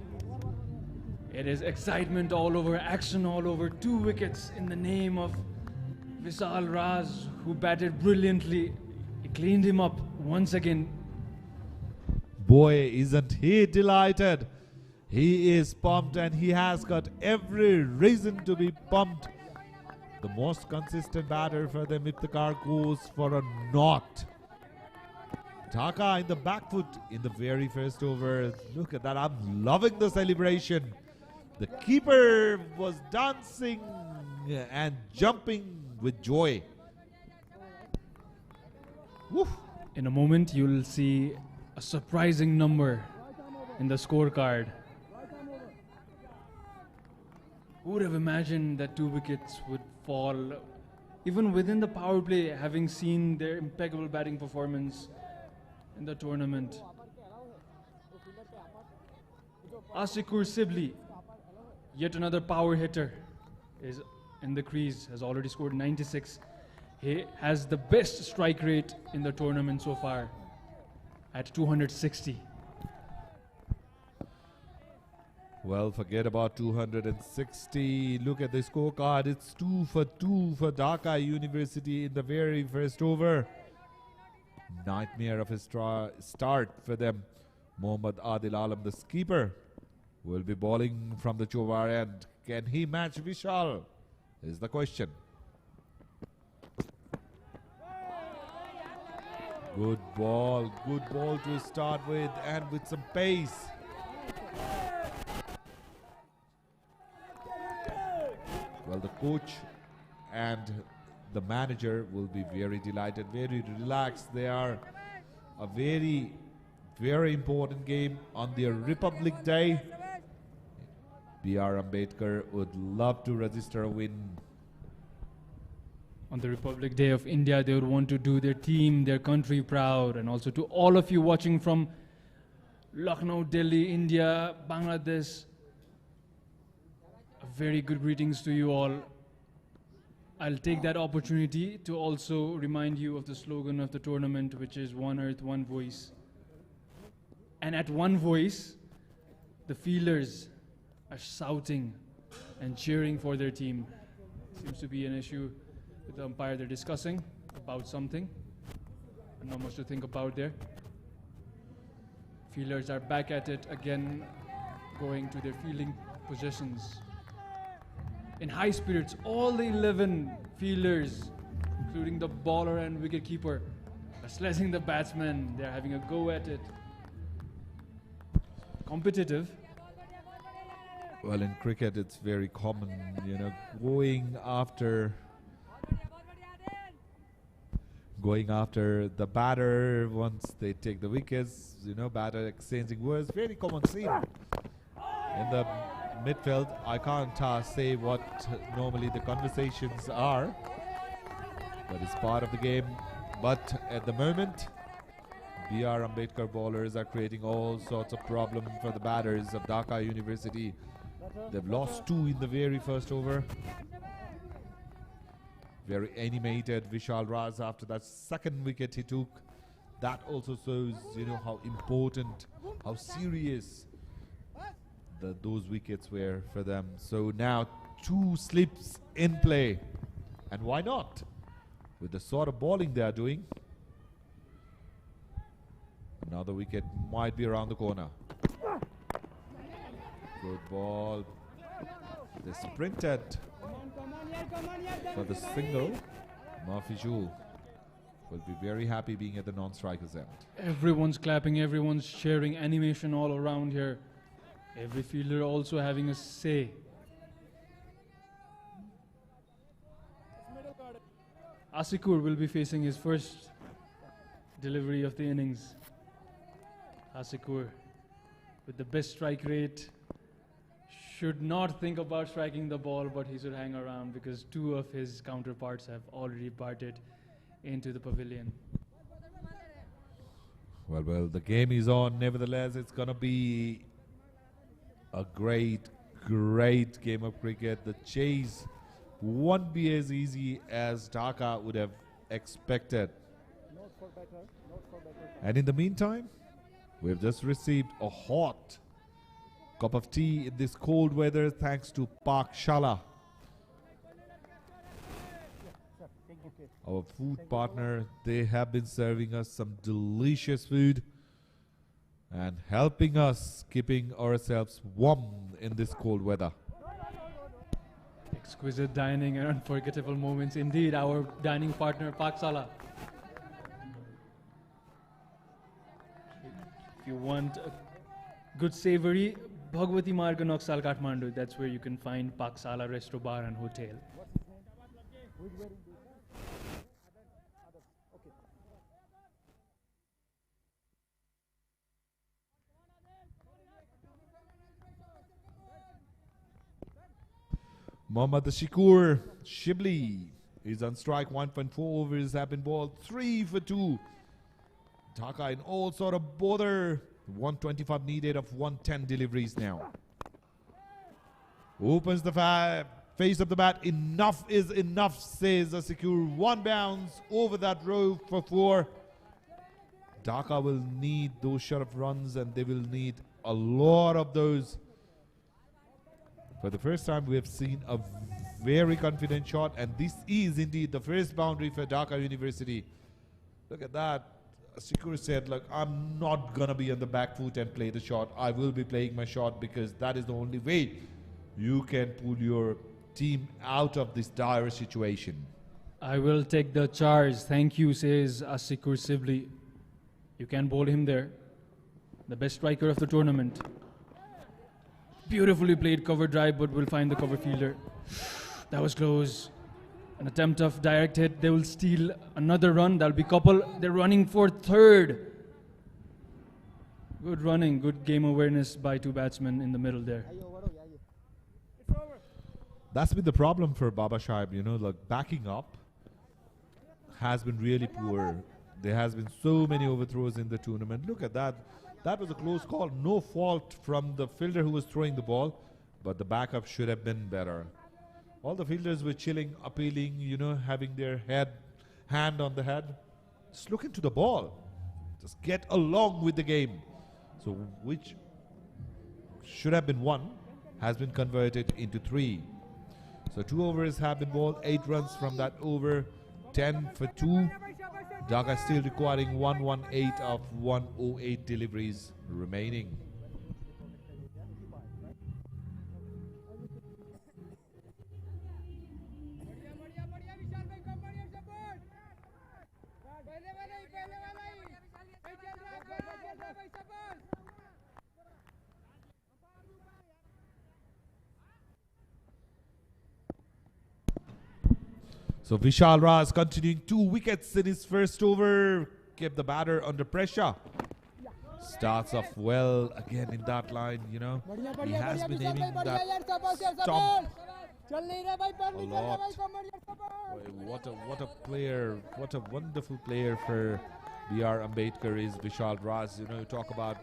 It is excitement all over, action all over. 2 wickets in the name of Vishal Raz, who batted brilliantly. He cleaned him up once again. Boy, isn't he delighted. He is pumped, and he has got every reason to be pumped. The most consistent batter for them, Iftikhar, goes for a knot. Dhaka in the back foot in the very first over. Look at that. I'm loving the celebration. The keeper was dancing and jumping with joy. Woof. In a moment, you'll see a surprising number in the scorecard. Who would have imagined that 2 wickets would fall, even within the power play, having seen their impeccable batting performance in the tournament. Asikur Sibli, yet another power hitter, is in the crease, has already scored 96. He has the best strike rate in the tournament so far at 260. Well, forget about 260. Look at the scorecard. It's 2 for 2 for Dhaka University in the very first over. Nightmare of a start for them. Mohammad Adil Alam, the skipper, will be bowling from the Chovar end. Can he match Vishal? Is the question. Good ball to start with, and with some pace. Well, the coach and the manager will be very delighted, very relaxed. They are a very, very important game on their Republic Day. B.R. Ambedkar would love to register a win. On the Republic Day of India, they would want to do their team, their country proud. And also to all of you watching from Lucknow, Delhi, India, Bangladesh, a very good greetings to you all. I'll take that opportunity to also remind you of the slogan of the tournament, which is One Earth, One Voice. And at one voice, the fielders are shouting and cheering for their team. Seems to be an issue with the umpire. They're discussing about something. Not much to think about there. Fielders are back at it again, going to their fielding positions. In high spirits, all the 11 fielders, including the bowler and wicketkeeper, are sledging the batsmen. They're having a go at it. Competitive. Well, in cricket, it's very common, you know, going after the batter once they take the wickets, you know, batter exchanging words. Very common scene in the midfield. I can't say what normally the conversations are, but it's part of the game. But at the moment, B.R. Ambedkar bowlers are creating all sorts of problems for the batters of Dhaka University. They've lost 2 in the very first over. Very animated Vishal Raj after that second wicket he took. That also shows, you know, how important, how serious those wickets were for them. So now 2 slips in play. And why not? With the sort of bowling they are doing. Another wicket might be around the corner. Good ball. They sprinted for the single. Murphy Jewel will be very happy being at the non-strikers end. Everyone's clapping, everyone's cheering, animation all around here. Every fielder also having a say. Asikur will be facing his first delivery of the innings. Asikur with the best strike rate should not think about striking the ball, but he should hang around because 2 of his counterparts have already batted into the pavilion. Well, the game is on. Nevertheless, it's going to be a great game of cricket. The chase won't be as easy as Dhaka would have expected. And in the meantime, we've just received a hot cup of tea in this cold weather thanks to Pakshala, our food partner. They have been serving us some delicious food and helping us keeping ourselves warm in this cold weather. Exquisite dining and unforgettable moments indeed. Our dining partner Pakshala. If you want a good savory, Bhagwati Marg Noksal Kathmandu, that's where you can find Pakshala Resto Bar and Hotel. Mohammad Shikur Shibli is on strike. 1.4 overs have been bowled. 3 for 2. Dhaka in all sort of bother. 125 needed of 110 deliveries now. Opens the face of the bat. Enough is enough, says Asikur. 1 bounce over that row for 4. Dhaka will need those sort of runs, and they will need a lot of those. For the first time, we have seen a very confident shot, and this is indeed the first boundary for Dhaka University. Look at that. Shikur said, look, I'm not going to be on the back foot and play the shot. I will be playing my shot because that is the only way you can pull your team out of this dire situation. I will take the charge. Thank you, says Asikur Sibli. You can bowl him there. The best striker of the tournament. Beautifully played cover drive, but we'll find the cover fielder. That was close. An attempt of direct hit. They will steal another run. That'll be couple. They're running for 3rd. Good running, good game awareness by 2 batsmen in the middle there. That's been the problem for Baba Shahib, you know, like backing up has been really poor. There has been so many overthrows in the tournament. Look at that. That was a close call. No fault from the fielder who was throwing the ball, but the backup should have been better. All the fielders were chilling, appealing, you know, having their hand on the head. Just look into the ball. Just get along with the game. So which should have been 1 has been converted into 3. So 2 overs have been bowled, 8 runs from that over, 10 for 2. Dhaka still requiring 118 of 108 deliveries remaining. So Vishal Raj continuing 2 wickets in his first over, kept the batter under pressure. Starts off well again in that line, you know. He has been aiming that stump a lot. What a player, what a wonderful player for B.R. Ambedkar is Vishal Raj. You know, you talk about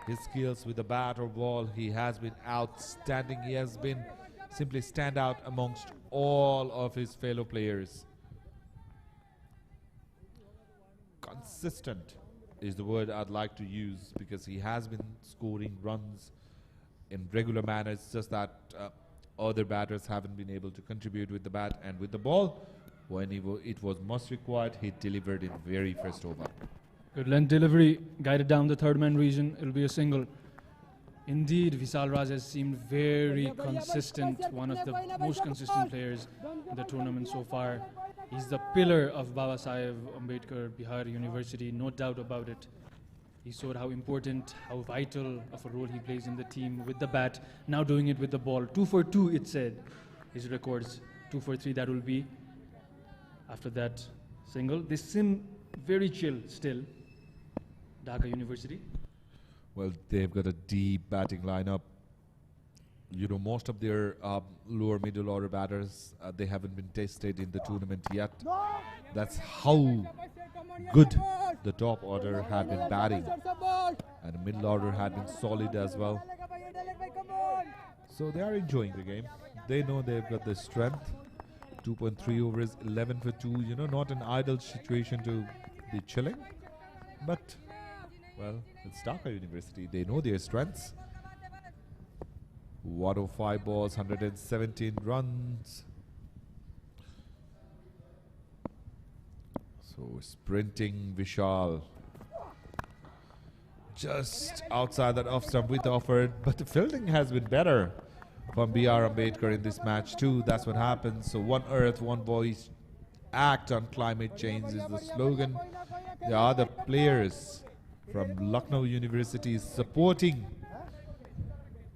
his skills with the bat or ball. He has been outstanding. He has been simply stand out amongst all of his fellow players. Consistent is the word I'd like to use, because he has been scoring runs in regular manner. It's just that other batters haven't been able to contribute with the bat and with the ball. When it was most required, he delivered in very first over. Good length delivery, guided down the third man region. It'll be a single. Indeed, Vishal Raj has seemed very consistent, one of the most consistent players in the tournament so far. He's the pillar of Babasaheb Ambedkar Bihar University, no doubt about it. He showed how important, how vital of a role he plays in the team with the bat, now doing it with the ball. 2 for 2, it said, his records. 2 for 3, that will be. After that single, they seem very chill still, Dhaka University. Well, they've got a deep batting lineup. You know, most of their lower middle order batters, they haven't been tested in the tournament yet. That's how good the top order had been batting. And the middle order had been solid as well. So they are enjoying the game. They know they've got the strength. 2.3 overs, 11 for 2. You know, not an ideal situation to be chilling. But, well, it's Dhaka University. They know their strengths. 105 balls, 117 runs. So sprinting Vishal. Just outside that off stump with offered, but the fielding has been better from B.R. Ambedkar in this match too. That's what happens. So one earth, one voice, act on climate change is the slogan. There are the players from Lucknow University supporting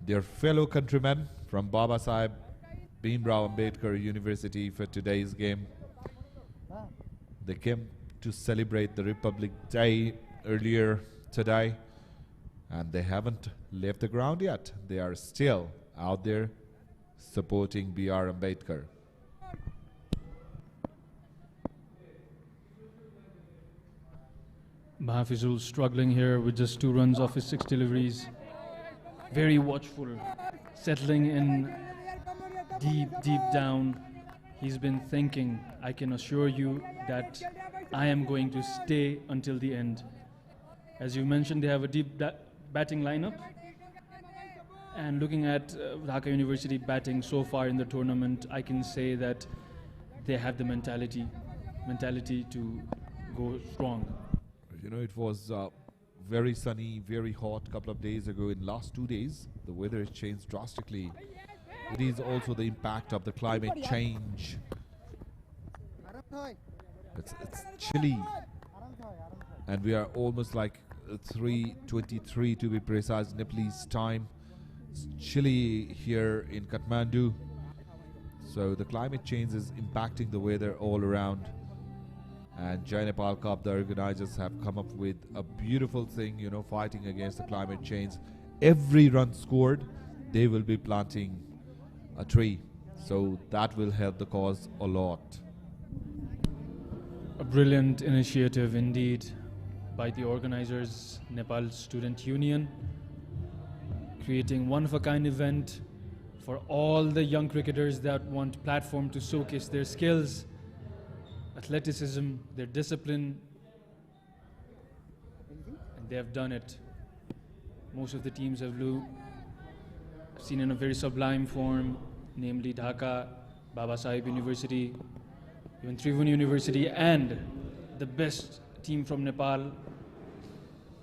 their fellow countrymen from Babasaheb Bhimrao Ambedkar University for today's game. They came to celebrate the Republic Day earlier today, and they haven't left the ground yet. They are still out there supporting B.R. Ambedkar. Mahafizul struggling here with just 2 runs off his 6 deliveries. Very watchful, settling in deep down. He's been thinking, I can assure you that I am going to stay until the end. As you mentioned, they have a deep batting lineup. And looking at Dhaka University batting so far in the tournament, I can say that they have the mentality to go strong. You know, it was very sunny, very hot couple of days ago. In last 2 days, the weather has changed drastically. It is also the impact of the climate change. It's chilly, and we are almost like 3:23 to be precise, Nepalese time. It's chilly here in Kathmandu. So the climate change is impacting the weather all around. And Jai Nepal Cup, the organizers have come up with a beautiful thing, you know, fighting against the climate change. Every run scored, they will be planting a tree. So that will help the cause a lot. A brilliant initiative indeed by the organizers, Nepal Student Union, creating one-of-a-kind event for all the young cricketers that want platform to showcase their skills, athleticism, their discipline, and they have done it. most of the teams have seen in a very sublime form, namely Dhaka, Babasaheb University, even Tribhuvan University, and the best team from Nepal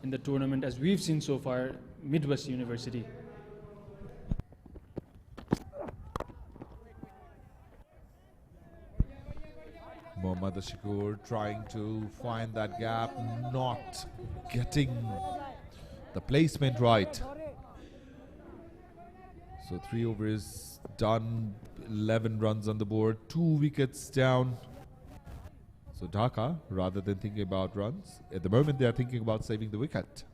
in the tournament, as we've seen so far, Midwest University. Mohammad Ashikur trying to find that gap, not getting the placement right. So 3 overs done, 11 runs on the board, 2 wickets down. So Dhaka, rather than thinking about runs, at the moment they are thinking about saving the wicket.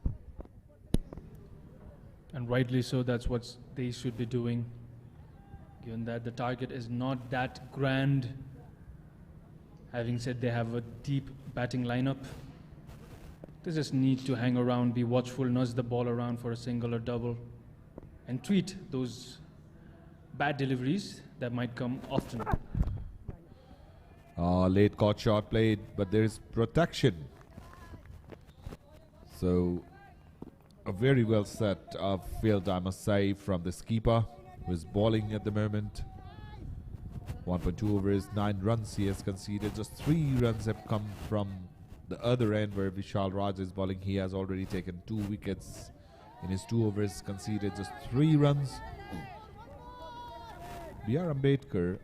And rightly so, that's what they should be doing, given that the target is not that grand. Having said they have a deep batting lineup, they just need to hang around, be watchful, nudge the ball around for a single or double, and treat those bad deliveries that might come often. Late caught shot played, but there is protection. So a very well set field, I must say, from the skipper, who is bowling at the moment. 1.2 overs, 9 runs he has conceded. Just 3 runs have come from the other end where Vishal Raj is bowling. He has already taken 2 wickets in his 2 overs, conceded just 3 runs. B.R. Ambedkar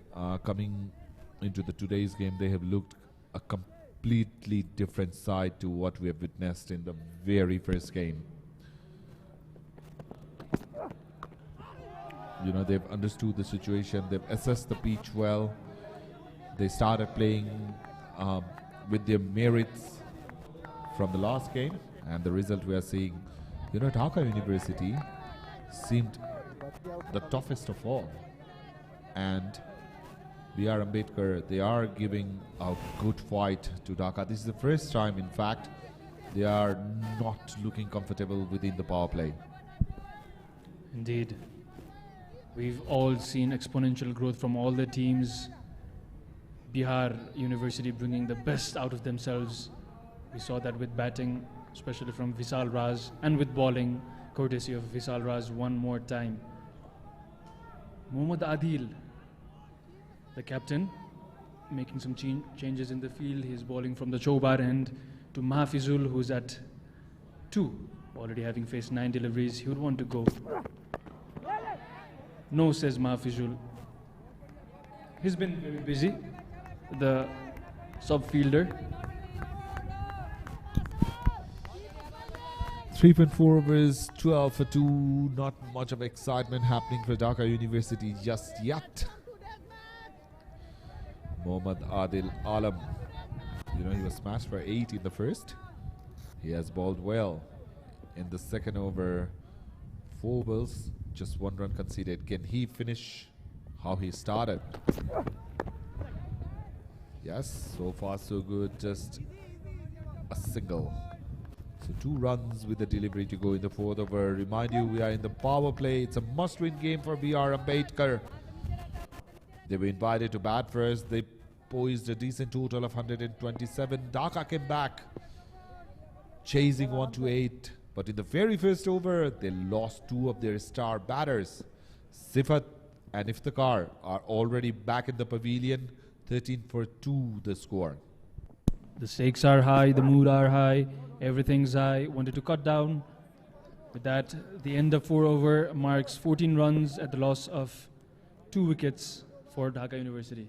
coming into today's game, they have looked a completely different side to what we have witnessed in the very first game. You know, they've understood the situation, they've assessed the pitch well, they started playing with their merits from the last game, and the result we are seeing, you know, Dhaka University seemed the toughest of all, and B.R. Ambedkar, they are giving a good fight to Dhaka. This is the first time, in fact, they are not looking comfortable within the power play. Indeed. We've all seen exponential growth from all the teams. Bihar University bringing the best out of themselves. We saw that with batting, especially from Vishal Raj, and with bowling, courtesy of Vishal Raj one more time. Mohammad Adil, the captain, making some changes in the field. He's bowling from the Chobar end to Mahfizul, who's at 2, already having faced 9 deliveries. He would want to go. No, says Mahfizul. He's been very busy, the sub-fielder. 3.4 overs, 12 for 2. Not much of excitement happening for Dhaka University just yet. Mohammad Adil Alam, you know, he was smashed for 8 in the first. He has bowled well in the second over. 4 balls, just 1 run conceded. Can he finish how he started? Yes, so far so good, just a single. So 2 runs with the delivery to go in the 4th over. Remind you, we are in the power play. It's a must-win game for B.R. Ambedkar. They were invited to bat first. They poised a decent total of 127. Dhaka came back, chasing 128. But in the very first over, they lost 2 of their star batters. Sifat and Iftikhar are already back in the pavilion. 13 for 2 the score. The stakes are high, the mood are high, everything's high. Wanted to cut down. With that, the end of 4 over marks 14 runs at the loss of 2 wickets for Dhaka University.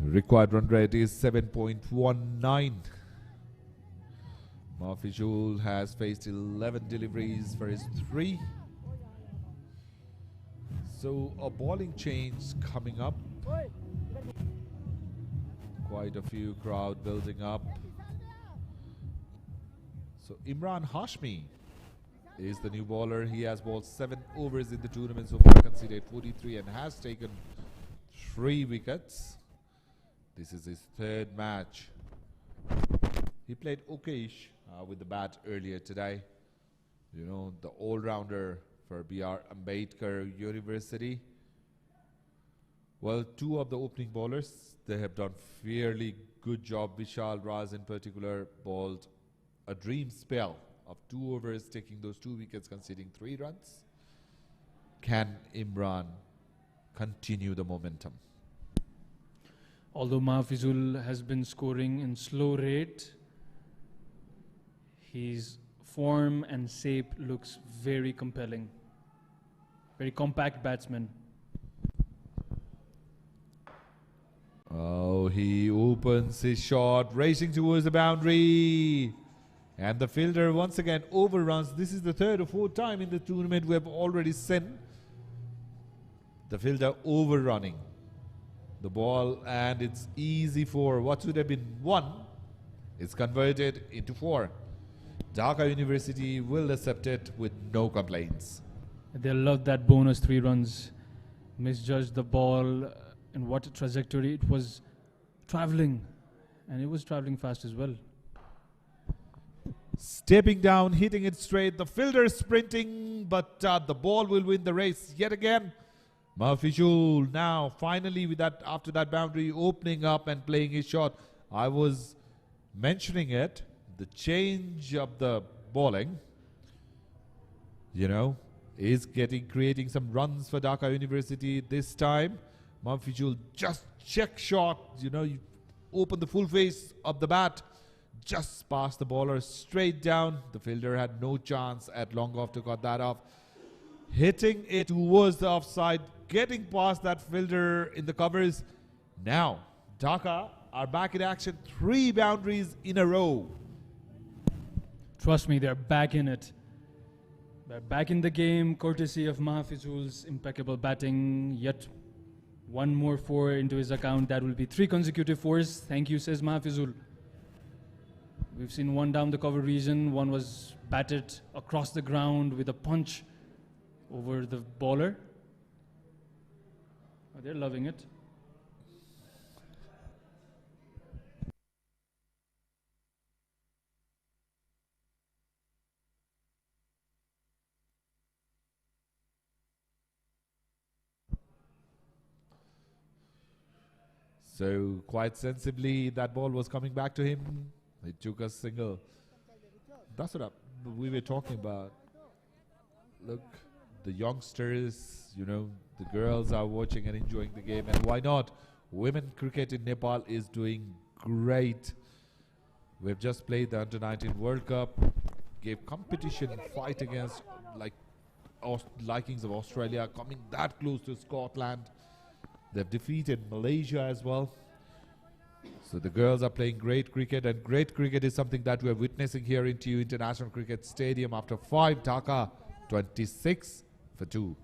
Required run rate is 7.19. Mahfizul has faced 11 deliveries for his 3. So a bowling change coming up. Quite a few crowd building up. So Imran Hashmi is the new bowler. He has bowled 7 overs in the tournament so far, conceded 43 and has taken 3 wickets. This is his 3rd match. He played okayish with the bat earlier today. You know, the all-rounder for B.R. Ambedkar University. Well, 2 of the opening bowlers, they have done fairly good job. Vishal Raz in particular bowled a dream spell of 2 overs, taking those 2 wickets, conceding 3 runs. Can Imran continue the momentum? Although Mahfizul has been scoring in slow rate, his form and shape looks very compelling. Very compact batsman. Oh, he opens his shot, racing towards the boundary. And the fielder once again overruns. This is the 3rd or 4th time in the tournament we have already seen the fielder overrunning the ball, and it's easy for what should have been 1. It's converted into 4. Dhaka University will accept it with no complaints. They love that bonus 3 runs. Misjudged the ball and what trajectory it was traveling, and it was traveling fast as well. Stepping down, hitting it straight. The fielder sprinting, but the ball will win the race yet again. Mahfizul now finally with that, after that boundary, opening up and playing his shot. I was mentioning it, the change of the bowling, you know, is creating some runs for Dhaka University this time. Mahfizul just check shot, you know, you open the full face of the bat, just past the bowler, straight down. The fielder had no chance at long off to cut that off. Hitting it towards the offside, getting past that fielder in the covers. Now, Dhaka are back in action, 3 boundaries in a row. Trust me, they're back in it. They're back in the game, courtesy of Mahfizul's impeccable batting. Yet 1 more 4 into his account. That will be 3 consecutive 4s. Thank you, says Mahfizul. We've seen 1 down the cover region. 1 was batted across the ground with a punch over the bowler. Oh, they're loving it. So quite sensibly, that ball was coming back to him. He took a single. That's what we were talking about. Look, the youngsters, you know, the girls are watching and enjoying the game. And why not? Women cricket in Nepal is doing great. We've just played the Under-19 World Cup. Gave competition fight against likings of Australia, coming that close to Scotland. They've defeated Malaysia as well. So the girls are playing great cricket, and great cricket is something that we are witnessing here in TU International Cricket Stadium after 5. Dhaka 26 for 2.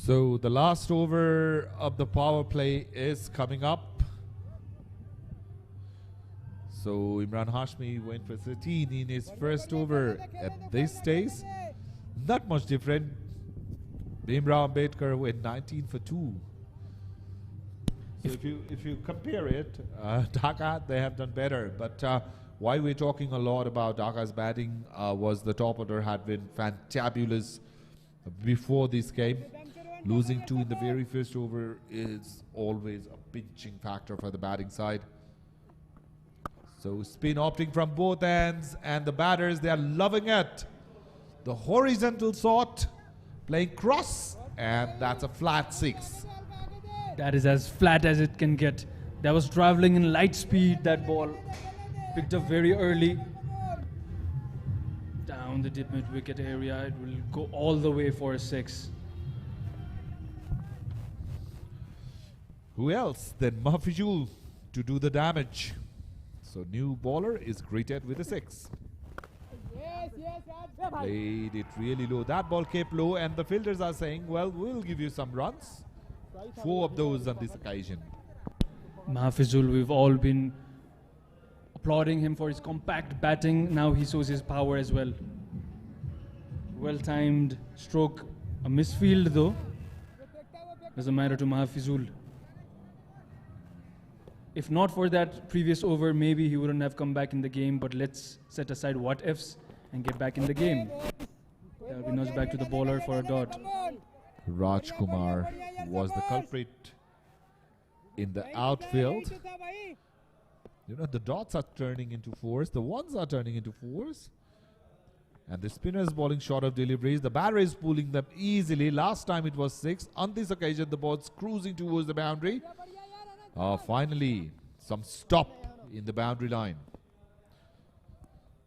So the last over of the power play is coming up. So Imran Hashmi went for 13 in his first over. At this stage, not much different. Bhimrao Ambedkar went 19 for 2. So if you compare it, Dhaka, they have done better. But why we're talking a lot about Dhaka's batting was the top order had been fantabulous before this game. Losing 2 in the very first over is always a pinching factor for the batting side. So spin opting from both ends, and the batters, they are loving it. The horizontal shot, playing cross, and that's a flat 6. That is as flat as it can get. That was traveling in light speed, that ball. Picked up very early. around the deep mid wicket area. It will go all the way for a 6. Who else than Mahfizul to do the damage? So new bowler is greeted with a 6. Played it really low. That ball kept low, and the fielders are saying, well, we'll give you some runs. 4 of those on this occasion. Mahfizul, we've all been applauding him for his compact batting. Now he shows his power as well. Well-timed stroke. A misfield though. Doesn't matter to Mahfizul. If not for that previous over, maybe he wouldn't have come back in the game, but let's set aside what ifs and get back in the game. That will be nudged back to the bowler for a dot. Rajkumar was the culprit in the outfield. You know, the dots are turning into 4s, the 1s are turning into 4s. And the spinner is bowling short of deliveries. The batter is pulling them easily. Last time it was 6. On this occasion, the ball's cruising towards the boundary. Finally, some stop in the boundary line.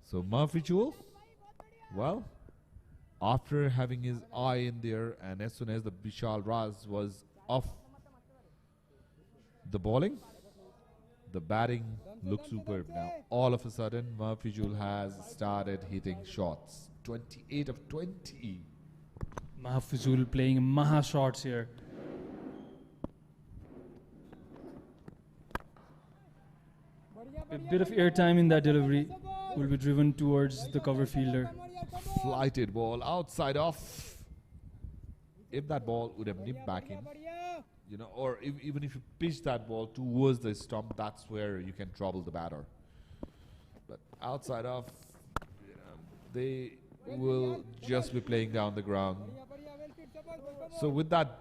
So Mahfizul, well, after having his eye in there, and as soon as the Vishal Raj was off the bowling, the batting looks superb now. All of a sudden, Mahfizul has started hitting shots. 28 of 20. Mahfizul playing maha shots here. A bit of airtime in that delivery will be driven towards the cover fielder. Flighted ball outside off. If that ball would have nipped back in, you know, or even if you pitch that ball towards the stump, that's where you can trouble the batter. But outside off, you know, they will just be playing down the ground. So with that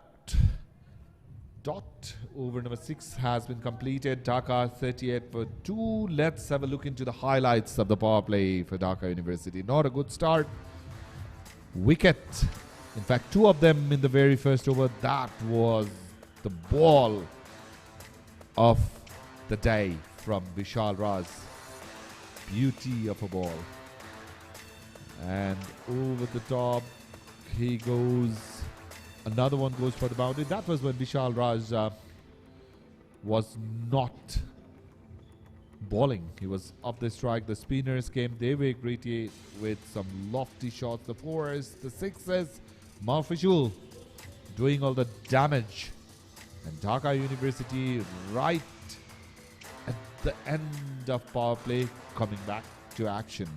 dot, over number 6 has been completed. Dhaka 38 for 2. Let's have a look into the highlights of the power play for Dhaka University. Not a good start. Wicket. In fact, 2 of them in the very first over. That was the ball of the day from Vishal Raj. Beauty of a ball. And over the top he goes. Another one goes for the boundary. That was when Vishal Raj was not bowling. He was off the strike. The spinners came. They were greedy with some lofty shots. The 4s, the 6s. Mahfizul doing all the damage. And Dhaka University right at the end of power play coming back to action.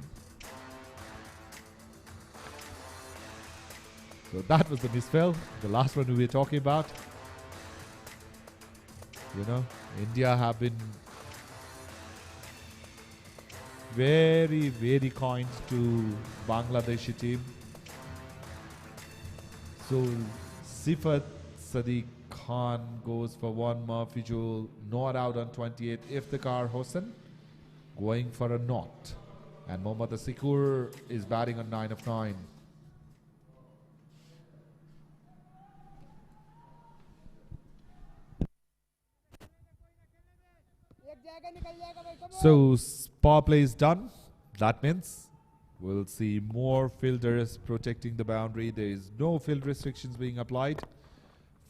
So that was the misspell, the last one we were talking about. You know, India have been very, very kind to Bangladeshi team. So Sifat Sadiq Khan goes for 1. Mahfizul not out on 28. Iftikhar Hossain going for a not. And Mohammad Asikur is batting on 9 of 9. So power play is done. That means we'll see more fielders protecting the boundary. There is no field restrictions being applied.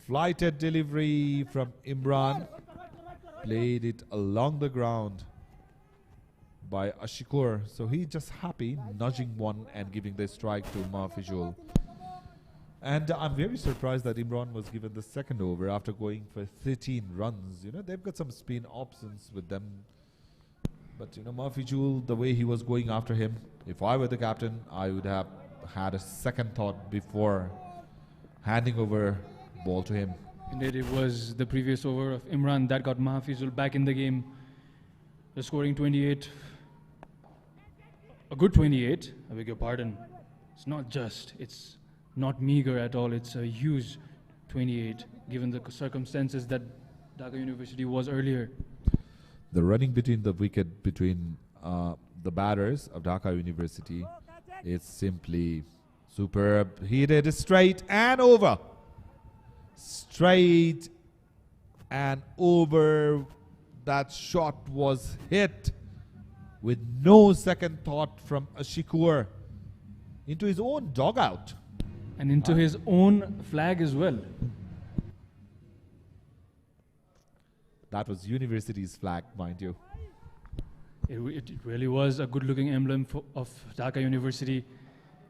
Flighted delivery from Imran. Played it along the ground by Ashikur. So he's just happy nudging one and giving the strike to Mahfizul. And I'm very surprised that Imran was given the second over after going for 13 runs. You know, they've got some spin options with them. But, you know, Mahfizul, the way he was going after him, if I were the captain, I would have had a second thought before handing over ball to him. Indeed, it was the previous over of Imran that got Mahfizul back in the game. The scoring 28. A good 28, I beg your pardon. It's not just, it's not meager at all. It's a huge 28, given the circumstances that Dhaka University was earlier. The running between the wicket between the batters of Dhaka University is simply superb. He did it straight and over. Straight and over. That shot was hit with no second thought from Ashikur. into his own dugout. And into his own flag as well. That was university's flag, mind you. It really was a good-looking emblem of Dhaka University.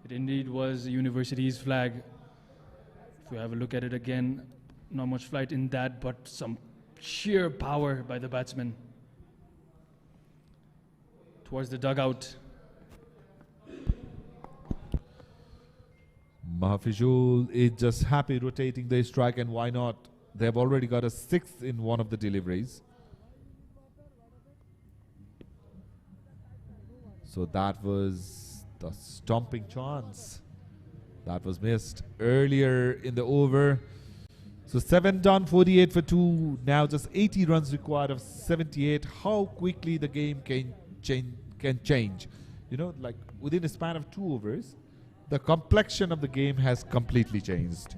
It indeed was the university's flag. If we have a look at it again, not much flight in that, but some sheer power by the batsman. Towards the dugout. Mahafizul is just happy rotating the strike, and why not? They have already got a 6 in one of the deliveries. So that was the stomping chance that was missed earlier in the over. So 7 done, 48 for 2. Now just 80 runs required of 78. How quickly the game can change. You know, like within a span of 2 overs, the complexion of the game has completely changed.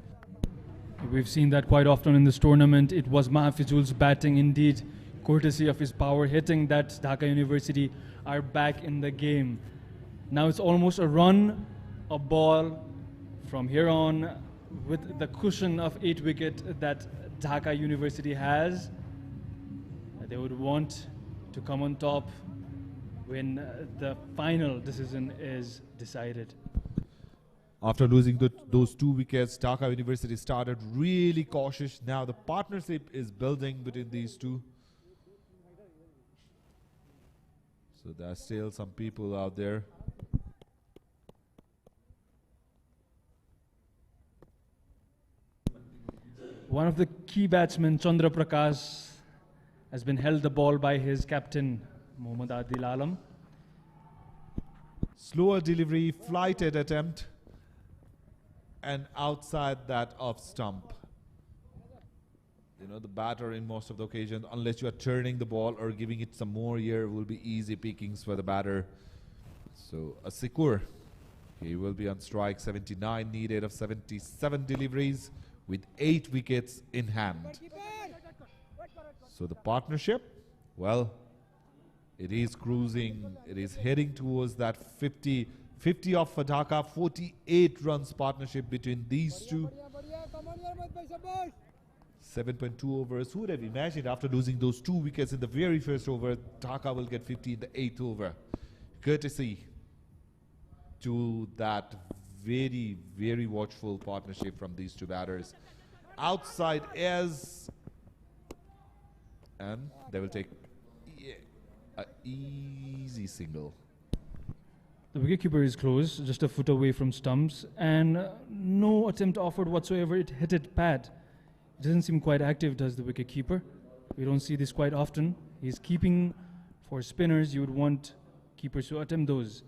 We've seen that quite often in this tournament. It was Mahafizul's batting indeed, courtesy of his power hitting, that Dhaka University are back in the game. Now it's almost a run, a ball from here on with the cushion of 8 wicket that Dhaka University has. They would want to come on top when the final decision is decided. After losing those 2 wickets, Dhaka University started really cautious. Now the partnership is building between these two. So there are still some people out there. One of the key batsmen, Chandra Prakash, has been held the ball by his captain, Mohammad Adil Alam. Slower delivery, flighted attempt, and outside that off stump. You know, the batter in most of the occasions, unless you are turning the ball or giving it some more air, will be easy pickings for the batter. So Asikur, he will be on strike. 79 needed of 77 deliveries with 8 wickets in hand. So the partnership, well, it is cruising. It is heading towards that 50 off for Dhaka. 48 runs partnership between these two. 7.2 overs. Who would have imagined after losing those 2 wickets in the very first over, Dhaka will get 50 in the 8th over. Courtesy to that very, very watchful partnership from these two batters. Outside as, and they will take an easy single. The wicketkeeper is close, just a foot away from stumps, and no attempt offered whatsoever. It hit it pad. It doesn't seem quite active, does the wicketkeeper? We don't see this quite often. He's keeping for spinners. You would want keepers to attempt those.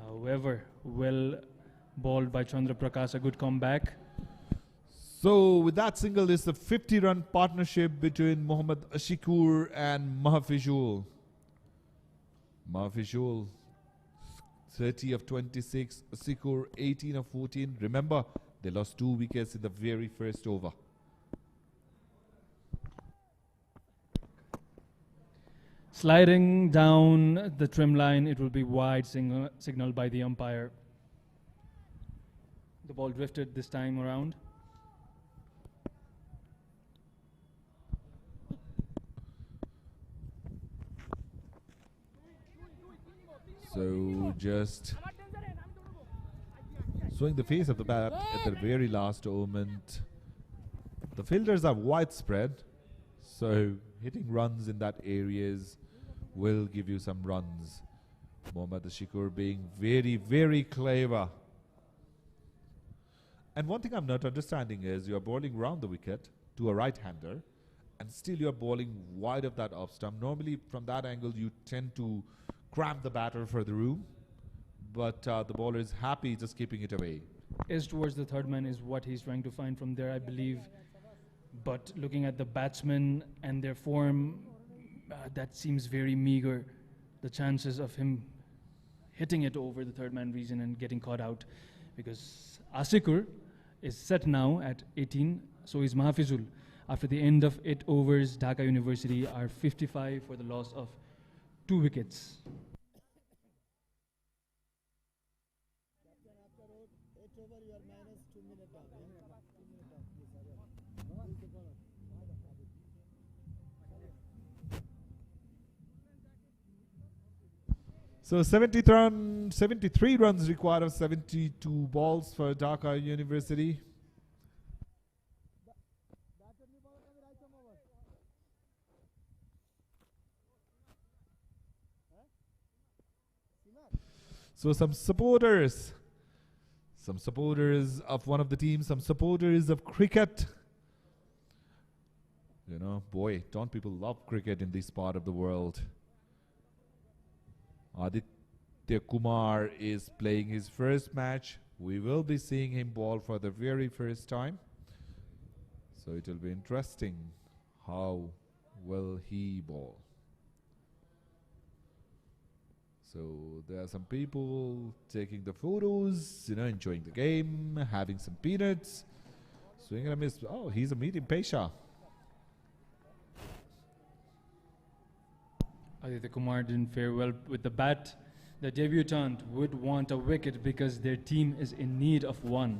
However, well balled by Chandra Prakash, a good comeback. So with that single is the 50-run partnership between Mohammad Ashikur and Mahafizul. Mahafizul 30 of 26, Asikur 18 of 14. Remember, they lost 2 wickets in the very first over. Sliding down the trim line, it will be wide signal by the umpire. The ball drifted this time around. So just showing the face of the bat at the very last moment. The fielders are widespread, so hitting runs in that areas will give you some runs. Mohammad Ashikur being very, very clever. And one thing I'm not understanding is you're bowling round the wicket to a right-hander and still you're bowling wide of that off stump. Normally from that angle you tend to cramp the batter for the room, but the bowler is happy just keeping it away. Is towards the third man is what he's trying to find from there, I believe. But looking at the batsmen and their form, that seems very meager. The chances of him hitting it over the third man region and getting caught out, because Asikur is set now at 18, so is Mahafizul. After the end of 8 overs, Dhaka University are 55 for the loss of 2 wickets. So 73 runs required of 72 balls for Dhaka University. So some supporters of one of the teams, some supporters of cricket. You know, boy, don't people love cricket in this part of the world. Aditya Kumar is playing his first match. We will be seeing him bowl for the very first time. So it will be interesting how will he bowl. So there are some people taking the photos, you know, enjoying the game, having some peanuts. Swing and a miss. Oh, he's a medium Pesha. Aditya Kumar didn't fare well with the bat. The debutant would want a wicket because their team is in need of one.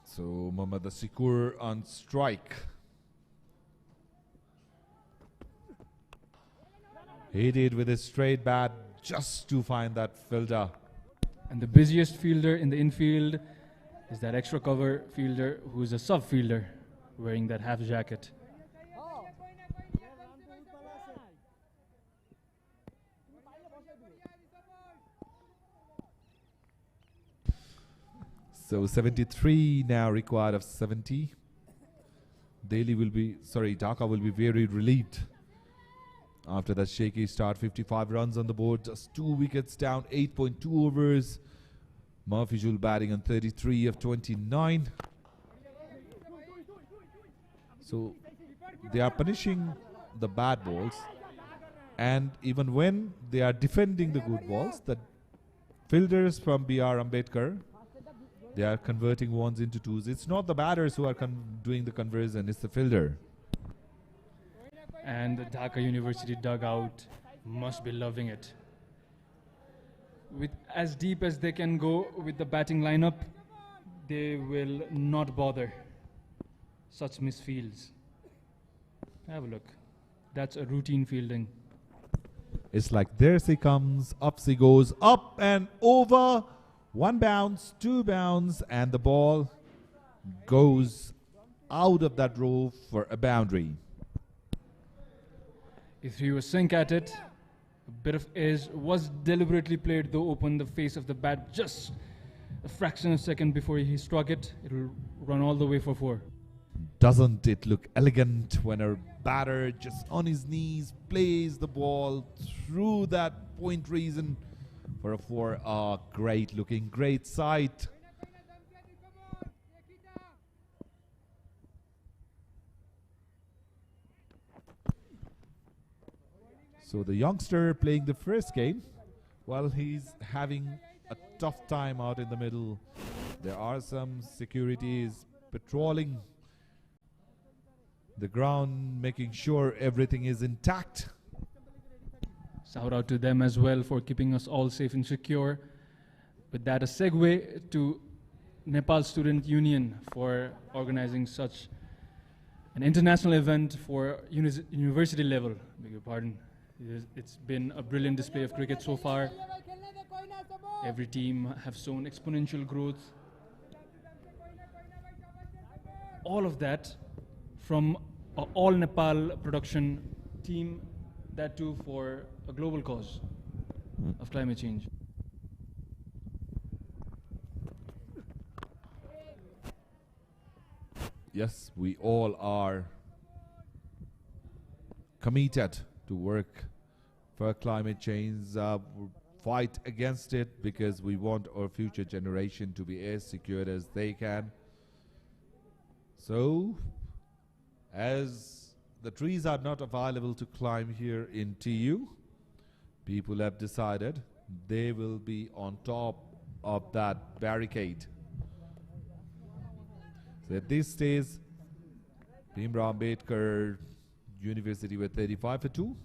So Mohammad Asikur on strike. He did with his straight bat just to find that fielder. And the busiest fielder in the infield is that extra cover fielder who's a sub fielder wearing that half jacket. So 73 now required of 70. Dhaka will be very relieved after that shaky start. 55 runs on the board, just 2 wickets down, 8.2 overs. Mahfizul batting on 33 of 29. So they are punishing the bad balls, and even when they are defending the good balls, the fielders from B.R. Ambedkar, they are converting ones into twos. It's not the batters who are doing the conversion, it's the fielder. And the Dhaka University dugout must be loving it. With as deep as they can go with the batting lineup, they will not bother such misfields. Have a look. That's a routine fielding. It's like there she comes, up she goes, up and over. 1 bounce, 2 bounce, and the ball goes out of that row for a boundary. If he was sink at it, a bit of edge was deliberately played, though open the face of the bat just a fraction of a second before he struck it. It will run all the way for 4. Doesn't it look elegant when a batter just on his knees plays the ball through that point region for a 4? Great looking, great sight. So the youngster playing the first game, while he's having a tough time out in the middle. There are some securities patrolling the ground, making sure everything is intact. Shout out to them as well for keeping us all safe and secure. With that, a segue to Nepal Student Union for organizing such an international event for university level. Beg your pardon. It's been a brilliant display of cricket so far. Every team have shown exponential growth. All of that from an all Nepal production team, that too for a global cause of climate change. Yes, we all are committed to work for climate change, fight against it, because we want our future generation to be as secure as they can. So, as the trees are not available to climb here in TU, people have decided they will be on top of that barricade. So at this stage, Bhimrao Ambedkar University with 35 for 2.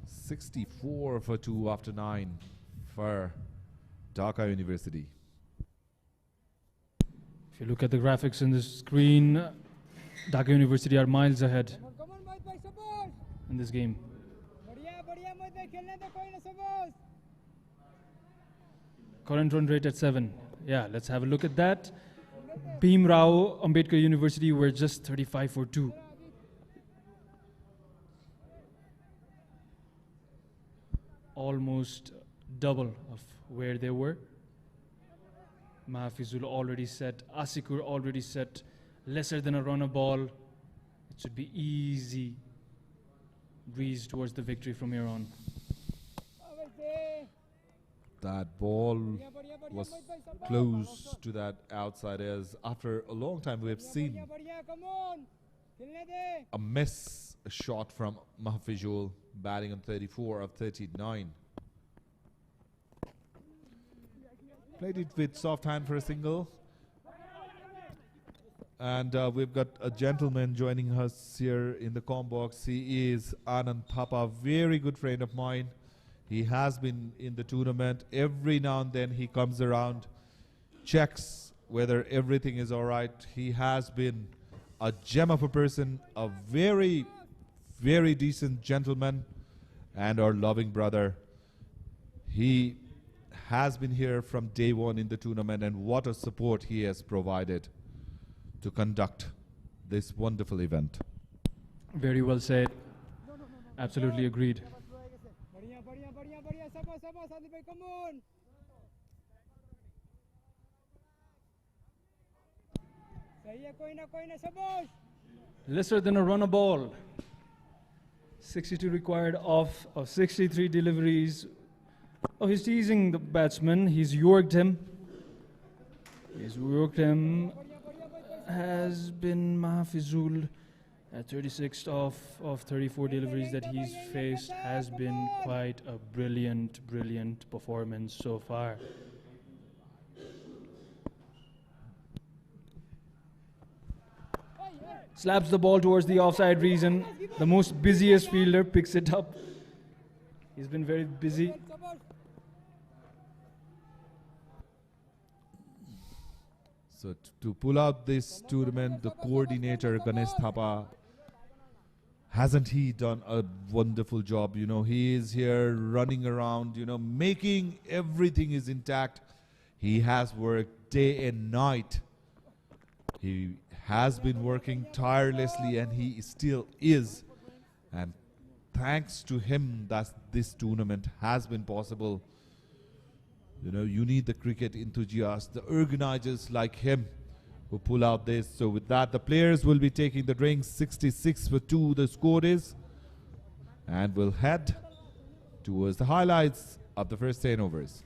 64 for 2 after 9 for Dhaka University. If you look at the graphics on the screen, Dhaka University are miles ahead in this game. Current run rate at 7. Yeah, let's have a look at that. Bhimrao Ambedkar University were just 35 for 2. Almost double of where they were. Mahfizul already set, Asikur already set, lesser than a run a ball. It should be easy breeze towards the victory from here on. That ball was close to that outside edge. After a long time, we have seen a miss shot from Mahfizul, batting on 34 of 39. Played it with soft hand for a single. And we've got a gentleman joining us here in the comm box. He is Anand Thapa, very good friend of mine. He has been in the tournament. Every now and then he comes around, checks whether everything is all right. He has been a gem of a person, a very, very decent gentleman, and our loving brother. He has been here from day one in the tournament, and what a support he has provided to conduct this wonderful event. Very well said. Absolutely agreed. Lesser than a run a ball. 62 required of 63 deliveries. Oh, he's teasing the batsman. He's yorked him. Has been Mahfizul at 36 of 34 deliveries that he's faced. Has been quite a brilliant performance so far. Slaps the ball towards the offside region. The most busiest fielder picks it up. He's been very busy. So to pull out this tournament, the coordinator Ganesh Thapa, hasn't he done a wonderful job? You know, he is here running around, you know, making everything is intact. He has worked day and night. He has been working tirelessly, and he still is. And thanks to him that this tournament has been possible. You know, you need the cricket enthusiasts, the organizers like him who pull out this. So with that, the players will be taking the drinks. 66 for 2 the score is. And we'll head towards the highlights of the first 10 overs.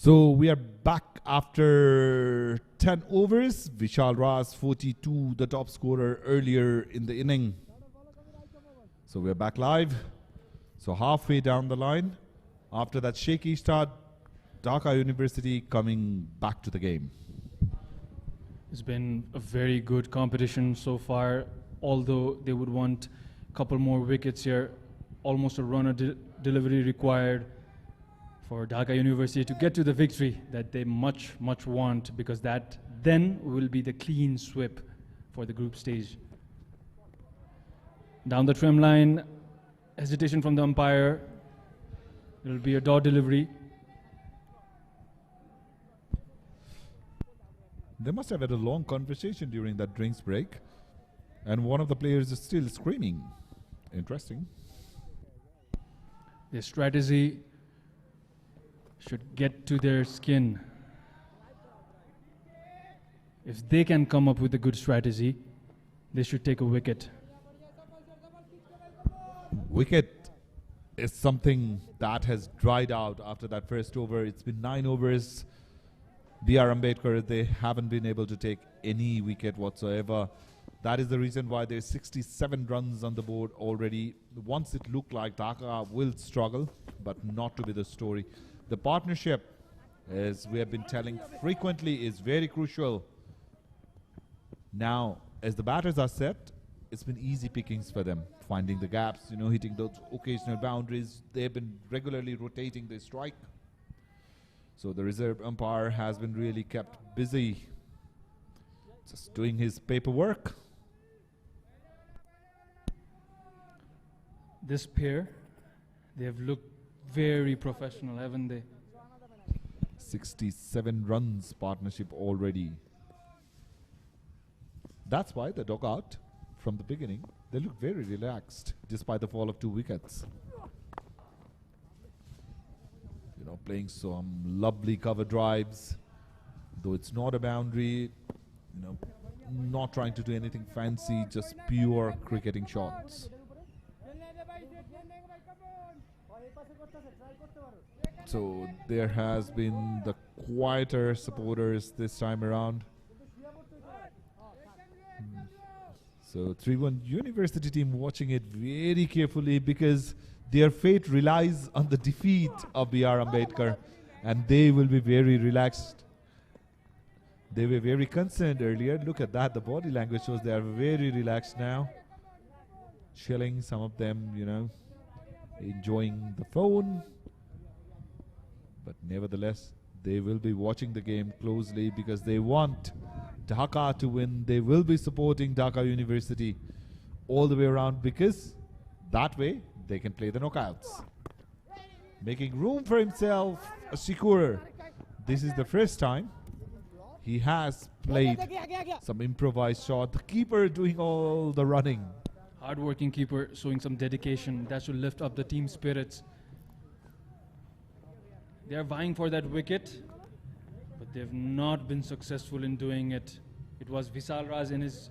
So we are back after 10 overs. Vishal Raj 42, the top scorer earlier in the inning. So we're back live. So halfway down the line, after that shaky start, Dhaka University coming back to the game. It's been a very good competition so far, although they would want a couple more wickets here, almost a runner delivery required for Dhaka University to get to the victory that they much want, because that then will be the clean sweep for the group stage. Down the trim line, hesitation from the umpire. It will be a dot delivery. They must have had a long conversation during that drinks break, and one of the players is still screaming. Interesting. Their strategy should get to their skin. If they can come up with a good strategy, they should take a wicket. Wicket is something that has dried out after that first over. It's been 9 overs. B.R. Ambedkar, they haven't been able to take any wicket whatsoever. That is the reason why there's 67 runs on the board already. Once it looked like Dhaka will struggle, but not to be the story. The partnership, as we have been telling frequently, is very crucial. Now, as the batters are set, it's been easy pickings for them, finding the gaps, you know, hitting those occasional boundaries. They've been regularly rotating their strike. So the reserve umpire has been really kept busy, just doing his paperwork. This pair, they have looked very professional, haven't they? 67 runs partnership already. That's why the dugout, from the beginning, they look very relaxed despite the fall of 2 wickets. You know, playing some lovely cover drives, though it's not a boundary, you know, not trying to do anything fancy, just pure cricketing shots. So there has been the quieter supporters this time around. So 3-1 University team watching it very carefully, because their fate relies on the defeat of B.R. Ambedkar, and they will be very relaxed. They were very concerned earlier. Look at that, the body language shows they are very relaxed now. Chilling, some of them, you know, enjoying the phone. But nevertheless, they will be watching the game closely because they want Dhaka to win. They will be supporting Dhaka University all the way around, because that way they can play the knockouts. Making room for himself, a Shikur. This is the first time he has played some improvised shot. The keeper doing all the running. Hard-working keeper showing some dedication. That should lift up the team spirits. They are vying for that wicket, but they've not been successful in doing it. It was Vishal Raj in his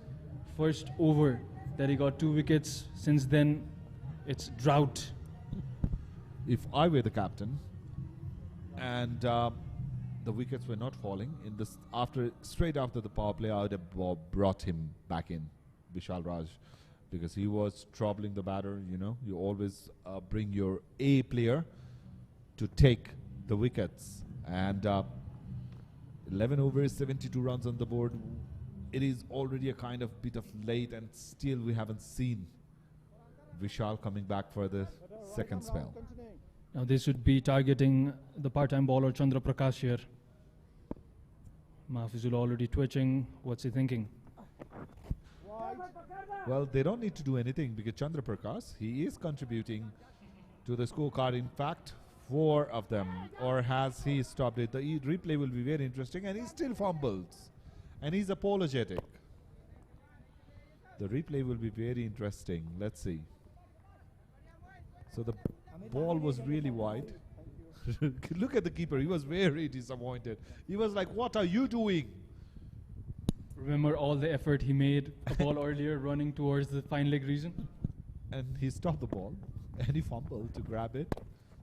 first over that he got 2 wickets. Since then, it's drought. If I were the captain and the wickets were not falling in this, straight after the power play, I would have brought him back in, Vishal Raj, because he was troubling the batter. You know, you always bring your A player to take the wickets, and 11 overs, 72 runs on the board. It is already a kind of bit of late, and still we haven't seen Vishal coming back for the second spell. Now they should be targeting the part-time bowler Chandra Prakash here. Mahfizul already twitching. What's he thinking? Well, they don't need to do anything, because Chandra Prakash, he is contributing to the scorecard. In fact, 4 of them. Or has he stopped it? The replay will be very interesting, and he still fumbles. And he's apologetic. The replay will be very interesting. Let's see. So the ball was really wide. Look at the keeper. He was very disappointed. He was like, what are you doing? Remember all the effort he made a ball earlier, running towards the fine leg region? And he stopped the ball, and he fumbled to grab it.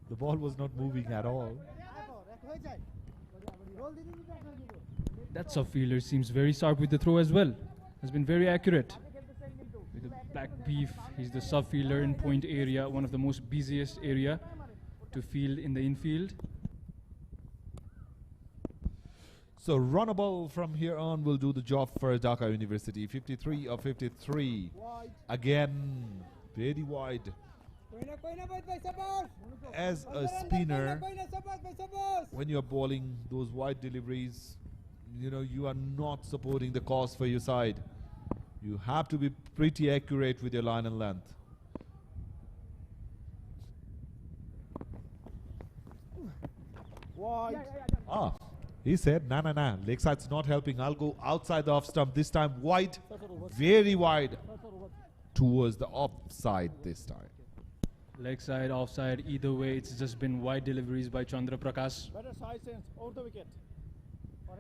The ball was not moving at all. That sub-fielder seems very sharp with the throw as well. Has been very accurate. With the black beef, he's the sub-fielder in point area, one of the most busiest area to field in the infield. So runnable from here on will do the job for Dhaka University. 53 of 53. Again, very wide. As a spinner, when you're bowling those wide deliveries, you know, you are not supporting the cause for your side. You have to be pretty accurate with your line and length. Ah, he said, nah, leg side's not helping. I'll go outside the off stump this time, wide, very wide, towards the offside this time. Leg side, offside, either way, it's just been wide deliveries by Chandra Prakash.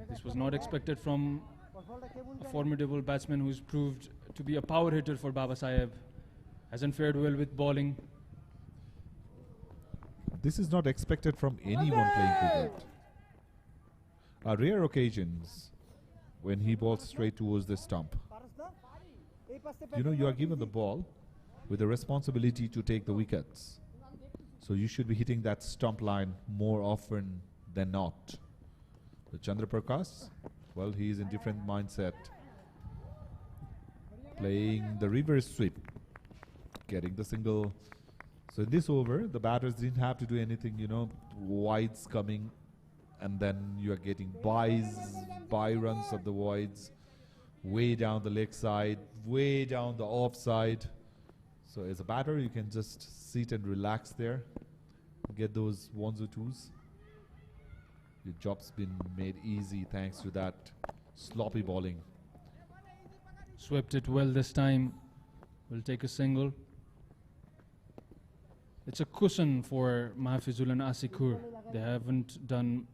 This was not expected from a formidable batsman who's proved to be a power hitter for Baba Saheb. Hasn't fared well with bowling. This is not expected from anyone playing cricket. Rare occasions when he bowls straight towards the stump. You know, you are given the ball with the responsibility to take the wickets. So you should be hitting that stump line more often than not. But Chandra Prakash, well, he is in different mindset. Playing the reverse sweep, getting the single. So in this over, the batters didn't have to do anything, you know, wides coming, and then you are getting by runs of the wides, way down the leg side, way down the offside. So as a batter, you can just sit and relax there, get those ones or twos. Your job's been made easy thanks to that sloppy bowling. Swept it well this time. Will take a single. It's a cushion for Mahfizul and Asikur. They haven't done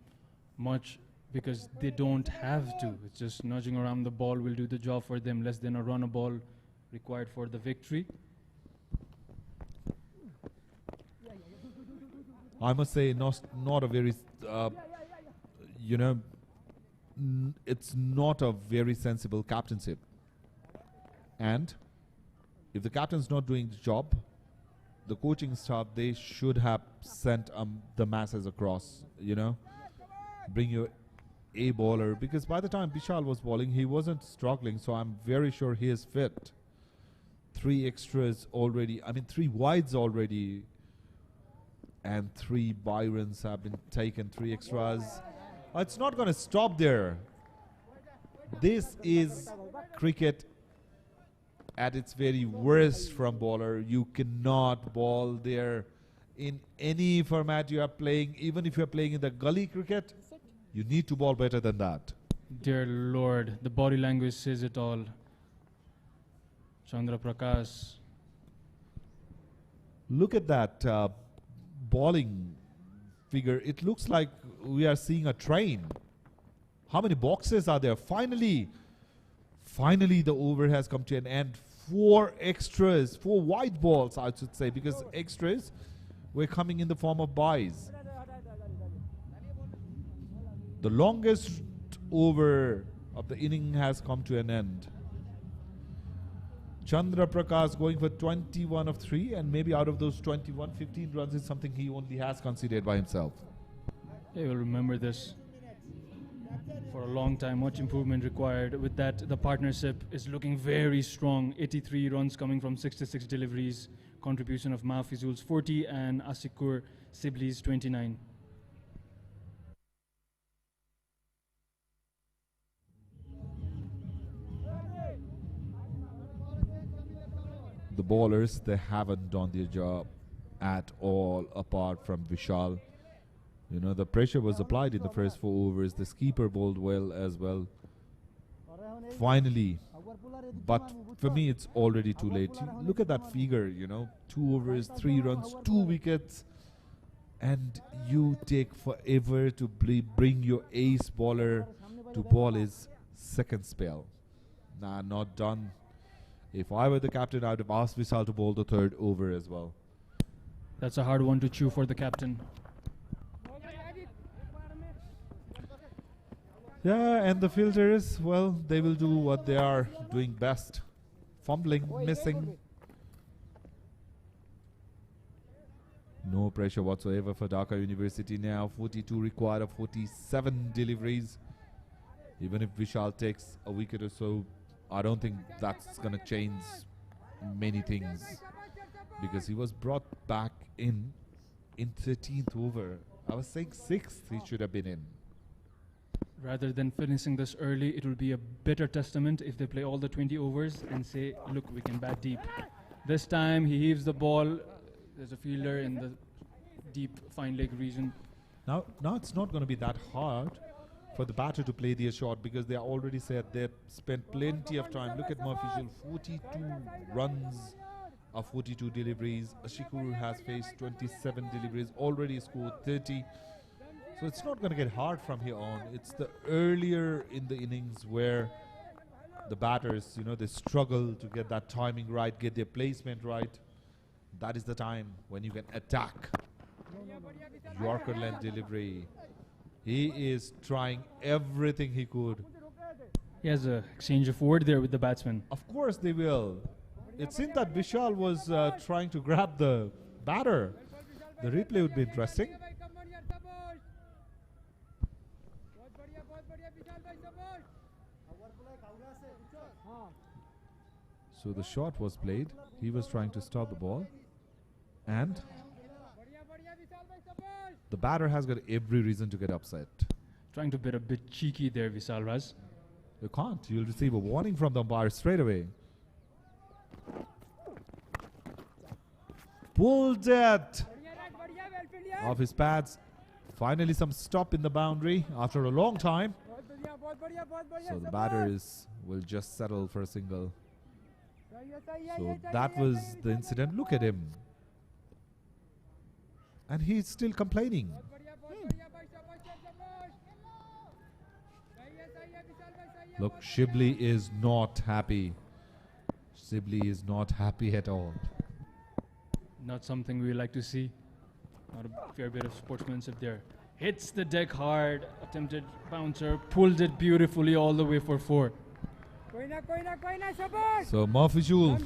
much because they don't have to. It's just nudging around the ball will do the job for them. Less than a run a ball required for the victory. I must say, not a very, you know, it's not a very sensible captainship. And if the captain's not doing the job, the coaching staff, they should have sent the masses across, you know. Bring your A bowler, because by the time Bishal was bowling, he wasn't struggling, so I'm very sure he is fit. 3 extras already, I mean 3 wides already, and 3 Byrons have been taken, 3 extras. It's not going to stop there. This is cricket at its very worst from bowler. You cannot bowl there in any format you are playing. Even if you are playing in the gully cricket, you need to bowl better than that. Dear Lord, the body language says it all. Chandra Prakash. Look at that bowling figure. It looks like we are seeing a train. How many boxes are there? Finally, the over has come to an end. 4 extras, 4 white balls, I should say, because extras were coming in the form of buys. The longest over of the inning has come to an end. Chandra Prakash going for 21 of 3, and maybe out of those 21, 15 runs is something he only has conceded by himself. They will remember this for a long time. Much improvement required. With that, the partnership is looking very strong. 83 runs coming from 66 deliveries. Contribution of Mahfizul's 40 and Asikur Sibli's 29. The bowlers, they haven't done their job at all, apart from Vishal. You know, the pressure was applied in the first 4 overs. The skipper bowled well as well. Finally, but for me, it's already too late. Look at that figure, you know, 2 overs, 3 runs, 2 wickets, and you take forever to bring your ace bowler to bowl his second spell. Nah, not done. If I were the captain, I would have asked Vishal to bowl the 3rd over as well. That's a hard one to chew for the captain. Yeah, and the fielders, well, they will do what they are doing best. Fumbling, missing. No pressure whatsoever for Dhaka University now. 42 required of 47 deliveries. Even if Vishal takes a wicket or so, I don't think that's going to change many things. Because he was brought back in 13th over. I was saying 6th he should have been in. Rather than finishing this early, it will be a better testament if they play all the 20 overs and say, look, we can bat deep. This time he heaves the ball. There's a fielder in the deep fine leg region. Now it's not going to be that hard for the batter to play their shot because they already said they've spent plenty of time. Look at Murphy Jewell, 42 runs of 42 deliveries. Ashikur has faced 27 deliveries, already scored 30. So it's not going to get hard from here on. It's the earlier in the innings where the batters, you know, they struggle to get that timing right, get their placement right. That is the time when you can attack. Yorker length delivery. He is trying everything he could. He has an exchange of word there with the batsman. Of course they will. It seemed that Vishal was trying to grab the batter. The replay would be interesting. So the shot was played. He was trying to stop the ball. And the batter has got every reason to get upset. Trying to be a bit cheeky there, Vishal Raz. You can't. You'll receive a warning from the umpire straight away. Pulled it off his pads. Finally some stop in the boundary after a long time. So the batters will just settle for a single. So that was the incident. Look at him. And he's still complaining. Look, Shibli is not happy. Shibli is not happy at all. Not something we like to see. Not a fair bit of sportsmanship there. Hits the deck hard, attempted bouncer, pulled it beautifully all the way for 4. So Murphy Jewell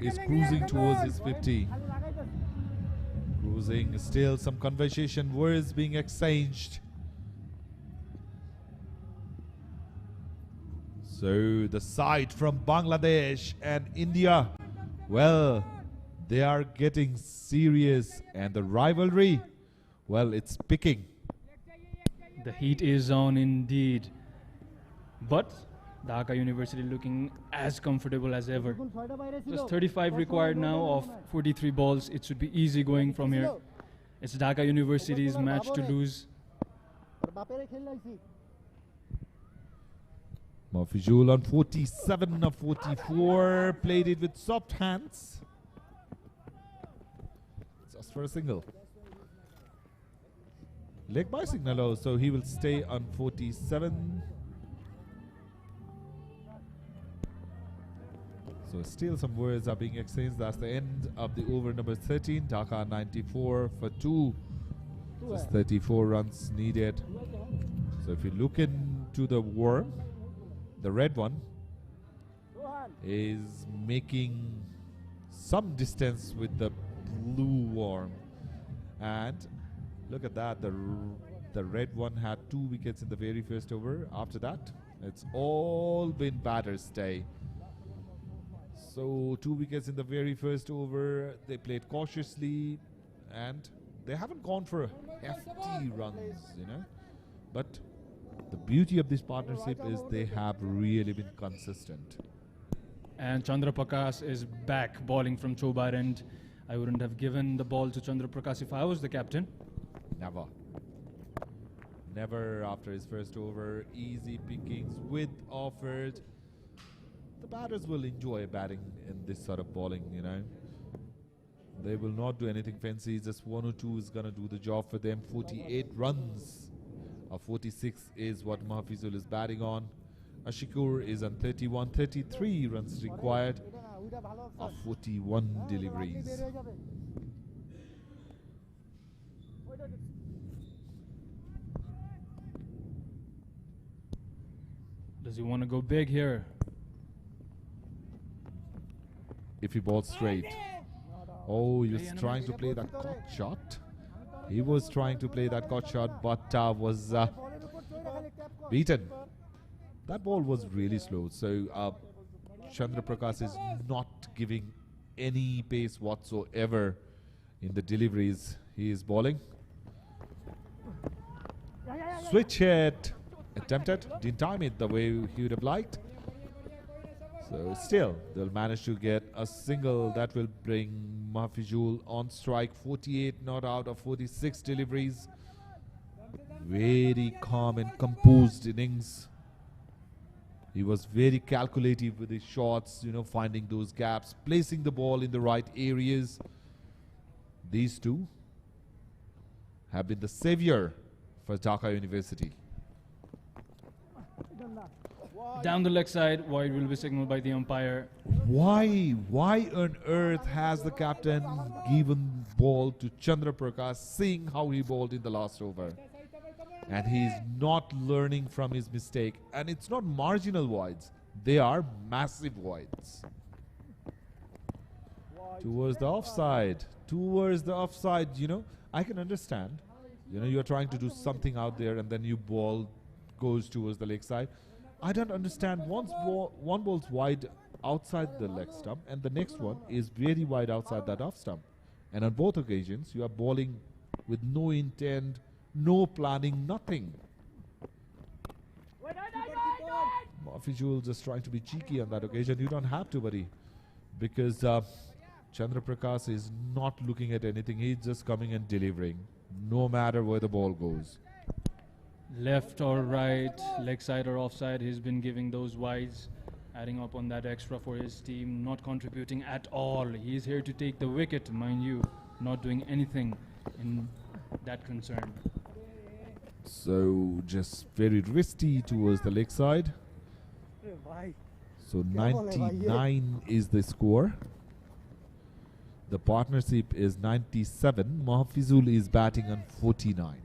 is cruising towards his 50. Cruising, still some conversation, words being exchanged. So the side from Bangladesh and India, well, they are getting serious, and the rivalry, well, it's picking. The heat is on indeed. But Dhaka University looking as comfortable as ever. Just 35 required now of 43 balls. It should be easy going from here. It's Dhaka University's match to lose. Murphy Jewell on 47 of 44, played it with soft hands. Just for a single. Leg by signal, so he will stay on 47. So still some words are being exchanged. That's the end of the over number 13. Dhaka 94 for 2. Just 34 runs needed. So if you look into the worm, the red one is making some distance with the blue worm. And look at that, the red one had 2 wickets in the very first over. After that, it's all been batter's day. So 2 wickets in the very first over. They played cautiously and they haven't gone for hefty runs, you know. But the beauty of this partnership is they have really been consistent. And Chandra Prakash is back bowling from Chobar end. I wouldn't have given the ball to Chandra Prakash if I was the captain. Never. Never after his first over. Easy pickings with offered. The batters will enjoy batting in this sort of bowling, you know. They will not do anything fancy. Just 1 or 2 is going to do the job for them. 48 runs. 46 is what Murphy Jewell is batting on. Ashikur is on 31. 33 runs required of 41 deliveries. Does he want to go big here? If he balls straight. Oh, he was trying to play that caught shot. He was trying to play that caught shot, but was beaten. That ball was really slow. So Chandra Prakash is not giving any pace whatsoever in the deliveries he is bowling. Switch hit attempted, didn't time it the way he would have liked. So still, they'll manage to get a single that will bring Mahfizul on strike. 48 not out of 46 deliveries. Very calm and composed innings. He was very calculative with his shots, you know, finding those gaps, placing the ball in the right areas. These two have been the savior for Dhaka University. Down the leg side, wide will be signaled by the umpire. Why on earth has the captain given ball to Chandra Prakash, seeing how he bowled in the last over? And he's not learning from his mistake. And it's not marginal wides, they are massive wides. Towards the offside, you know, I can understand. You know, you're trying to do something out there and then you ball goes towards the leg side. I don't understand. One ball's wide outside the leg stump and the next one is very wide outside that off stump. And on both occasions, you are bowling with no intent, no planning, nothing. Mahfizul just trying to be cheeky on that occasion. You don't have to, buddy, because Chandra Prakash is not looking at anything. He's just coming and delivering, no matter where the ball goes. Left or right, leg side or offside, he's been giving those wides, adding up on that extra for his team, not contributing at all. He's here to take the wicket, mind you, not doing anything in that concern. So just very risky towards the leg side. So 99 is the score. The partnership is 97. Mahfizul is batting on 49.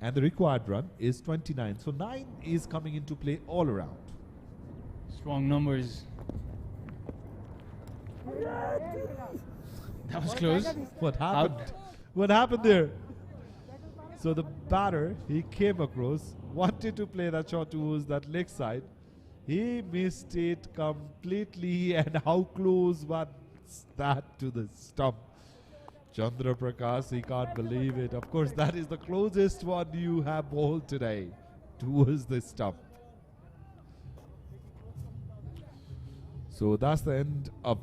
And the required run is 29. So 9 is coming into play all around. Strong numbers. That was close. What happened? What happened there? So the batter, he came across, wanted to play that shot towards that leg side. He missed it completely, and how close was that to the stump? Chandra Prakash, he can't believe it. Of course, that is the closest one you have bowled today towards the stump. So that's the end of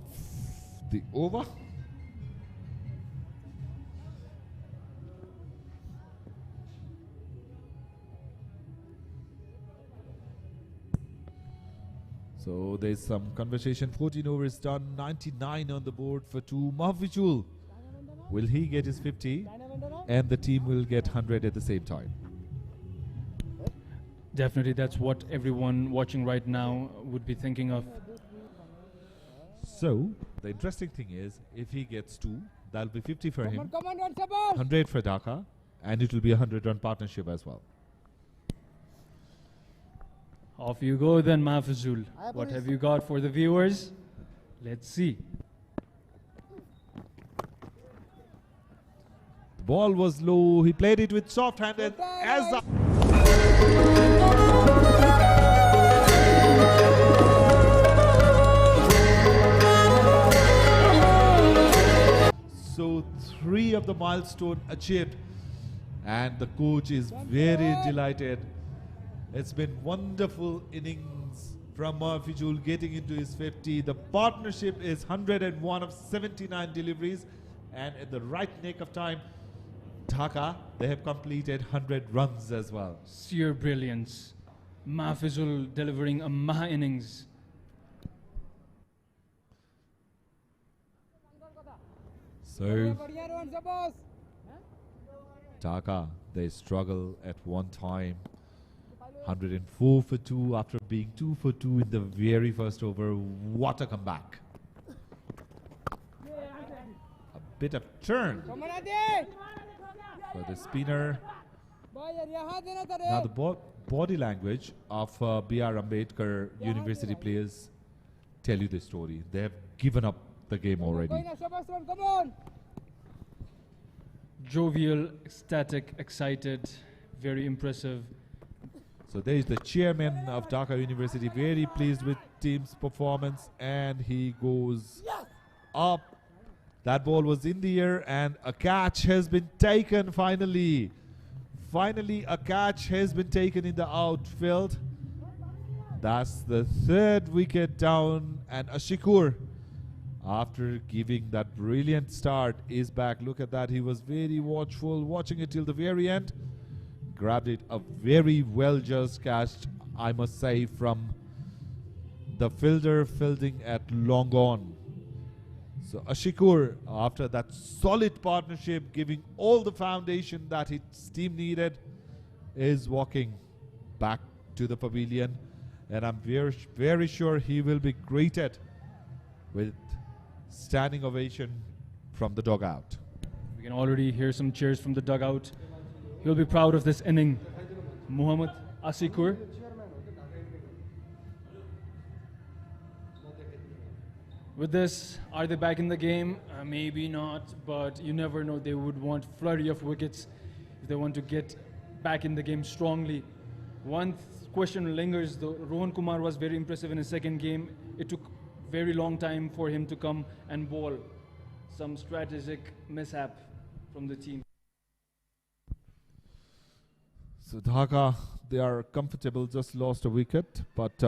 the over. So there's some conversation. 14 overs done, 99 on the board for 2. Mahfizul, will he get his 50? And the team will get 100 at the same time. Definitely, that's what everyone watching right now would be thinking of. So the interesting thing is, if he gets 2, that'll be 50 for him, 100 for Dhaka, and it will be a 100-run partnership as well. Off you go then, Mahfizul. What have you got for the viewers? Let's see. The ball was low. He played it with soft-handed. So 3 of the milestone achieved, and the coach is very delighted. It's been wonderful innings from Mahfizul getting into his 50. The partnership is 101 of 79 deliveries, and at the right nick of time, Dhaka, they have completed 100 runs as well. Sheer brilliance. Mahfizul delivering a Maha innings. So Dhaka, they struggle at one time. 104 for 2 after being 2 for 2 in the very first over. What a comeback. A bit of turn for the spinner. Now the body language of B.R. Ambedkar University players tell you the story. They have given up the game already. Jovial, ecstatic, excited, very impressive. So there is the chairman of Dhaka University, very pleased with team's performance, and he goes up. That ball was in the air, and a catch has been taken finally. Finally, a catch has been taken in the outfield. That's the third wicket down, and Ashikur, after giving that brilliant start, is back. Look at that. He was very watchful, watching it till the very end. Grabbed it, a very well just catch, I must say, from the fielder fielding at long on. So Ashikur, after that solid partnership, giving all the foundation that his team needed, is walking back to the pavilion, and I'm very sure he will be greeted with standing ovation from the dugout. We can already hear some cheers from the dugout. He'll be proud of this inning. Muhammad Ashikur. With this, are they back in the game? Maybe not, but you never know. They would want flurry of wickets if they want to get back in the game strongly. One question lingers though. Rohan Kumar was very impressive in his second game. It took very long time for him to come and bowl. Some strategic mishap from the team. So Dhaka, they are comfortable, just lost a wicket, but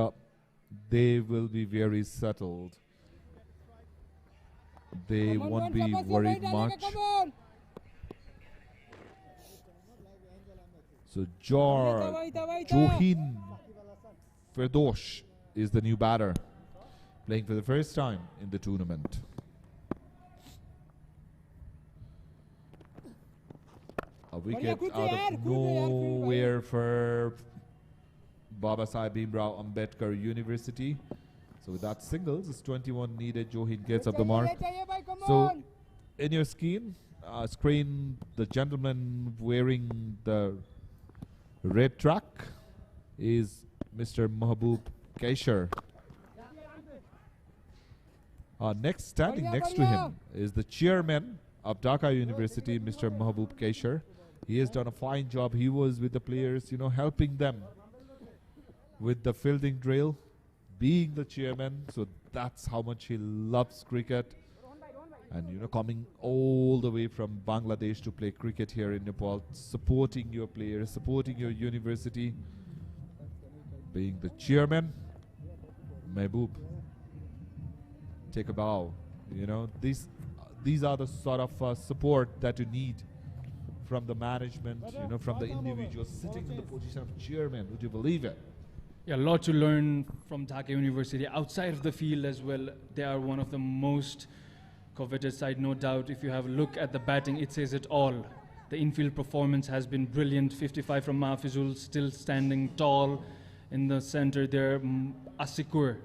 they will be very settled. They won't be worried much. So Johin Ferdosh is the new batter, playing for the first time in the tournament. A wicket out of nowhere for Babasaheb Bhimrao Ambedkar University. So with that singles, it's 21 needed. Johin gets up the mark. So in your screen, the gentleman wearing the red track is Mr. Mahbub Kaishar. Standing next to him is the chairman of Dhaka University, Mr. Mahbub Kaishar. He has done a fine job. He was with the players, helping them with the fielding drill, being the chairman. So that's how much he loves cricket. And, coming all the way from Bangladesh to play cricket here in Nepal, supporting your players, supporting your university, being the chairman. Mahbub, take a bow. These are the sort of support that you need from the management, from the individuals sitting in the position of chairman. Would you believe it? Yeah, a lot to learn from Dhaka University outside of the field as well. They are one of the most coveted side, no doubt. If you have a look at the batting, it says it all. The infield performance has been brilliant. 55 from Mahfizul, still standing tall in the center there. Ashikur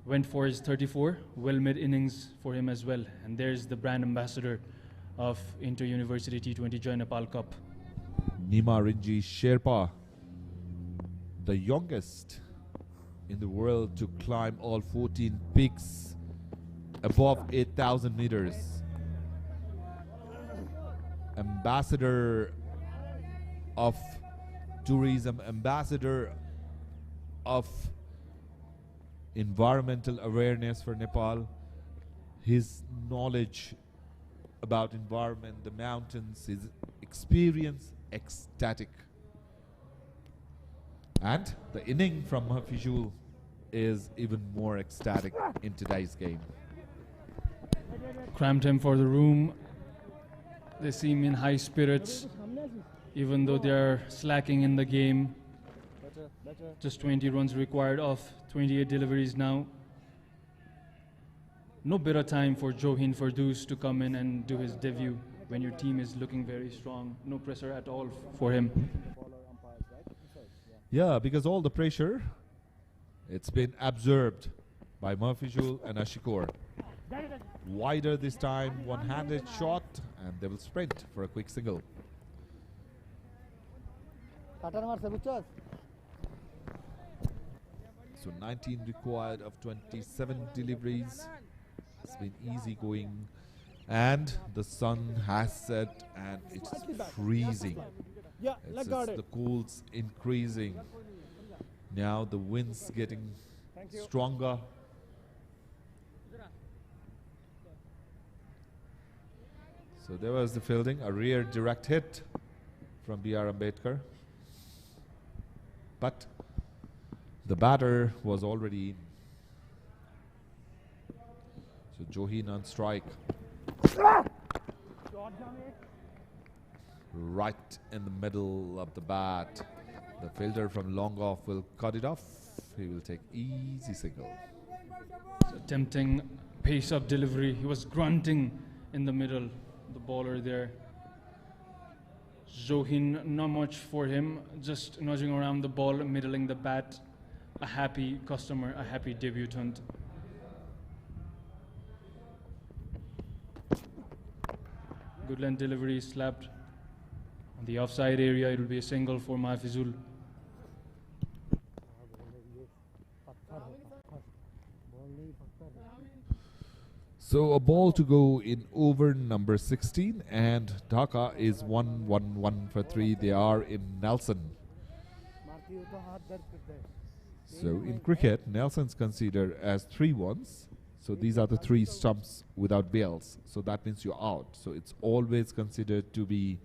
went for his 34. Well mid-innings for him as well. And there's the brand ambassador of Inter-University T20 Joy Nepal Cup. Nima Rinji Sherpa, the youngest in the world to climb all 14 peaks above 8,000 meters. Ambassador of tourism, ambassador of environmental awareness for Nepal. His knowledge about environment, the mountains, his experience, ecstatic. And the inning from Mahfizul is even more ecstatic in today's game. Cramped him for the room. They seem in high spirits, even though they're slacking in the game. Just 20 runs required off 28 deliveries now. No better time for Johin Ferdosh to come in and do his debut when your team is looking very strong. No pressure at all for him. Yeah, because all the pressure, it's been absorbed by Mahfizul and Ashikur. Wider this time, one-handed shot, and they will sprint for a quick single. কাটার মারছে বুঝছস So 19 required of 27 deliveries. It's been easy going. And the sun has set and it's freezing. Yeah, The cool's increasing. Now the wind's getting stronger. So there was the fielding, a rear direct hit from B.R. Ambedkar. But the batter was already in. So Johin on strike. Right in the middle of the bat. The fielder from long off will cut it off. He will take easy single. So tempting pace of delivery. He was grunting in the middle, the bowler there. Johin, not much for him, just nudging around the ball, middling the bat. A happy customer, a happy debutant. Good length delivery, slapped on the offside area. It will be a single for Mahfizul. So a ball to go in over number 16, and Dhaka is 1-1-1 for 3. They are in Nelson. So in cricket, Nelson's considered as 3 ones. So these are the 3 stumps without bails. So that means you're out. So it's always considered to be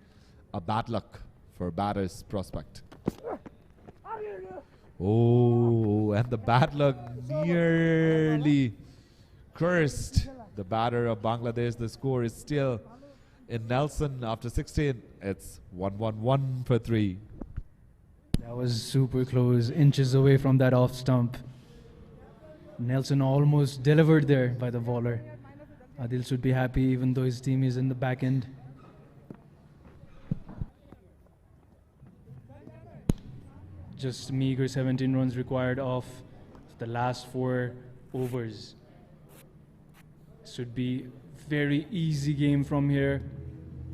a bad luck for batter's prospect. Oh, and the bad luck nearly cursed the batter of Bangladesh. The score is still in Nelson after 16. It's 1-1-1 for 3. That was super close, inches away from that off stump. Nelson almost delivered there by the bowler. Adil should be happy even though his team is in the back end. Just meager 17 runs required off the last 4 overs. Should be very easy game from here.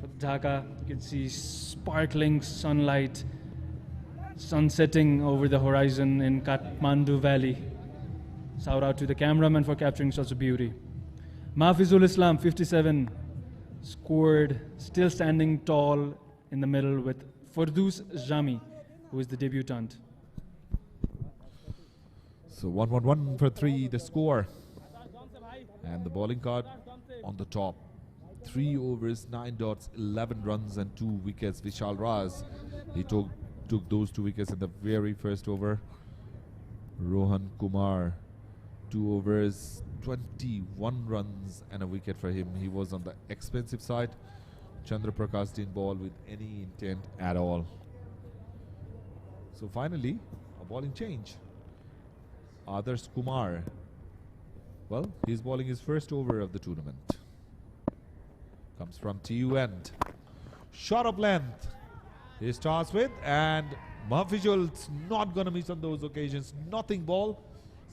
For Dhaka, you can see sparkling sunlight, sun setting over the horizon in Kathmandu Valley. Shout out to the cameraman for capturing such a beauty. Mahfizul Islam, 57, scored, still standing tall in the middle with Fardous Jami, who is the debutant. So 1-1-1 for 3, the score. And the bowling card on the top. 3 overs, 9 dots, 11 runs and 2 wickets. Vishal Raz, he took those 2 wickets in the very first over. Rohan Kumar, 2 overs, 21 runs and a wicket for him. He was on the expensive side. Chandra Prakash didn't bowl with any intent at all. So finally, a bowling change. Adarsh Kumar. Well, he's bowling his first over of the tournament. Comes from TU end. Shot of length. He starts with, and Mahfizul's not going to miss on those occasions. Nothing ball.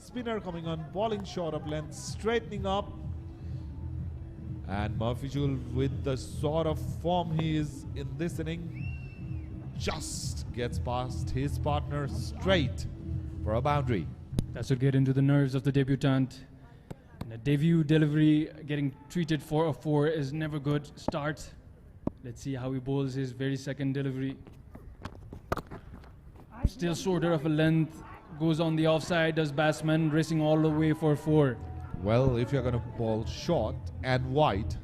Spinner coming on, bowling shot of length, straightening up. And Mahfizul, with the sort of form he is in this inning, just gets past his partner straight for a boundary. That should get into the nerves of the debutant. And a debut delivery getting treated for a 4 is never good. Start. Let's see how he bowls his very second delivery. Still shorter of a length. Goes on the offside. Does batsman racing all the way for 4. Well, if you're going to bowl short and wide,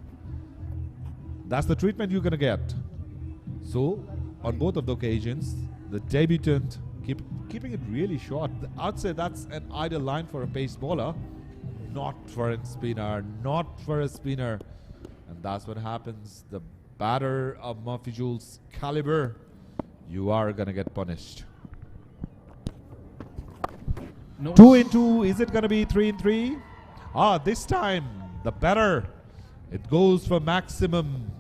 that's the treatment you're going to get. So, on both of the occasions, the debutant keeping it really short. I'd say that's an ideal line for a pace bowler. Not for a spinner, not for a spinner. And that's what happens. The batter of Mahfizul's caliber, you are going to get punished. No. 2 in 2. Is it going to be 3 in 3? This time, the better. It goes for maximum.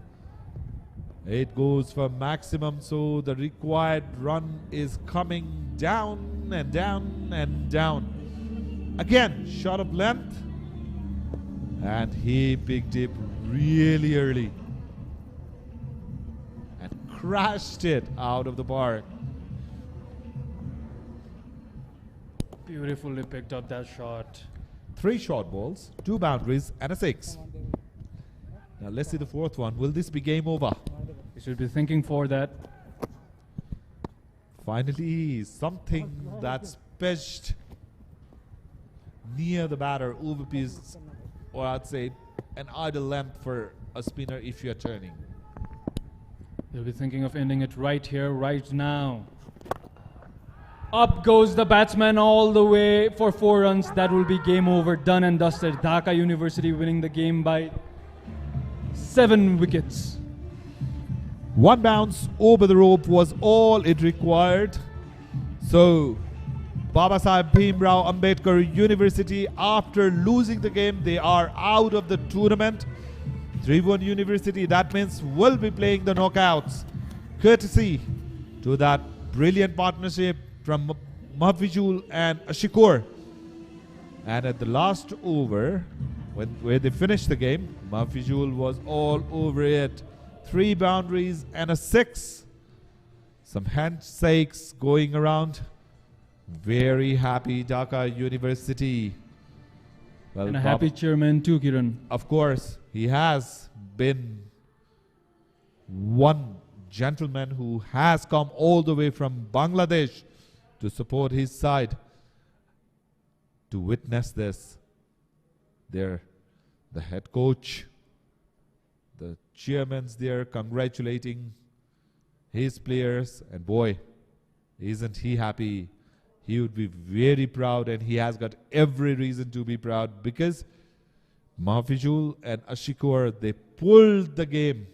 It goes for maximum. So the required run is coming down and down and down. Again, shot of length. And he picked it really early and crashed it out of the park. Beautifully picked up that shot. 3 short balls, 2 boundaries, and a 6. Now let's see the 4th one. Will this be game over? You should be thinking for that. Finally, something that's pitched near the batter, overpitched, or I'd say an idle length for a spinner if you're turning. You'll be thinking of ending it right here, right now. Up goes the batsman all the way for 4 runs. That will be game over, done and dusted. Dhaka University winning the game by 7 wickets. 1 bounce over the rope was all it required. So, Babasaheb Bhimrao Ambedkar University, after losing the game, they are out of the tournament. Tribhuvan University, that means, will be playing the knockouts, courtesy to that brilliant partnership from Mahfizul and Ashikur. And at the last over, where they finished the game, Mahfizul was all over it. 3 boundaries and a 6. Some handshakes going around. Very happy Dhaka University. Well, And a happy chairman too, Kiran. of course, he has been one gentleman who has come all the way from Bangladesh to support his side. To witness this, there, the head coach, the chairman's there congratulating his players, and boy, isn't he happy. He would be very proud, and he has got every reason to be proud, because Mahfizul and Ashikur, they pulled the game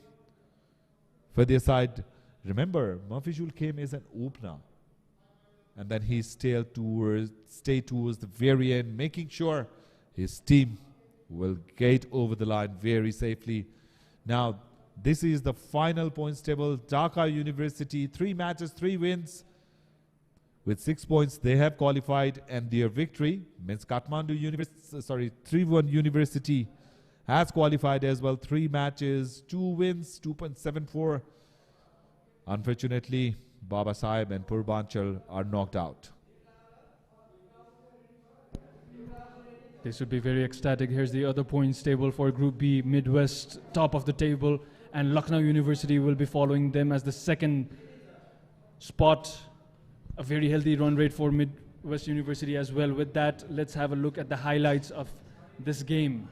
for their side. Remember, Mahfizul came as an opener, and then he stayed towards the very end, making sure his team will get over the line very safely. Now, this is the final points table. Dhaka University, 3 matches, 3 wins. With 6 points, they have qualified, and their victory means Tribhuvan University has qualified as well. 3 matches, 2 wins, 2.74. Unfortunately, Babasaheb and Purbanchal are knocked out. They should be very ecstatic. Here's the other points table for Group B, Midwest, top of the table, and Lucknow University will be following them as the 2nd spot. A very healthy run rate for Midwest University as well. With that, let's have a look at the highlights of this game.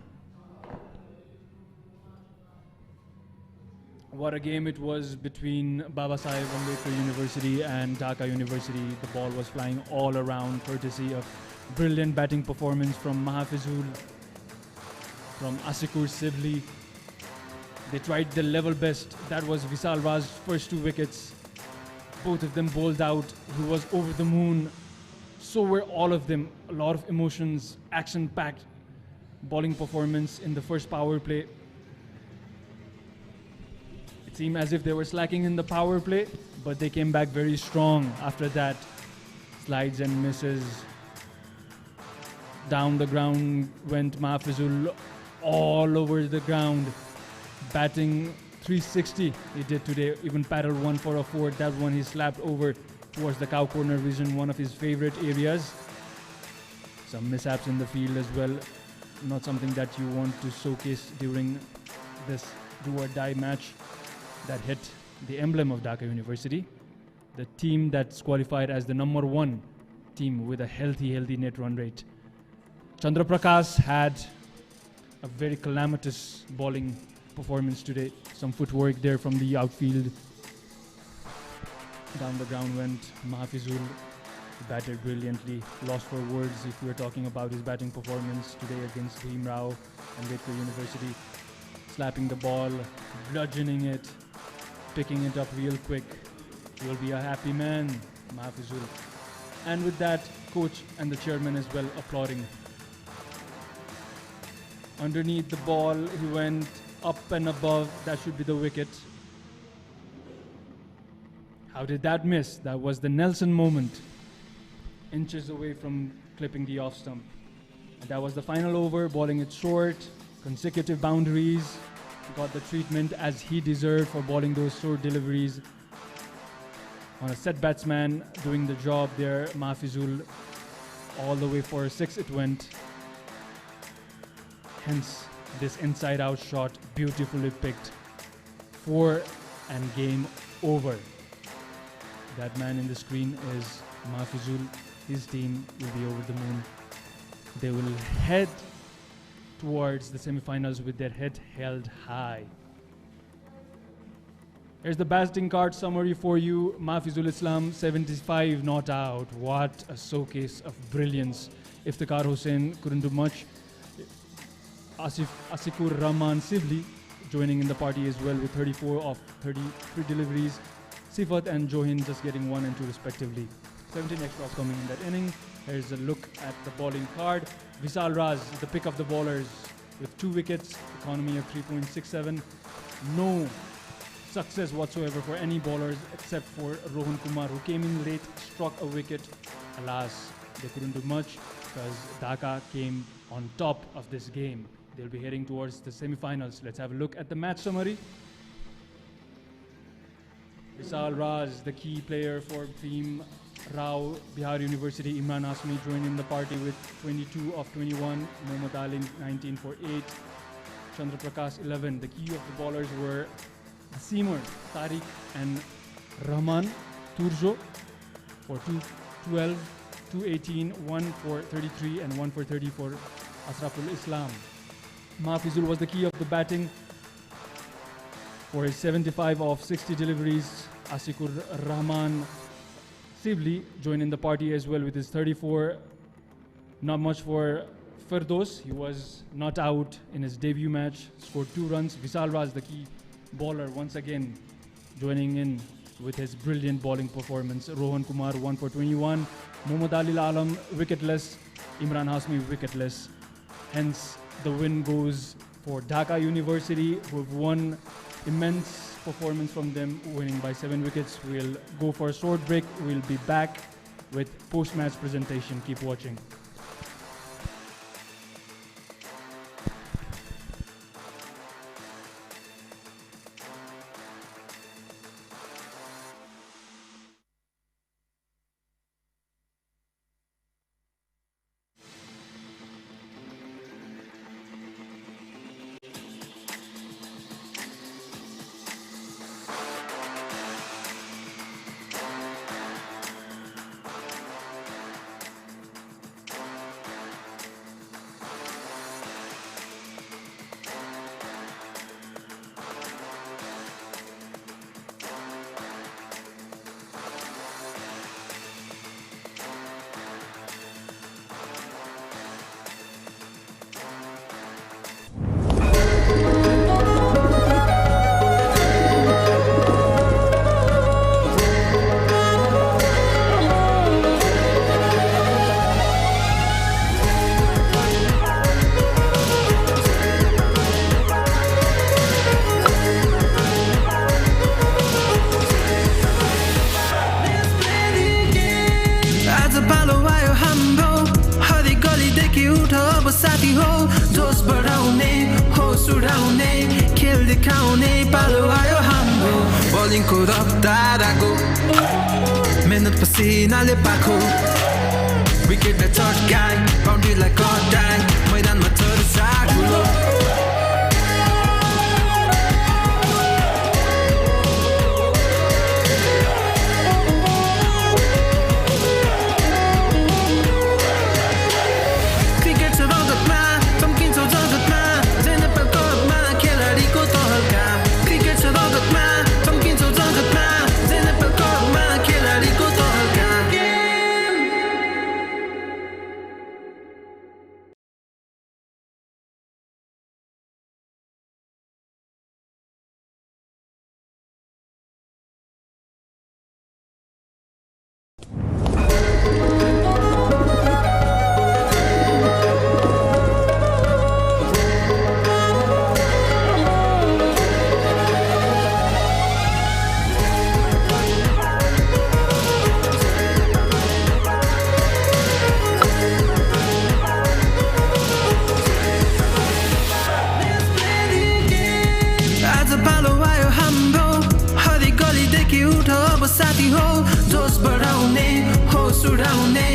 What a game it was between Babasaheb Ambedkar University and Dhaka University. The ball was flying all around, courtesy of brilliant batting performance from Mahfizul, from Asikur Sibli. They tried their level best. That was Visal Raj's first 2 wickets. Both of them bowled out. He was over the moon. So were all of them. A lot of emotions, action-packed bowling performance in the first power play. It seemed as if they were slacking in the power play, but they came back very strong after that. Slides and misses. Down the ground went Mahfizul, all over the ground, batting 360 he did today, even paddled 1 for a 4. That one he slapped over towards the cow corner region, one of his favorite areas. Some mishaps in the field as well, not something that you want to showcase during this do or die match that hit the emblem of Dhaka University, the team that's qualified as the number 1 team with a healthy net run rate. Chandra Prakash had a very calamitous bowling performance today. Some footwork there from the outfield. Down the ground went Mahfizul, batted brilliantly. Lost for words if we're talking about his batting performance today against Bhimrao Ambedkar University. Slapping the ball, bludgeoning it, picking it up real quick. He'll be a happy man, Mahfizul. And with that, coach and the chairman as well applauding. Underneath the ball, he went up and above. That should be the wicket. How did that miss? That was the Nelson moment. Inches away from clipping the off stump. And that was the final over, bowling it short, consecutive boundaries. Got the treatment as he deserved for bowling those short deliveries. On a set batsman doing the job there, Mahfizul all the way for 6 it went. Hence this inside out shot, beautifully picked. 4 and game over. That man in the screen is Mahfuzul. His team will be over the moon. They will head towards the semi-finals with their head held high. Here's the batting card summary for you. Mahfuzul Islam, 75 not out. What a showcase of brilliance. Iftikhar Hussain couldn't do much. Asikur Rahman Sivli joining in the party as well with 34 of 33 deliveries. Sifat and Johin just getting 1 and 2 respectively. 17 extras coming in that inning. Here's a look at the bowling card. Vishal Raj, the pick of the bowlers with 2 wickets, economy of 3.67. No success whatsoever for any bowlers except for Rohan Kumar, who came in late, struck a wicket. Alas, they couldn't do much because Dhaka came on top of this game. They'll be heading towards the semi-finals. Let's have a look at the match summary. Vishal Raj, the key player for Team Rao Bihar University. Imran Hasmi joined in the party with 22 of 21. Mohammad Ali 19 for 8. Chandra Prakash 11. The key of the bowlers were the seamer Tariq and Rahman Turjo for 212, 218, 1 for 33 and 1 for 30 for Asraful Islam. Mahfuzul was the key of the batting for his 75 of 60 deliveries. Asikur Rahman Sivli joined in the party as well with his 34. Not much for Firdos. He was not out in his debut match. Scored 2 runs. Vishal Raj, the key bowler, once again joining in with his brilliant bowling performance. Rohan Kumar 1 for 21. Mohammad Ali Alam wicketless. Imran Hasmi wicketless. Hence the win goes for Dhaka University, who've won immense performance from them, winning by 7 wickets. We'll go for a short break. We'll be back with post-match presentation. Keep watching. पसीनाले पाखो विकेटलाई चटकाए बाउन्ड्रीलाई कटाए मैदानमा चर्चा ठुलो cricket छ रगतमा चम्किन्छ जगतमा जय नेपाल कपमा खेलाडीको तहल्का cricket छ रगतमा चम्किन्छ जगतमा जय नेपाल कपमा खेलाडीको तहल्का साथी हो जोश बढाउने होस उडाउने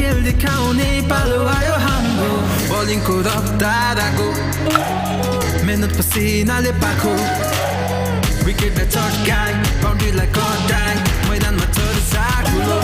खेल देखाउने पालो आयो हाम्रो बलिङको रफ्तारको मेहनत पसिनाले पाखो विकेटलाई चटकाई बाउन्ड्रीलाई कटाई मैदानमा चर्चा ठुलो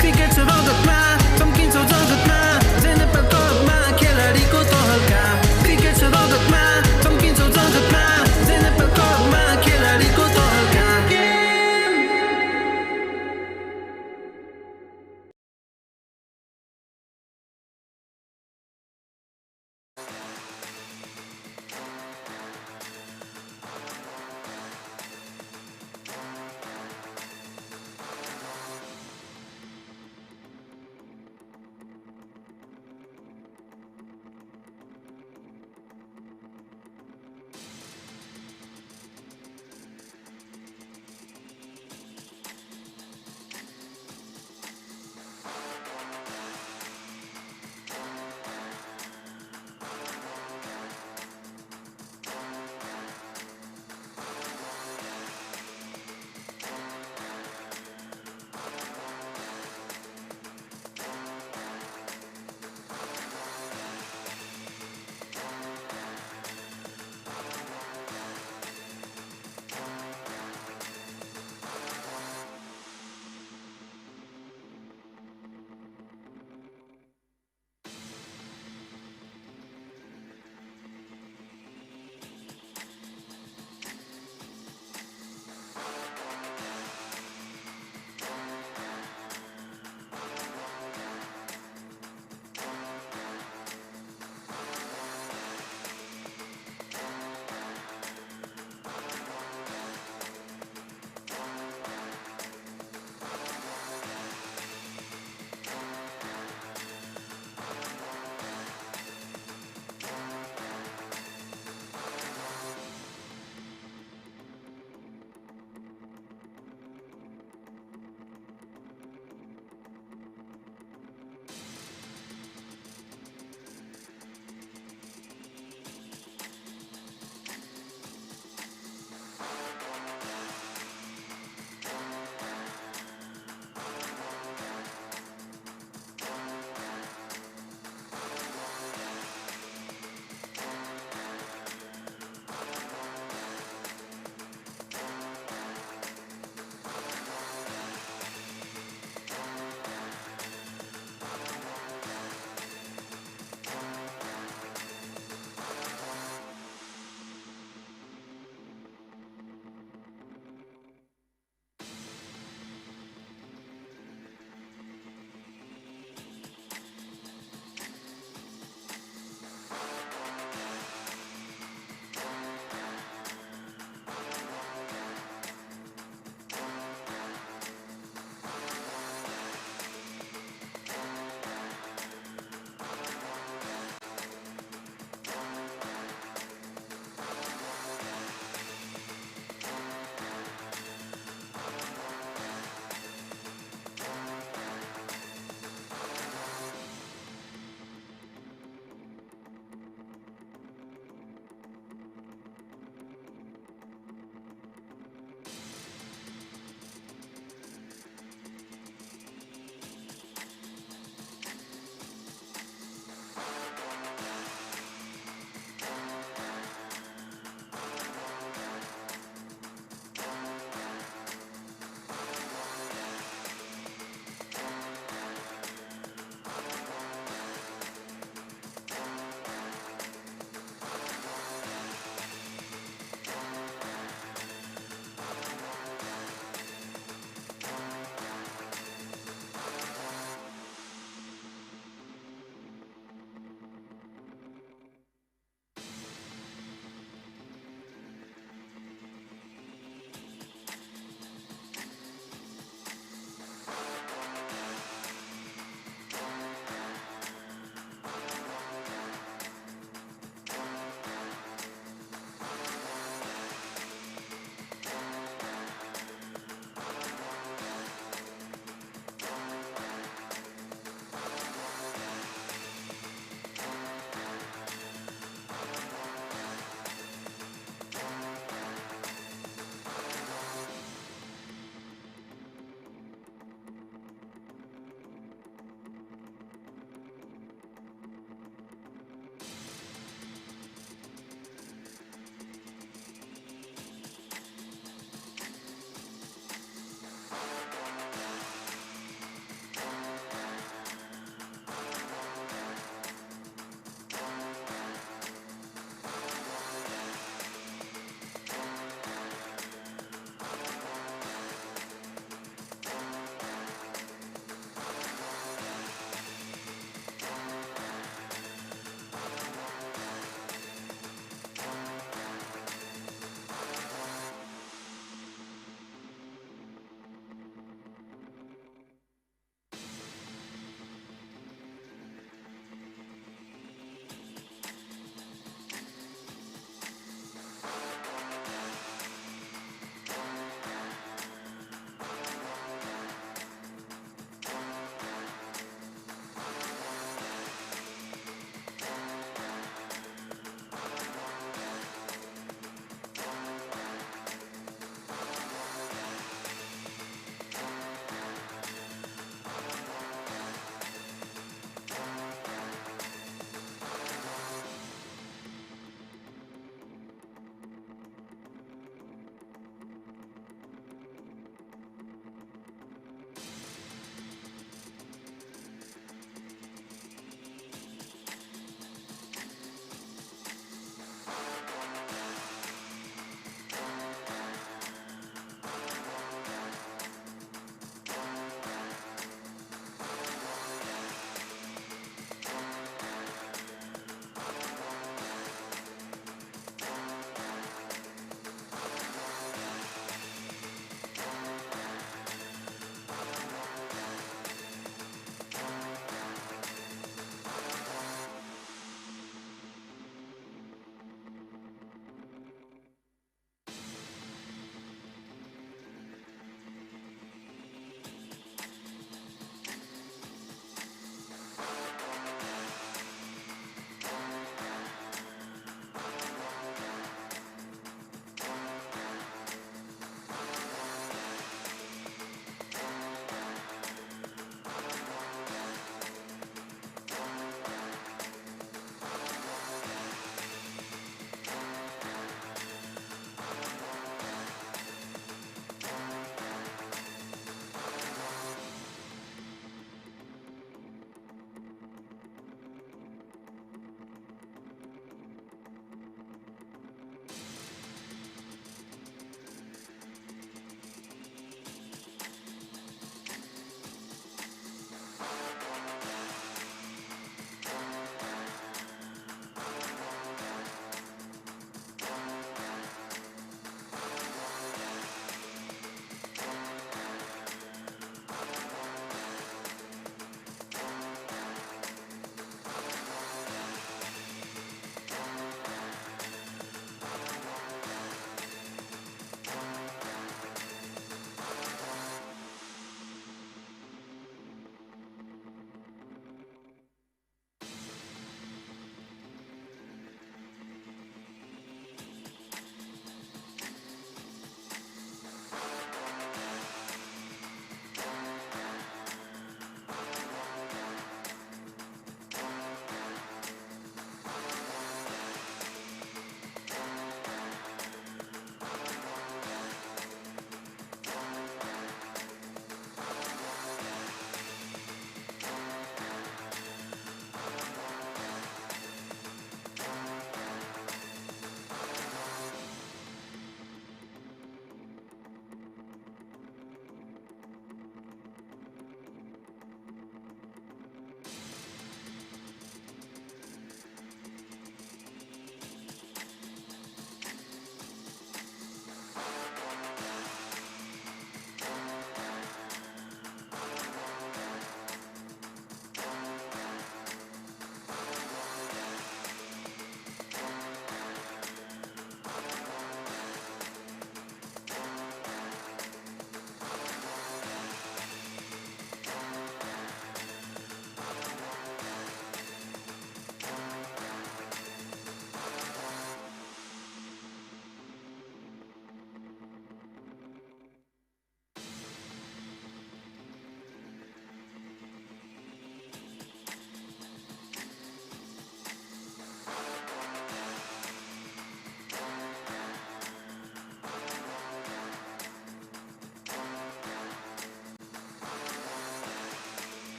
क्रिकेट छ रगतमा चम्किन्छ जगतमा जय नेपाल कपमा खेलाडीको तहल्का क्रिकेट छ रगतमा चम्किन्छ जगतमा जय नेपाल कपमा खेलाडीको तहल्का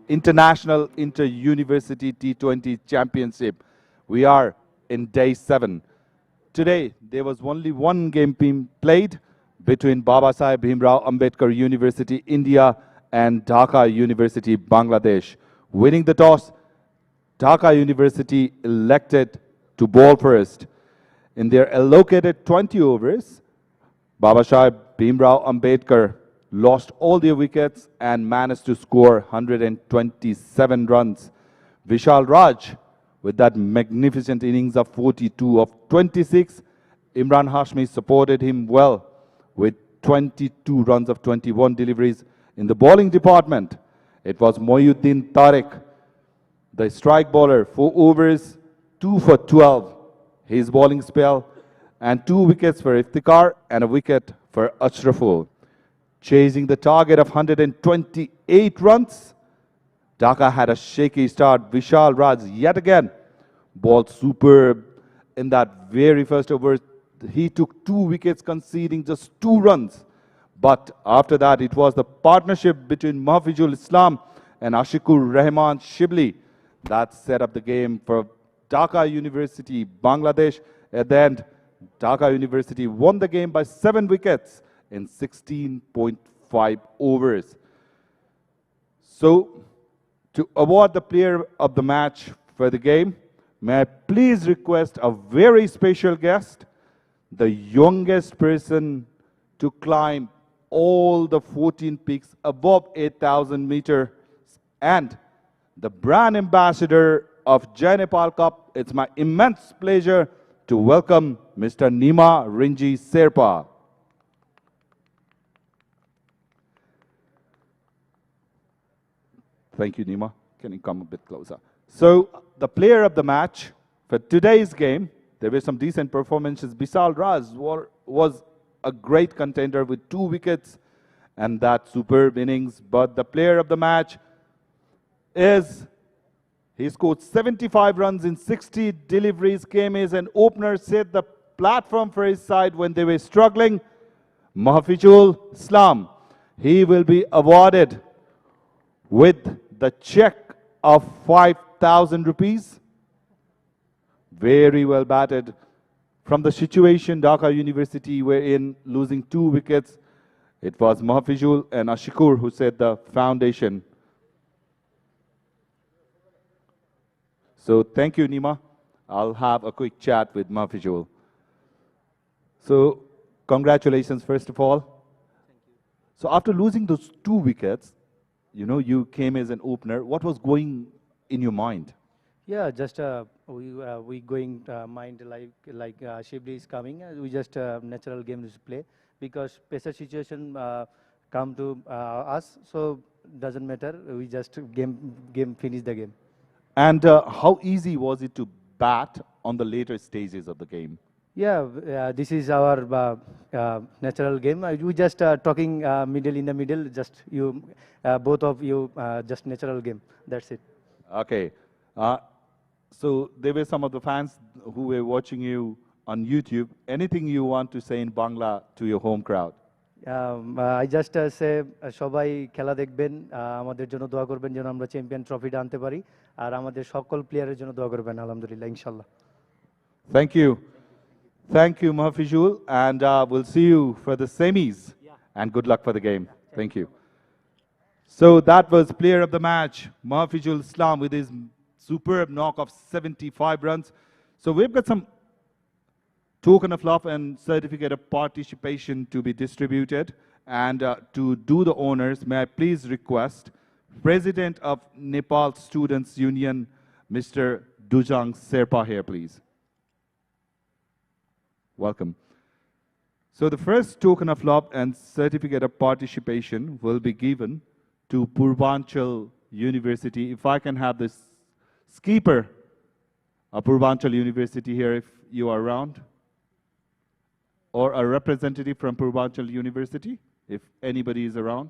International Inter-University T20 Championship. We are in day 7. Today, there was only one game being played between Babasaheb Bhimrao Ambedkar University, India and Dhaka University, Bangladesh. Winning the toss, Dhaka University elected to bowl first. In their allocated 20 overs, Babasaheb Bhimrao Ambedkar lost all their wickets and managed to score 127 runs. Vishal Raj, with that magnificent innings of 42 of 26, Imran Hashmi supported him well with 22 runs of 21 deliveries. In the bowling department, it was Mohyuddin Tariq, the strike bowler, 4 overs, 2 for 12, his bowling spell, and 2 wickets for Iftikhar and a wicket for Ashraful. Chasing the target of 128 runs, Dhaka had a shaky start. Vishal Raj yet again bowled superb in that very first over. He took 2 wickets, conceding just 2 runs. But after that, it was the partnership between Mahfizul Islam and Ashikur Rahman Shibli that set up the game for Dhaka University, Bangladesh. At the end, Dhaka University won the game by 7 wickets in 16.5 overs. So, to award the player of the match for the game, may I please request a very special guest, the youngest person to climb all the 14 peaks above 8,000 meters and the brand ambassador of Jai Nepal Cup. It's my immense pleasure to welcome Mr. Nima Rinji Serpa. Thank you, Nima. Can you come a bit closer? So, the player of the match for today's game, there were some decent performances. Vishal Raj was a great contender with 2 wickets and that superb innings. But the player of the match is, he scored 75 runs in 60 deliveries, came as an opener, set the platform for his side when they were struggling. Mahfizul Islam, he will be awarded with the check of 5,000 rupees. Very well batted. From the situation Dhaka University were in, losing 2 wickets, it was Mahfizul and Ashikur who set the foundation. So thank you, Nima. I'll have a quick chat with Mahfizul. So congratulations, first of all. Thank you. So after losing those 2 wickets, you know, you came as an opener. What was going in your mind? Yeah, just we going mind like Shibli is coming. We just natural game to play because pressure situation come to us, so doesn't matter. We just finish the game. And how easy was it to bat on the later stages of the game? Yeah, this is our natural game. We just talking middle in the middle. Just you, both of you, just natural game. That's it. Okay. So there were some of the fans who were watching you on YouTube. Anything you want to say in Bangla to your home crowd? I just say সবাই খেলা দেখবেন আমাদের জন্য দোয়া করবেন যেন আমরা champion ট্রফিটা আনতে পারি আর আমাদের সকল প্লেয়ারের জন্য দোয়া করবেন আলহামদুলিল্লাহ ইনশাআল্লাহ Thank you. Thank you, Mahfizul, and we'll see you for the semis. And good luck for the game. Thank you. So that was player of the match, Mahfizul Islam, with his superb knock of 75 runs. So we've got some token of love and certificate of participation to be distributed. And to do the honors, may I please request President of Nepal Students Union, Mr. Dujang Serpa here, please. Welcome. So the first token of love and certificate of participation will be given to Purvanchal University. If I can have this skipper of Purvanchal University here, if you are around, or a representative from Purvanchal University, if anybody is around.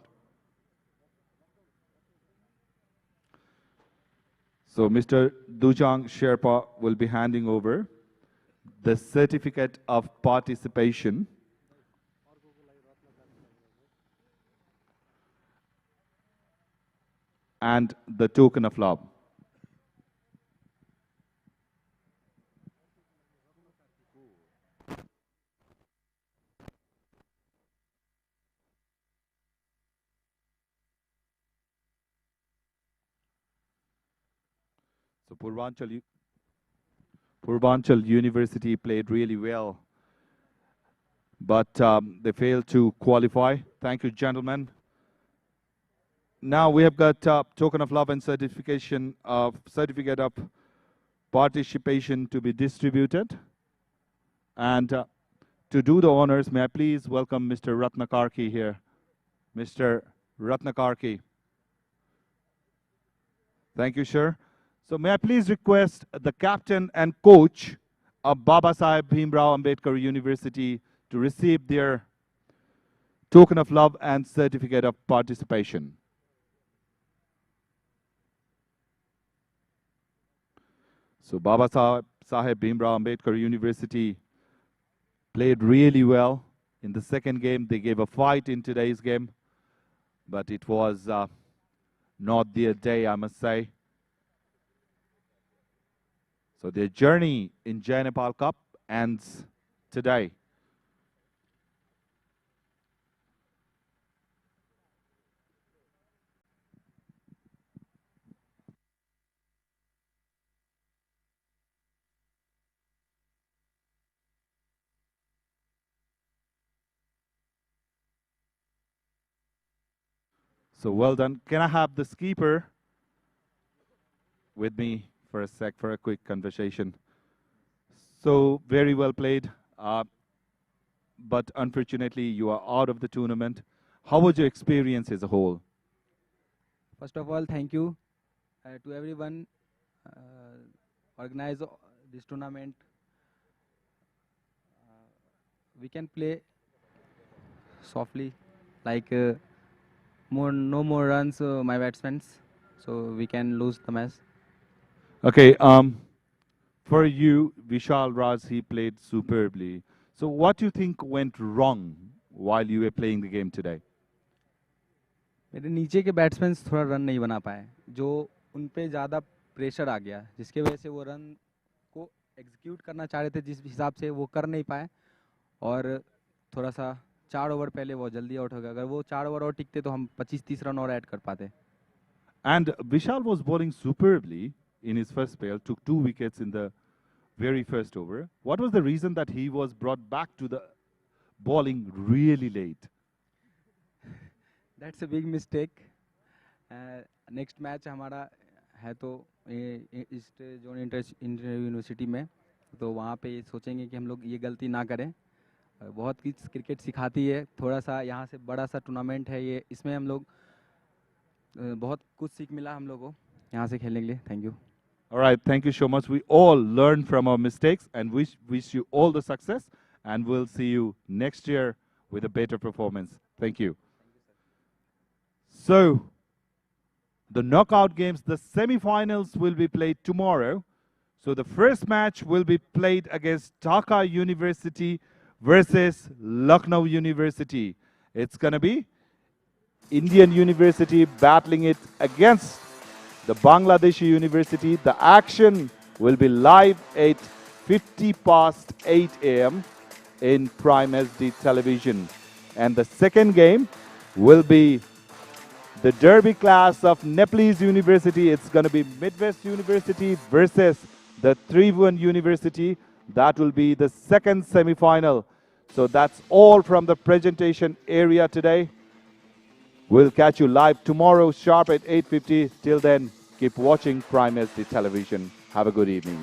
So Mr. Dujang Sherpa will be handing over the certificate of participation and the token of love. So Purvanchal University played really well, but they failed to qualify. Thank you, gentlemen. Now we have got token of love and certificate of participation to be distributed. And to do the honors, may I please welcome Mr. Ratnakarki here. Mr. Ratnakarki. Thank you, sir. So may I please request the captain and coach of Babasaheb Bhimrao Ambedkar University to receive their token of love and certificate of participation. So Babasaheb Bhimrao Ambedkar University played really well in the second game. They gave a fight in today's game, but it was not their day, I must say. So their journey in Jai Nepal Cup ends today. So well done. Can I have the skipper with me for a sec for a quick conversation? So very well played, but unfortunately you are out of the tournament. How was your experience as a whole? First of all, thank you to everyone organize this tournament. We can play softly, like no more runs, my batsmen, so we can lose the match. Okay, for you, Vishal Raj, he played superbly. So what do you think went wrong while you were playing the game today? मेरे नीचे के batsman थोड़ा run नहीं बना पाए, जो उन पे ज़्यादा प्रेशर आ गया, जिसके वजह से वो रन को एग्जीक्यूट करना चाह रहे थे जिस हिसाब से वो कर नहीं पाए, और थोड़ा सा 4 ओवर पहले वो जल्दी आउट हो गया. अगर वो 4 ओवर और टिकते तो हम 25-30 रन और ऐड कर पाते. And Vishal was bowling superbly in his first spell, took 2 wickets in the very first over. What was the reason that he was brought back to the bowling really late? That's a big mistake. Next match हमारा है तो east zone inter university में, तो वहाँ पे सोचेंगे कि हम लोग ये गलती ना करें. बहुत कुछ क्रिकेट सिखाती है, थोड़ा सा यहाँ से बड़ा सा टूर्नामेंट है ये, इसमें हम लोग बहुत कुछ सीख मिला हम लोगों को यहाँ से खेलने के लिए. Thank you. All right, thank you so much. We all learn from our mistakes and wish you all the success, and we'll see you next year with a better performance. Thank you. So, the knockout games, the semi-finals will be played tomorrow. So the first match will be played against Dhaka University versus Lucknow University. It's going to be Indian University battling it against the Bangladeshi University. The action will be live at 8 a.m. in Prime SD television. And the second game will be the derby class of Nepalese University. It's going to be Midwest University versus the Tribhuvan University. That will be the second semi-final. So that's all from the presentation area today. We'll catch you live tomorrow sharp at 8:50. Till then, keep watching Prime SD television. Have a good evening.